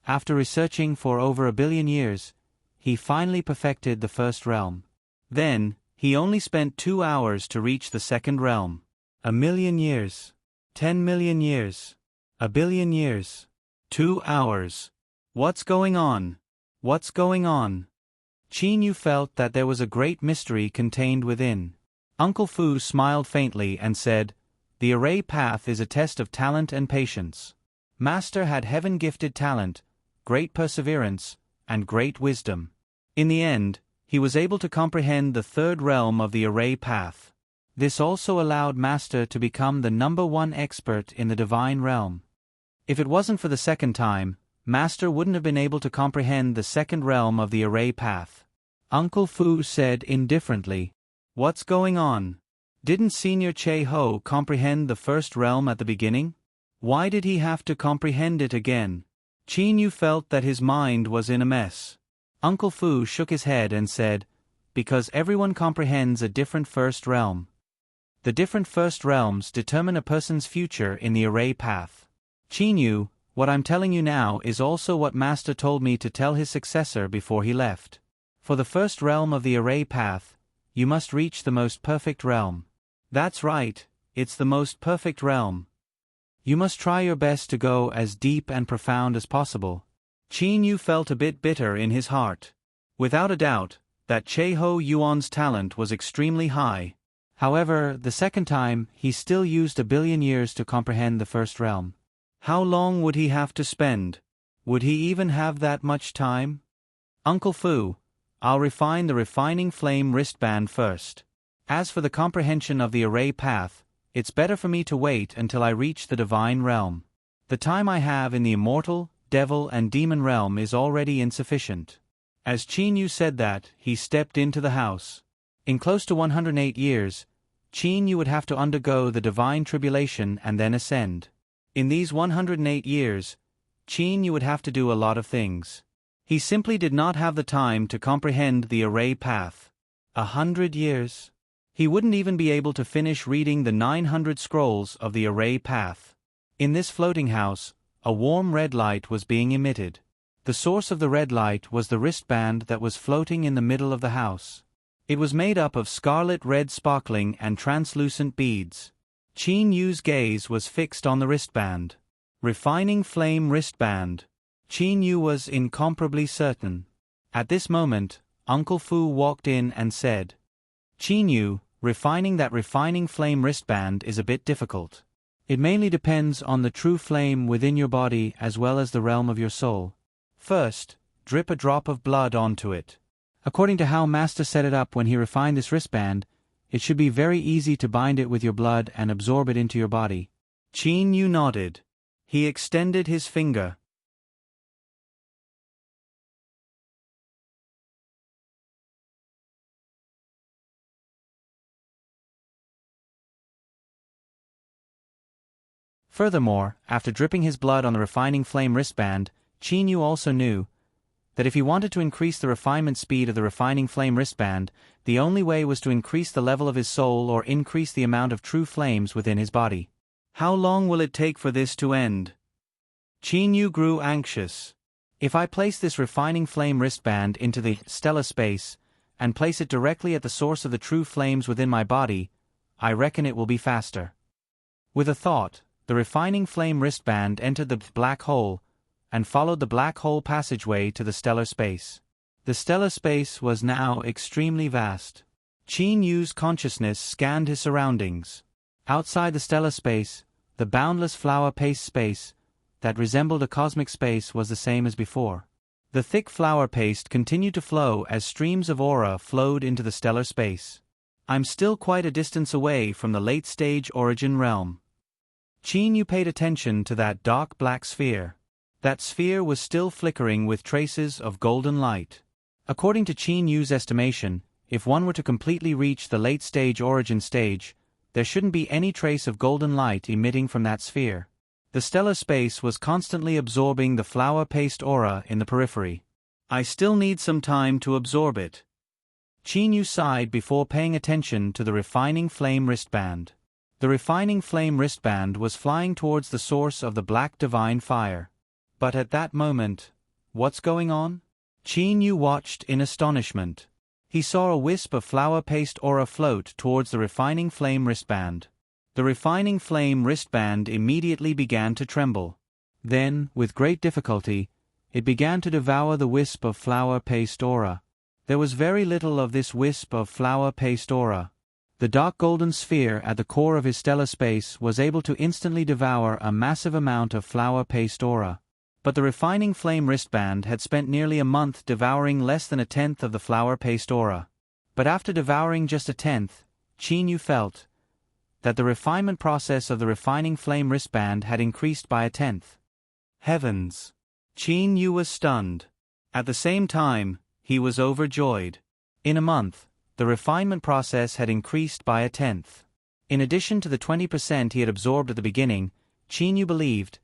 After researching for over 1,000,000,000 years, he finally perfected the first realm. Then, he only spent 2 hours to reach the second realm. 1,000,000 years. 10,000,000 years. 1,000,000,000 years. 2 hours. What's going on? What's going on? Qin Yu felt that there was a great mystery contained within. Uncle Fu smiled faintly and said, "The array path is a test of talent and patience. Master had heaven-gifted talent, great perseverance, and great wisdom. In the end, he was able to comprehend the third realm of the array path. This also allowed Master to become the #1 expert in the divine realm. If it wasn't for the second time, Master wouldn't have been able to comprehend the second realm of the array path." Uncle Fu said indifferently, "What's going on? Didn't Senior Che-Ho comprehend the first realm at the beginning? Why did he have to comprehend it again?" Qin Yu felt that his mind was in a mess. Uncle Fu shook his head and said, because everyone comprehends a different first realm. The different first realms determine a person's future in the array path. Qin Yu, what I'm telling you now is also what Master told me to tell his successor before he left. For the first realm of the array path, you must reach the most perfect realm. That's right, it's the most perfect realm. You must try your best to go as deep and profound as possible. Qin Yu felt a bit bitter in his heart. Without a doubt, that Che-Ho Yuan's talent was extremely high. However, the second time, he still used 1 billion years to comprehend the first realm. How long would he have to spend? Would he even have that much time? Uncle Fu, I'll refine the refining flame wristband first. As for the comprehension of the array path, it's better for me to wait until I reach the divine realm. The time I have in the immortal, devil and demon realm is already insufficient. As Qin Yu said that, he stepped into the house. In close to 108 years, Qin Yu would have to undergo the divine tribulation and then ascend. In these 108 years, Qin Yu would have to do a lot of things. He simply did not have the time to comprehend the array path. 100 years? He wouldn't even be able to finish reading the 900 scrolls of the array path. In this floating house, a warm red light was being emitted. The source of the red light was the wristband that was floating in the middle of the house. It was made up of scarlet red sparkling and translucent beads. Qin Yu's gaze was fixed on the wristband. Refining flame wristband. Qin Yu was incomparably certain. At this moment, Uncle Fu walked in and said, Qin Yu, refining that refining flame wristband is a bit difficult. It mainly depends on the true flame within your body as well as the realm of your soul. First, drip a drop of blood onto it. According to how Master set it up when he refined this wristband, it should be very easy to bind it with your blood and absorb it into your body. Qin Yu nodded. He extended his finger. Furthermore, after dripping his blood on the refining flame wristband, Qin Yu also knew that if he wanted to increase the refinement speed of the refining flame wristband, the only way was to increase the level of his soul or increase the amount of true flames within his body. How long will it take for this to end? Qin Yu grew anxious. If I place this refining flame wristband into the stellar space, and place it directly at the source of the true flames within my body, I reckon it will be faster. With a thought, the refining flame wristband entered the black hole, and followed the black hole passageway to the stellar space. The stellar space was now extremely vast. Qin Yu's consciousness scanned his surroundings. Outside the stellar space, the boundless flower paste space, that resembled a cosmic space, was the same as before. The thick flower paste continued to flow as streams of aura flowed into the stellar space. I'm still quite a distance away from the late-stage origin realm. Qin Yu paid attention to that dark black sphere. That sphere was still flickering with traces of golden light. According to Qin Yu's estimation, if one were to completely reach the late-stage origin stage, there shouldn't be any trace of golden light emitting from that sphere. The stellar space was constantly absorbing the flower paste aura in the periphery. I still need some time to absorb it. Qin Yu sighed before paying attention to the refining flame wristband. The refining flame wristband was flying towards the source of the black divine fire. But at that moment, what's going on? Qin Yu watched in astonishment. He saw a wisp of flower paste aura float towards the refining flame wristband. The refining flame wristband immediately began to tremble. Then, with great difficulty, it began to devour the wisp of flower paste aura. There was very little of this wisp of flower paste aura. The dark golden sphere at the core of his stellar space was able to instantly devour a massive amount of flower paste aura. But the refining flame wristband had spent nearly a month devouring less than 1/10 of the flower paste aura. But after devouring just 1/10, Qin Yu felt that the refinement process of the refining flame wristband had increased by 1/10. Heavens! Qin Yu was stunned. At the same time, he was overjoyed. In a month, the refinement process had increased by 1/10. In addition to the 20% he had absorbed at the beginning, Qin Yu believed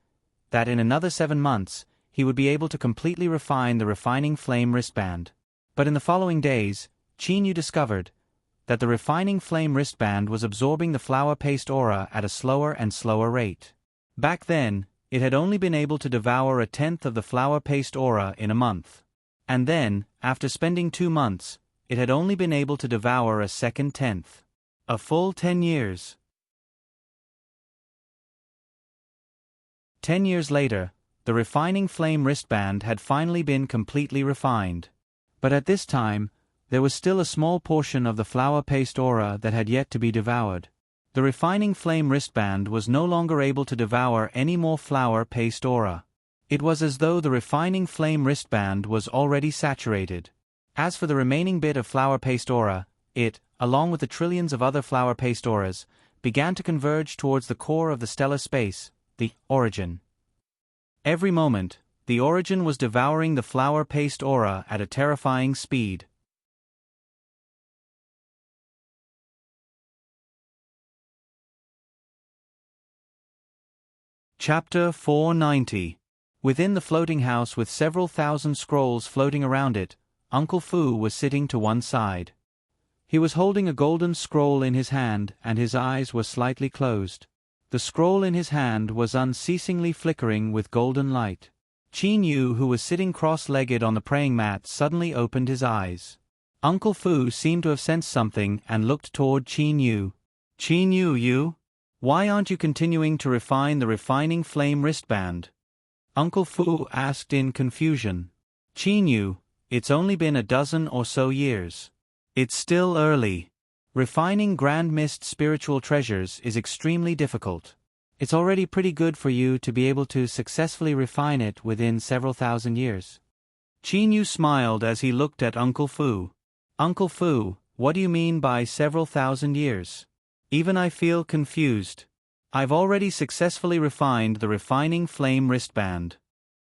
that in another 7 months, he would be able to completely refine the refining flame wristband. But in the following days, Qin discovered that the refining flame wristband was absorbing the flower paste aura at a slower and slower rate. Back then, it had only been able to devour a tenth of the flower paste aura in a month. And then, after spending 2 months, it had only been able to devour a second tenth. A full 10 years. 10 years later, the refining flame wristband had finally been completely refined. But at this time, there was still a small portion of the flower paste aura that had yet to be devoured. The refining flame wristband was no longer able to devour any more flower paste aura. It was as though the refining flame wristband was already saturated. As for the remaining bit of flower paste aura, it, along with the trillions of other flower paste auras, began to converge towards the core of the stellar space, the origin. Every moment, the origin was devouring the flower paste aura at a terrifying speed. Chapter 490. Within the floating house with several thousand scrolls floating around it, Uncle Fu was sitting to one side. He was holding a golden scroll in his hand and his eyes were slightly closed. The scroll in his hand was unceasingly flickering with golden light. Qin Yu, who was sitting cross-legged on the praying mat, suddenly opened his eyes. Uncle Fu seemed to have sensed something and looked toward Qin Yu. Qin Yu, you? Why aren't you continuing to refine the refining flame wristband? Uncle Fu asked in confusion. Qin Yu, it's only been a dozen or so years. It's still early. Refining Grand Mist spiritual treasures is extremely difficult. It's already pretty good for you to be able to successfully refine it within several thousand years. Qin Yu smiled as he looked at Uncle Fu. Uncle Fu, what do you mean by several thousand years? Even I feel confused. I've already successfully refined the refining flame wristband.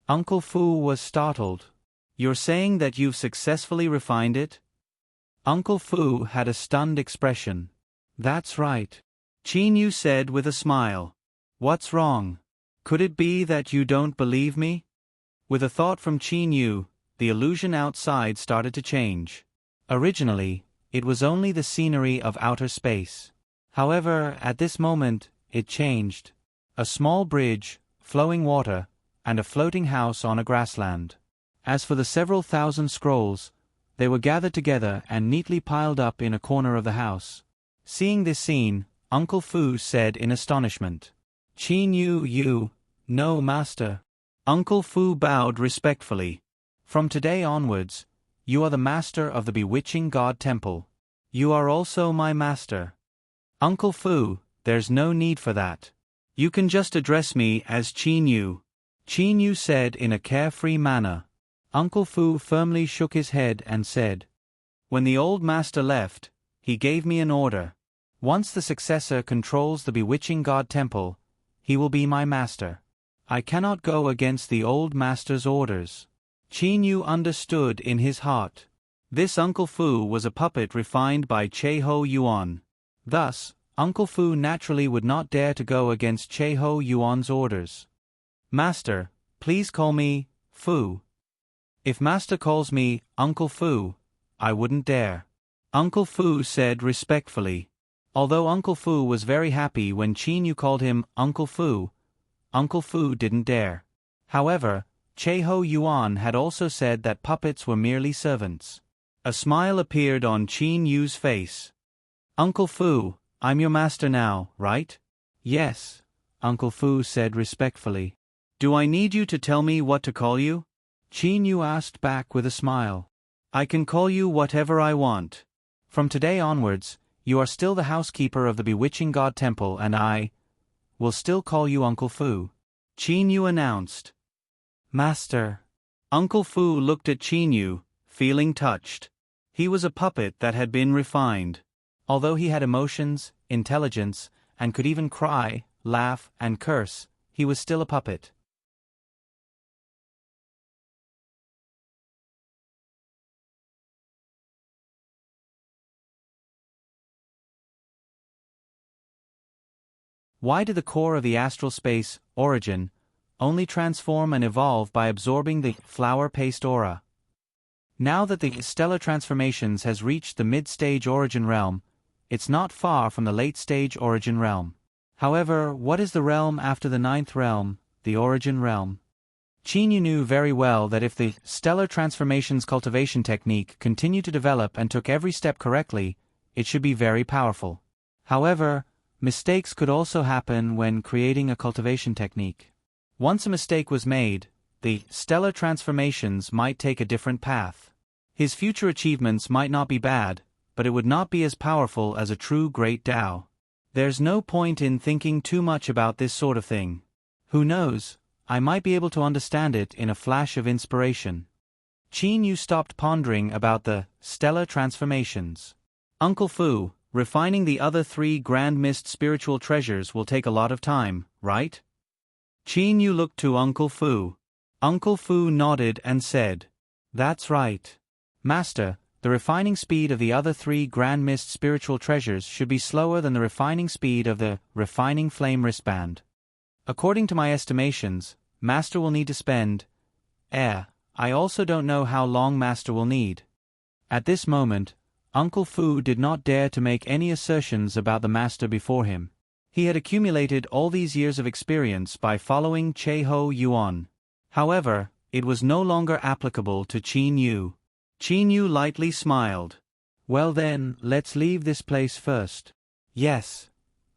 Uncle Fu was startled. You're saying that you've successfully refined it? Uncle Fu had a stunned expression. That's right. Qin Yu said with a smile. What's wrong? Could it be that you don't believe me? With a thought from Qin Yu, the illusion outside started to change. Originally, it was only the scenery of outer space. However, at this moment, it changed. A small bridge, flowing water, and a floating house on a grassland. As for the several thousand scrolls, they were gathered together and neatly piled up in a corner of the house. Seeing this scene, Uncle Fu said in astonishment. Qin Yu, you, no, master. Uncle Fu bowed respectfully. From today onwards, you are the master of the bewitching God Temple. You are also my master. Uncle Fu, there's no need for that. You can just address me as Qin Yu. Qin Yu said in a carefree manner. Uncle Fu firmly shook his head and said, when the old master left, he gave me an order. Once the successor controls the bewitching God Temple, he will be my master. I cannot go against the old master's orders. Qin Yu understood in his heart. This Uncle Fu was a puppet refined by Che-Ho Yuan. Thus, Uncle Fu naturally would not dare to go against Che-Ho Yuan's orders. Master, please call me Fu. If Master calls me Uncle Fu, I wouldn't dare. Uncle Fu said respectfully. Although Uncle Fu was very happy when Qin Yu called him Uncle Fu didn't dare. However, Che-Ho Yuan had also said that puppets were merely servants. A smile appeared on Qin Yu's face. Uncle Fu, I'm your master now, right? Yes, Uncle Fu said respectfully. Do I need you to tell me what to call you? Qin Yu asked back with a smile. I can call you whatever I want. From today onwards, you are still the housekeeper of the bewitching God Temple and I will still call you Uncle Fu. Qin Yu announced. Master. Uncle Fu looked at Qin Yu, feeling touched. He was a puppet that had been refined. Although he had emotions, intelligence, and could even cry, laugh, and curse, he was still a puppet. Why did the core of the astral space, origin, only transform and evolve by absorbing the flower paste aura. Now that the stellar transformations has reached the mid-stage origin realm, it's not far from the late-stage origin realm. However, what is the realm after the ninth realm, the origin realm? Qin Yu knew very well that if the stellar transformations cultivation technique continued to develop and took every step correctly, it should be very powerful. However, mistakes could also happen when creating a cultivation technique. Once a mistake was made, the stellar transformations might take a different path. His future achievements might not be bad, but it would not be as powerful as a true great Tao. There's no point in thinking too much about this sort of thing. Who knows, I might be able to understand it in a flash of inspiration. Qin Yu stopped pondering about the stellar transformations. Uncle Fu, refining the other 3 grand mist spiritual treasures will take a lot of time, right? Qin Yu looked to Uncle Fu. Uncle Fu nodded and said, "That's right. Master, the refining speed of the other 3 grand mist spiritual treasures should be slower than the refining speed of the refining flame wristband. According to my estimations, Master will need to spend... I also don't know how long Master will need." At this moment, Uncle Fu did not dare to make any assertions about the Master before him. He had accumulated all these years of experience by following Che Ho Yuan. However, it was no longer applicable to Qin Yu. Qin Yu lightly smiled. "Well then, let's leave this place first." "Yes,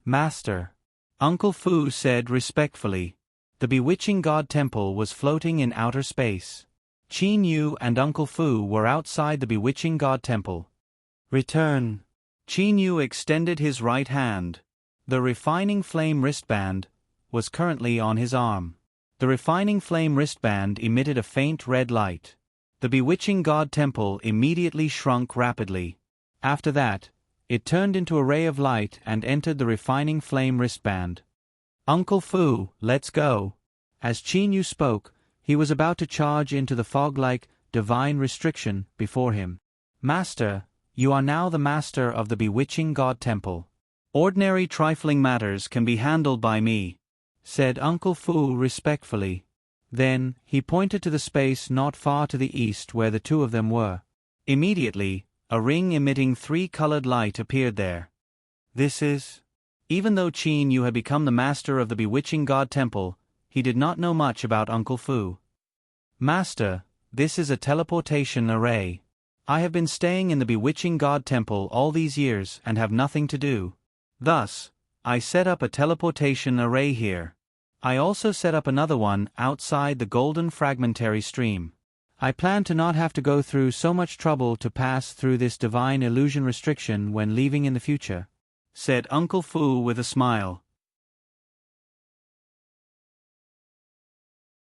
Master," Uncle Fu said respectfully. The bewitching god temple was floating in outer space. Qin Yu and Uncle Fu were outside the bewitching god temple. "Return." Qin Yu extended his right hand. The refining flame wristband was currently on his arm. The refining flame wristband emitted a faint red light. The bewitching god temple immediately shrunk rapidly. After that, it turned into a ray of light and entered the refining flame wristband. "Uncle Fu, let's go." As Qin Yu spoke, he was about to charge into the fog-like, divine restriction before him. "Master, you are now the master of the bewitching god temple. Ordinary trifling matters can be handled by me," said Uncle Fu respectfully. Then, he pointed to the space not far to the east where the 2 of them were. Immediately, a ring emitting 3-colored light appeared there. This is... Even though Qin Yu had become the master of the bewitching god temple, he did not know much about Uncle Fu. "Master, this is a teleportation array. I have been staying in the bewitching god temple all these years and have nothing to do. Thus, I set up a teleportation array here. I also set up another one outside the golden fragmentary stream. I plan to not have to go through so much trouble to pass through this divine illusion restriction when leaving in the future," said Uncle Fu with a smile.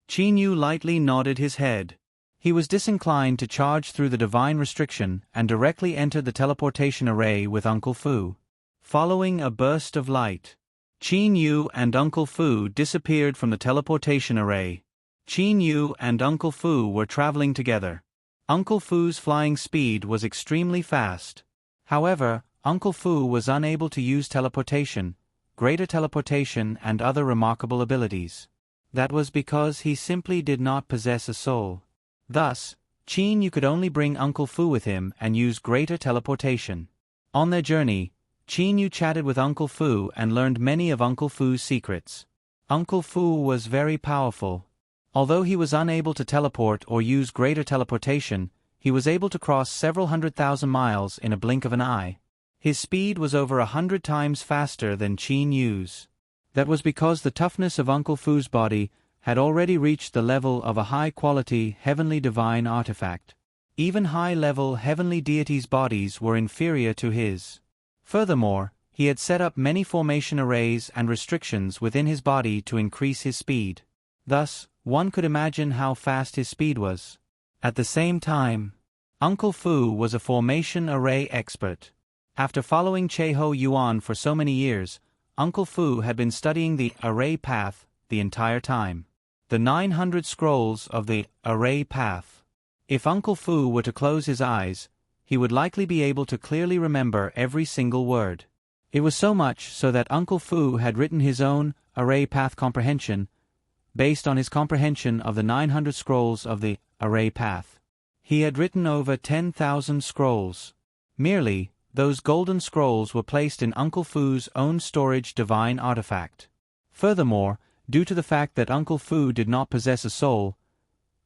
Qin Yu lightly nodded his head. He was disinclined to charge through the divine restriction and directly entered the teleportation array with Uncle Fu. Following a burst of light, Qin Yu and Uncle Fu disappeared from the teleportation array. Qin Yu and Uncle Fu were traveling together. Uncle Fu's flying speed was extremely fast. However, Uncle Fu was unable to use teleportation, greater teleportation and other remarkable abilities. That was because he simply did not possess a soul. Thus, Qin Yu could only bring Uncle Fu with him and use greater teleportation. On their journey, Qin Yu chatted with Uncle Fu and learned many of Uncle Fu's secrets. Uncle Fu was very powerful. Although he was unable to teleport or use greater teleportation, he was able to cross several 100,000 miles in a blink of an eye. His speed was over 100 times faster than Qin Yu's. That was because the toughness of Uncle Fu's body had already reached the level of a high-quality heavenly divine artifact. Even high-level heavenly deities' bodies were inferior to his. Furthermore, he had set up many formation arrays and restrictions within his body to increase his speed. Thus, one could imagine how fast his speed was. At the same time, Uncle Fu was a formation array expert. After following Che Ho Yuan for so many years, Uncle Fu had been studying the array path the entire time. The 900 scrolls of the array path. If Uncle Fu were to close his eyes, he would likely be able to clearly remember every single word. It was so much so that Uncle Fu had written his own array path comprehension, based on his comprehension of the 900 scrolls of the Array Path. He had written over 10,000 scrolls. Merely, those golden scrolls were placed in Uncle Fu's own storage divine artifact. Furthermore, due to the fact that Uncle Fu did not possess a soul,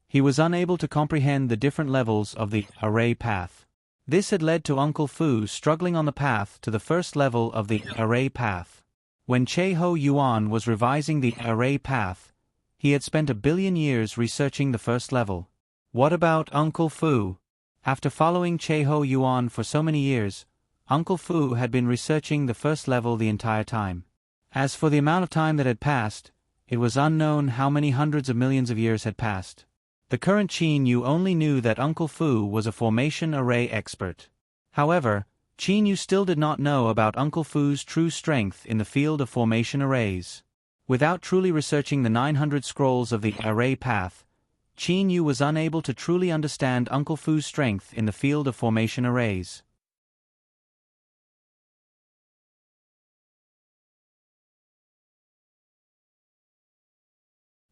he was unable to comprehend the different levels of the Array Path. This had led to Uncle Fu struggling on the path to the first level of the Array Path. When Che Ho Yuan was revising the Array Path, he had spent 1 billion years researching the first level. What about Uncle Fu? After following Che Ho Yuan for so many years, Uncle Fu had been researching the first level the entire time. As for the amount of time that had passed, it was unknown how many hundreds of millions of years had passed. The current Qin Yu only knew that Uncle Fu was a formation array expert. However, Qin Yu still did not know about Uncle Fu's true strength in the field of formation arrays. Without truly researching the 900 scrolls of the Array Path, Qin Yu was unable to truly understand Uncle Fu's strength in the field of formation arrays.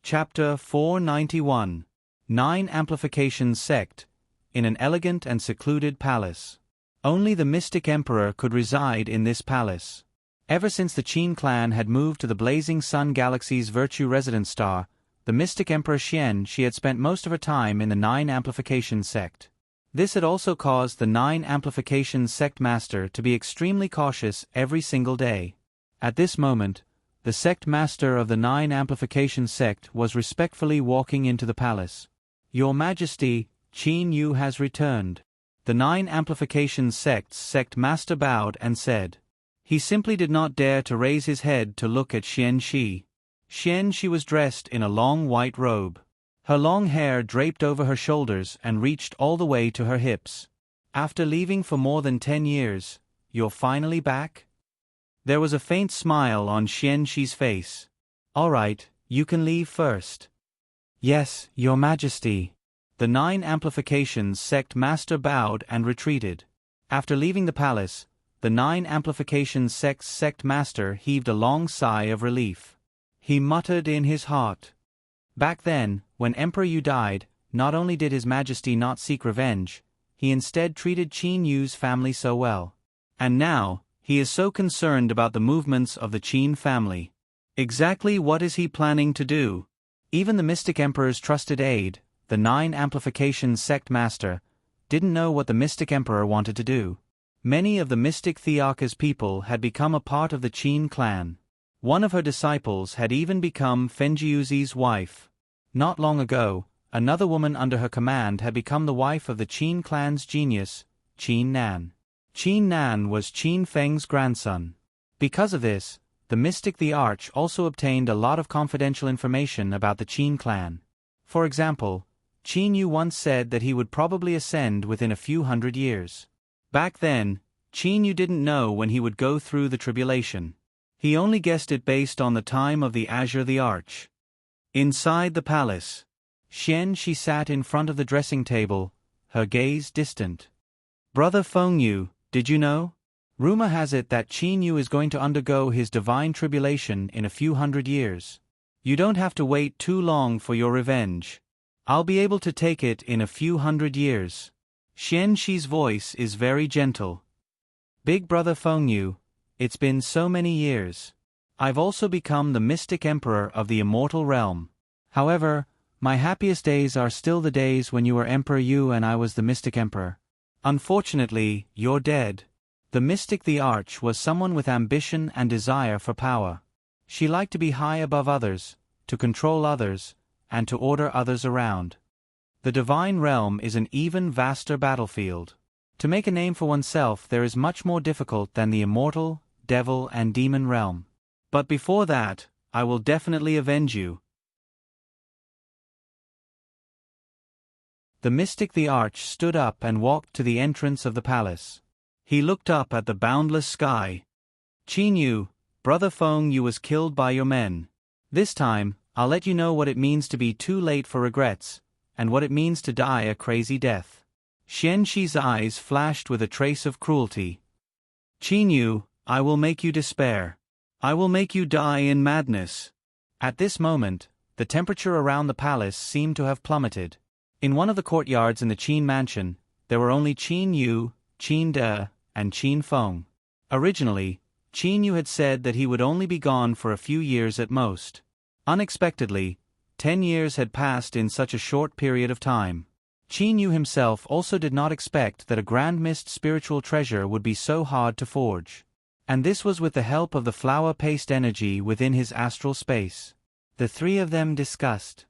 Chapter 491. 9 Amplifications Sect, in an elegant and secluded palace. Only the mystic emperor could reside in this palace. Ever since the Qin clan had moved to the blazing sun galaxy's virtue residence star, the mystic emperor Xian, she had spent most of her time in the 9 Amplifications Sect. This had also caused the 9 Amplifications Sect master to be extremely cautious every single day. At this moment, the sect master of the 9 Amplifications Sect was respectfully walking into the palace. Your Majesty, Qin Yu has returned. The 9 Amplifications Sect's sect master bowed and said. He simply did not dare to raise his head to look at Xian Shi. Xian Shi was dressed in a long white robe. Her long hair draped over her shoulders and reached all the way to her hips. After leaving for more than 10 years, you're finally back? There was a faint smile on Xian Shi's face. All right, you can leave first. Yes, Your Majesty. The 9 Amplifications Sect master bowed and retreated. After leaving the palace, the 9 Amplifications Sect's sect master heaved a long sigh of relief. He muttered in his heart. Back then, when Emperor Yu died, not only did His Majesty not seek revenge, he instead treated Qin Yu's family so well. And now, he is so concerned about the movements of the Qin family. Exactly what is he planning to do? Even the Mystic Emperor's trusted aide, the 9 Amplifications Sect master, didn't know what the Mystic Emperor wanted to do. Many of the Mystic Theaka's people had become a part of the Qin clan. One of her disciples had even become Fenjiuzi's wife. Not long ago, another woman under her command had become the wife of the Qin clan's genius, Qin Nan. Qin Nan was Qin Feng's grandson. Because of this, the Mystic the Arch also obtained a lot of confidential information about the Qin clan. For example, Qin Yu once said that he would probably ascend within a few hundred years. Back then, Qin Yu didn't know when he would go through the tribulation. He only guessed it based on the time of the Azure the Arch. Inside the palace, Xian Shi sat in front of the dressing table, her gaze distant. Brother Feng Yu, did you know? Rumor has it that Qin Yu is going to undergo his divine tribulation in a few hundred years. You don't have to wait too long for your revenge. I'll be able to take it in a few hundred years. Xian Shi's voice is very gentle. Big brother Feng Yu, it's been so many years. I've also become the Mystic Emperor of the Immortal Realm. However, my happiest days are still the days when you were Emperor Yu and I was the Mystic Emperor. Unfortunately, you're dead. The Mystic the Arch was someone with ambition and desire for power. She liked to be high above others, to control others, and to order others around. The Divine Realm is an even vaster battlefield. To make a name for oneself there is much more difficult than the Immortal, Devil and Demon Realm. But before that, I will definitely avenge you. The Mystic the Arch stood up and walked to the entrance of the palace. He looked up at the boundless sky. Qin Yu, brother Feng Yu was killed by your men. This time, I'll let you know what it means to be too late for regrets, and what it means to die a crazy death. Xian Shi's eyes flashed with a trace of cruelty. Qin Yu, I will make you despair. I will make you die in madness. At this moment, the temperature around the palace seemed to have plummeted. In one of the courtyards in the Qin mansion, there were only Qin Yu, Qin De, and Qin Feng. Originally, Qin Yu had said that he would only be gone for a few years at most. Unexpectedly, 10 years had passed in such a short period of time. Qin Yu himself also did not expect that a grand mist spiritual treasure would be so hard to forge. And this was with the help of the flower-paste energy within his astral space. The three of them discussed.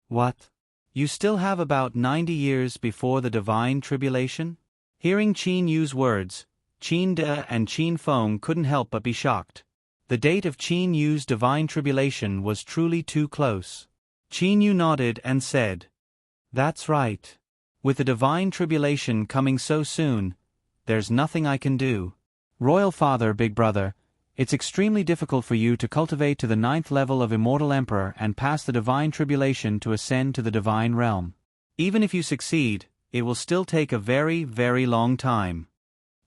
What? You still have about 90 years before the divine tribulation? Hearing Qin Yu's words, Qin De and Qin Feng couldn't help but be shocked. The date of Qin Yu's divine tribulation was truly too close. Qin Yu nodded and said, "That's right. With the divine tribulation coming so soon, there's nothing I can do. Royal Father, Big Brother, it's extremely difficult for you to cultivate to the 9th level of Immortal Emperor and pass the divine tribulation to ascend to the divine realm. Even if you succeed, it will still take a very, very long time."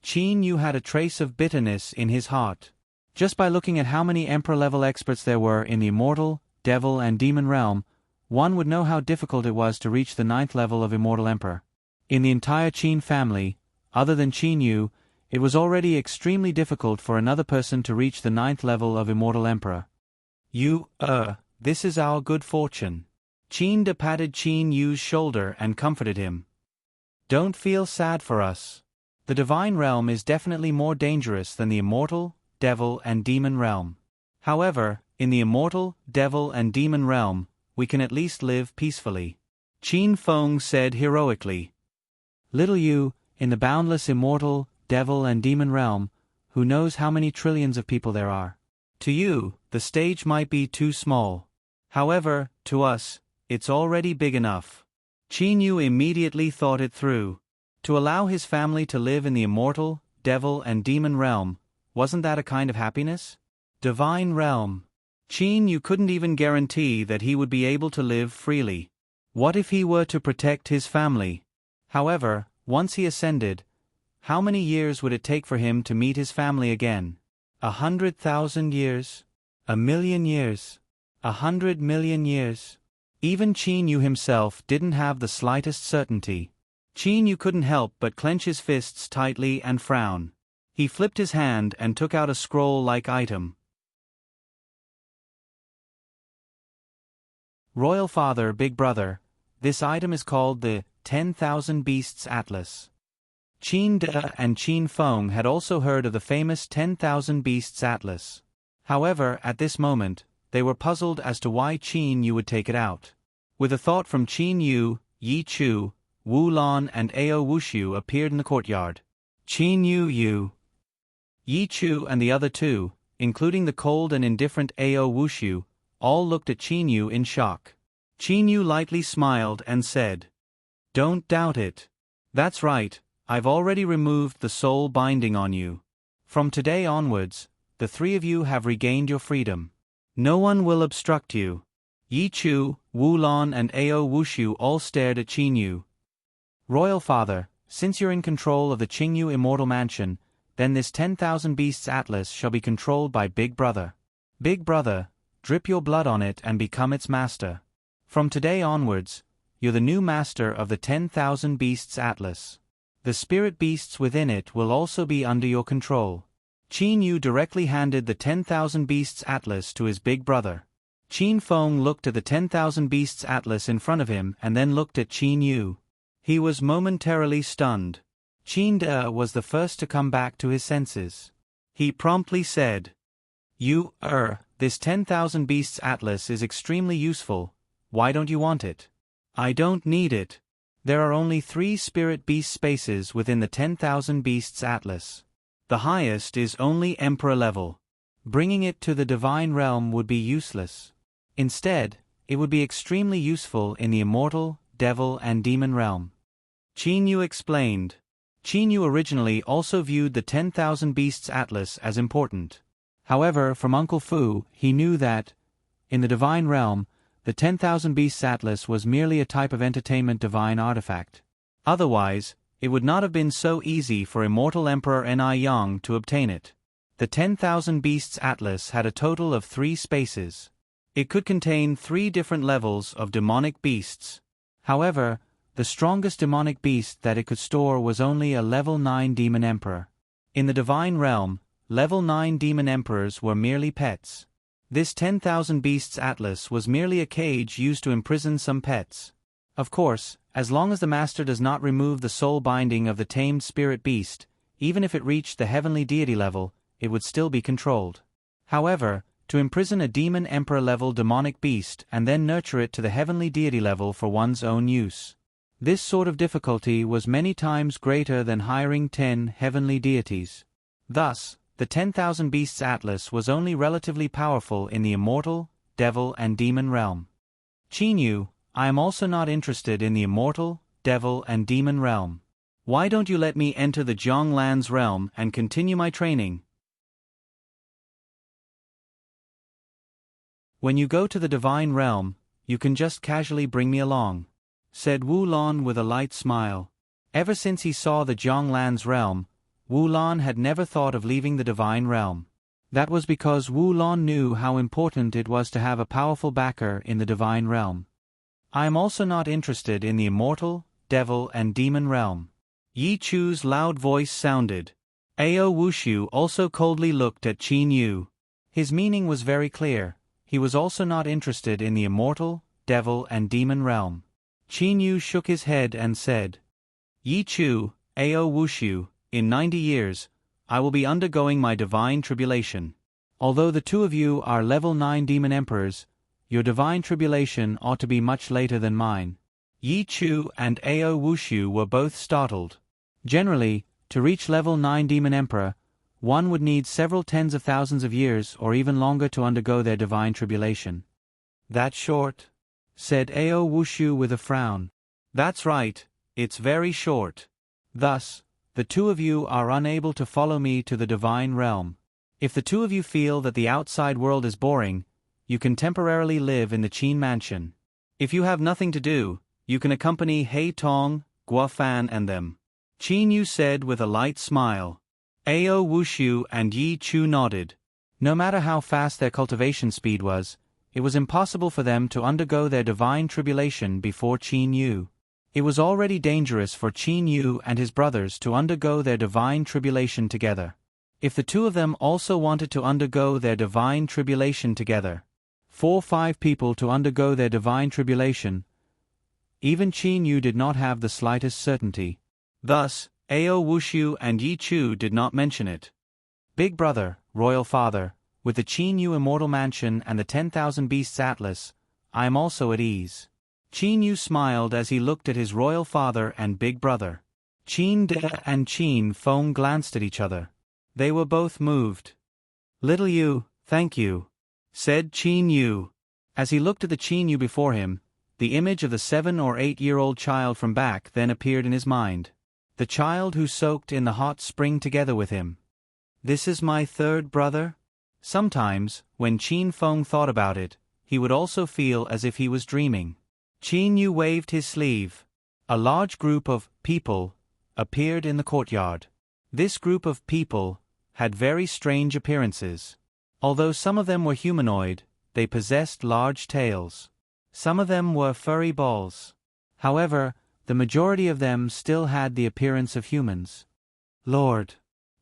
Qin Yu had a trace of bitterness in his heart. Just by looking at how many Emperor-level experts there were in the Immortal, Devil and Demon realm, one would know how difficult it was to reach the 9th level of Immortal Emperor. In the entire Qin family, other than Qin Yu, it was already extremely difficult for another person to reach the 9th level of Immortal Emperor. This is our good fortune. Qin De patted Qin Yu's shoulder and comforted him. Don't feel sad for us. The divine realm is definitely more dangerous than the Immortal, Devil and Demon realm. However, in the Immortal, Devil and Demon realm, we can at least live peacefully. Qin Feng said heroically. Little you, in the boundless Immortal, Devil and Demon realm, who knows how many trillions of people there are. To you, the stage might be too small. However, to us, it's already big enough. Qin Yu immediately thought it through. To allow his family to live in the Immortal, Devil and Demon realm, wasn't that a kind of happiness? Divine realm. Qin Yu couldn't even guarantee that he would be able to live freely. What if he were to protect his family? However, once he ascended, how many years would it take for him to meet his family again? 100,000 years? 1,000,000 years? 100 million years? Even Qin Yu himself didn't have the slightest certainty. Qin Yu couldn't help but clench his fists tightly and frown. He flipped his hand and took out a scroll-like item. Royal Father, Big Brother, this item is called the 10,000 Beasts Atlas. Qin De and Qin Feng had also heard of the famous 10,000 Beasts Atlas. However, at this moment, they were puzzled as to why Qin Yu would take it out. With a thought from Qin Yu, Yi Chu, Wu Lan and Ao Wushu appeared in the courtyard. Qin Yu, Yi Chu and the other two, including the cold and indifferent Ao Wushu, all looked at Qin Yu in shock. Qin Yu lightly smiled and said, "Don't doubt it. That's right, I've already removed the soul binding on you. From today onwards, the three of you have regained your freedom. No one will obstruct you." Yi Chu, Wu Lan and Ao Wushu all stared at Qin Yu. "Royal Father, since you're in control of the Qingyu Immortal Mansion, then this 10,000 Beasts Atlas shall be controlled by Big Brother. Big Brother, drip your blood on it and become its master. From today onwards, you're the new master of the 10,000 Beasts Atlas. The spirit beasts within it will also be under your control." Qin Yu directly handed the 10,000 Beasts Atlas to his big brother. Qin Feng looked at the 10,000 Beasts Atlas in front of him and then looked at Qin Yu. He was momentarily stunned. Qin De was the first to come back to his senses. He promptly said, This 10,000 Beasts Atlas is extremely useful. Why don't you want it?" "I don't need it. There are only 3 spirit beast spaces within the 10,000 Beasts Atlas. The highest is only Emperor level. Bringing it to the divine realm would be useless. Instead, it would be extremely useful in the Immortal, Devil and Demon realm." Qin Yu explained. Qin Yu originally also viewed the 10,000 Beasts Atlas as important. However, from Uncle Fu, he knew that, in the divine realm, the 10,000 Beasts Atlas was merely a type of entertainment divine artifact. Otherwise, it would not have been so easy for Immortal Emperor Ni Yang to obtain it. The 10,000 Beasts Atlas had a total of 3 spaces. It could contain 3 different levels of demonic beasts. However, the strongest demonic beast that it could store was only a level 9 demon emperor. In the divine realm, level 9 demon emperors were merely pets. This 10,000 beasts atlas was merely a cage used to imprison some pets. Of course, as long as the master does not remove the soul binding of the tamed spirit beast, even if it reached the heavenly deity level, it would still be controlled. However, to imprison a demon emperor level demonic beast and then nurture it to the heavenly deity level for one's own use. This sort of difficulty was many times greater than hiring 10 heavenly deities. Thus, the 10,000 Beasts Atlas was only relatively powerful in the immortal, devil and demon realm. Qin, I am also not interested in the immortal, devil and demon realm. Why don't you let me enter the Zhonglan's realm and continue my training? When you go to the divine realm, you can just casually bring me along, said Wu Lan with a light smile. Ever since he saw the Zhonglan's realm, Wu Lan had never thought of leaving the divine realm. That was because Wu Lan knew how important it was to have a powerful backer in the divine realm. I am also not interested in the immortal, devil and demon realm. Yi Chu's loud voice sounded. Ao Wushu also coldly looked at Qin Yu. His meaning was very clear. He was also not interested in the immortal, devil and demon realm. Qin Yu shook his head and said, Yi Chu, Ao Wushu, in 90 years, I will be undergoing my divine tribulation. Although the two of you are level 9 demon emperors, your divine tribulation ought to be much later than mine. Yi Chu and Ao Wushu were both startled. Generally, to reach level 9 demon emperor, one would need several tens of thousands of years or even longer to undergo their divine tribulation. That short? Said Ao Wushu with a frown. That's right, it's very short. Thus, the two of you are unable to follow me to the divine realm. If the two of you feel that the outside world is boring, you can temporarily live in the Qin mansion. If you have nothing to do, you can accompany Hei Tong, Guofan and them. Qin Yu said with a light smile. Ao Wushu and Yi Chu nodded. No matter how fast their cultivation speed was, it was impossible for them to undergo their divine tribulation before Qin Yu. It was already dangerous for Qin Yu and his brothers to undergo their divine tribulation together. If the two of them also wanted to undergo their divine tribulation together, 4-5 people to undergo their divine tribulation, even Qin Yu did not have the slightest certainty. Thus, Ao Wushu and Yi Chu did not mention it. Big brother, royal father, with the Qin Yu immortal mansion and the 10,000 Beasts Atlas, I am also at ease. Qin Yu smiled as he looked at his royal father and big brother. Qin De and Qin Feng glanced at each other. They were both moved. Little Yu, thank you, said Qin Yu. As he looked at the Qin Yu before him, the image of the 7 or 8-year-old child from back then appeared in his mind. The child who soaked in the hot spring together with him. This is my third brother? Sometimes, when Qin Feng thought about it, he would also feel as if he was dreaming. Qin Yu waved his sleeve. A large group of people appeared in the courtyard. This group of people had very strange appearances. Although some of them were humanoid, they possessed large tails. Some of them were furry balls. However, the majority of them still had the appearance of humans. Lord.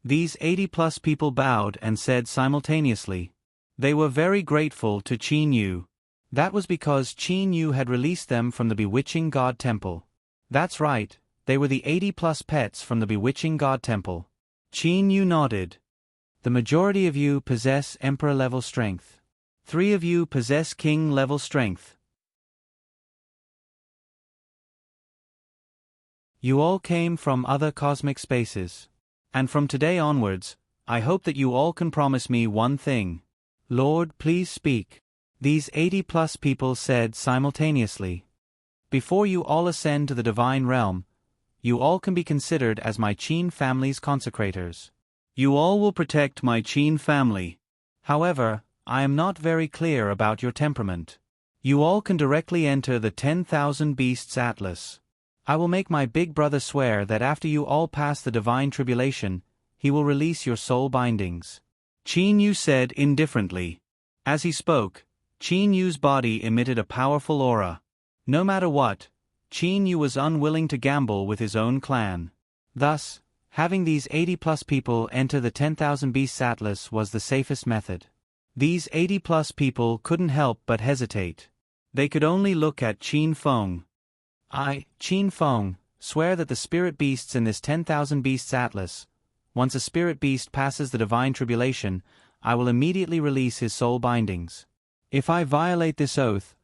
These 80+ people bowed and said simultaneously. They were very grateful to Qin Yu. That was because Qin Yu had released them from the bewitching God Temple. That's right, they were the 80+ pets from the bewitching God Temple. Qin Yu nodded. The majority of you possess Emperor-level strength. 3 of you possess King-level strength. You all came from other cosmic spaces. And from today onwards, I hope that you all can promise me one thing. Lord, please speak. These 80+ people said simultaneously. Before you all ascend to the divine realm, you all can be considered as my Qin family's consecrators. You all will protect my Qin family. However, I am not very clear about your temperament. You all can directly enter the 10,000 Beasts Atlas. I will make my big brother swear that after you all pass the divine tribulation, he will release your soul bindings. Qin Yu said indifferently. As he spoke, Qin Yu's body emitted a powerful aura. No matter what, Qin Yu was unwilling to gamble with his own clan. Thus, having these 80-plus people enter the 10,000 Beasts Atlas was the safest method. These 80-plus people couldn't help but hesitate. They could only look at Qin Feng. I, Qin Feng, swear that the spirit beasts in this 10,000 Beasts Atlas, once a spirit beast passes the divine tribulation, I will immediately release his soul bindings. If I violate this oath,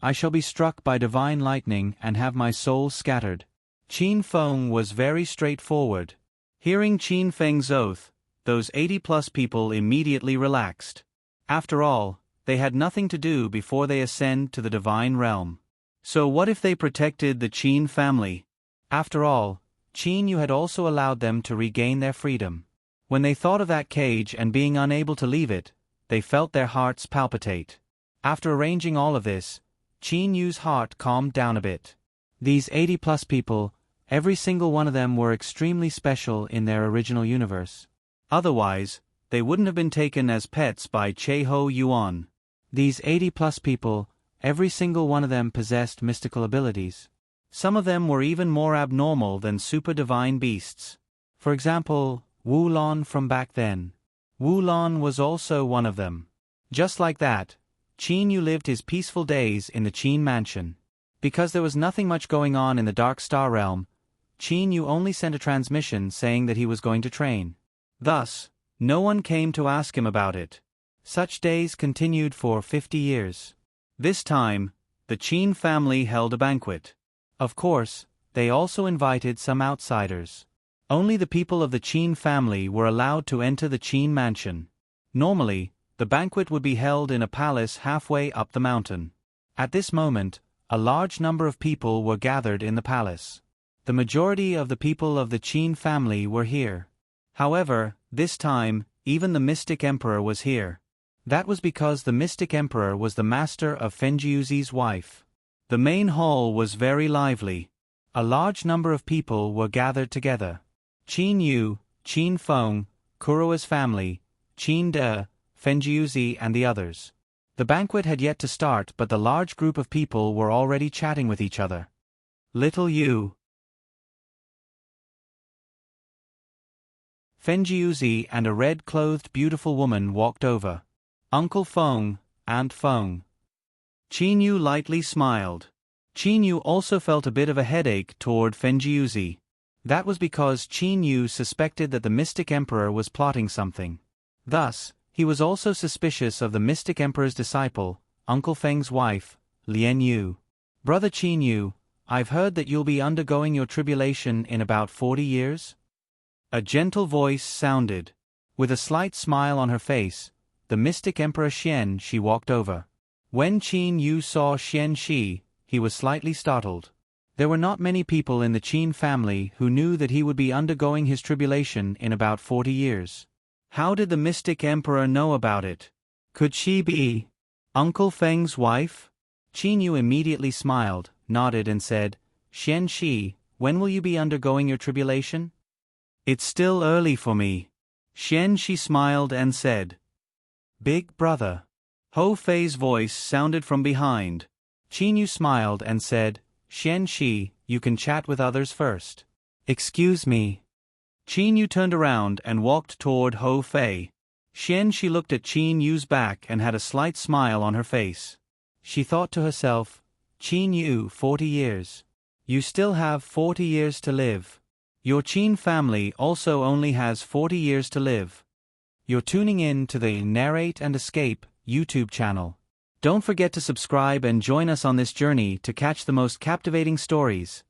I shall be struck by divine lightning and have my soul scattered. Qin Feng was very straightforward. Hearing Qin Feng's oath, those 80-plus people immediately relaxed. After all, they had nothing to do before they ascend to the divine realm. So what if they protected the Qin family? After all, Qin Yu had also allowed them to regain their freedom. When they thought of that cage and being unable to leave it, they felt their hearts palpitate. After arranging all of this, Qin Yu's heart calmed down a bit. These 80-plus people, every single one of them were extremely special in their original universe. Otherwise, they wouldn't have been taken as pets by Che-Ho Yuan. These 80-plus people, every single one of them possessed mystical abilities. Some of them were even more abnormal than super-divine beasts. For example, Wu Lon from back then. Wu Lon was also one of them. Just like that, Qin Yu lived his peaceful days in the Qin mansion. Because there was nothing much going on in the Dark Star realm, Qin Yu only sent a transmission saying that he was going to train. Thus, no one came to ask him about it. Such days continued for 50 years. This time, the Qin family held a banquet. Of course, they also invited some outsiders. Only the people of the Qin family were allowed to enter the Qin mansion. Normally, the banquet would be held in a palace halfway up the mountain. At this moment, a large number of people were gathered in the palace. The majority of the people of the Qin family were here. However, this time, even the Mystic Emperor was here. That was because the Mystic Emperor was the master of Fenjiuzi's wife. The main hall was very lively. A large number of people were gathered together. Qin Yu, Qin Feng, Kuroa's family, Qin De, Fenjiuzi and the others. The banquet had yet to start, but the large group of people were already chatting with each other. Little Yu, Fenjiuzi and a red-clothed beautiful woman walked over. Uncle Feng, Aunt Feng. Qin Yu lightly smiled. Qin Yu also felt a bit of a headache toward Fenjiuzi. That was because Qin Yu suspected that the Mystic Emperor was plotting something. Thus, he was also suspicious of the Mystic Emperor's disciple, Uncle Feng's wife, Lien Yu. Brother Qin Yu, I've heard that you'll be undergoing your tribulation in about 40 years? A gentle voice sounded. With a slight smile on her face, the Mystic Emperor Xian Shi walked over. When Qin Yu saw Xian Shi, he was slightly startled. There were not many people in the Qin family who knew that he would be undergoing his tribulation in about 40 years. How did the Mystic Emperor know about it? Could she be Uncle Feng's wife? Qin Yu immediately smiled, nodded and said, Xian Shi, when will you be undergoing your tribulation? It's still early for me. Xian Shi smiled and said, Big brother. Ho Fei's voice sounded from behind. Qin Yu smiled and said, Xian Shi, you can chat with others first. Excuse me. Qin Yu turned around and walked toward Ho Fei. Xian Shi looked at Qin Yu's back and had a slight smile on her face. She thought to herself, Qin Yu, 40 years. You still have 40 years to live. Your Qin family also only has 40 years to live. You're tuning in to the Narrate and Escape YouTube channel. Don't forget to subscribe and join us on this journey to catch the most captivating stories.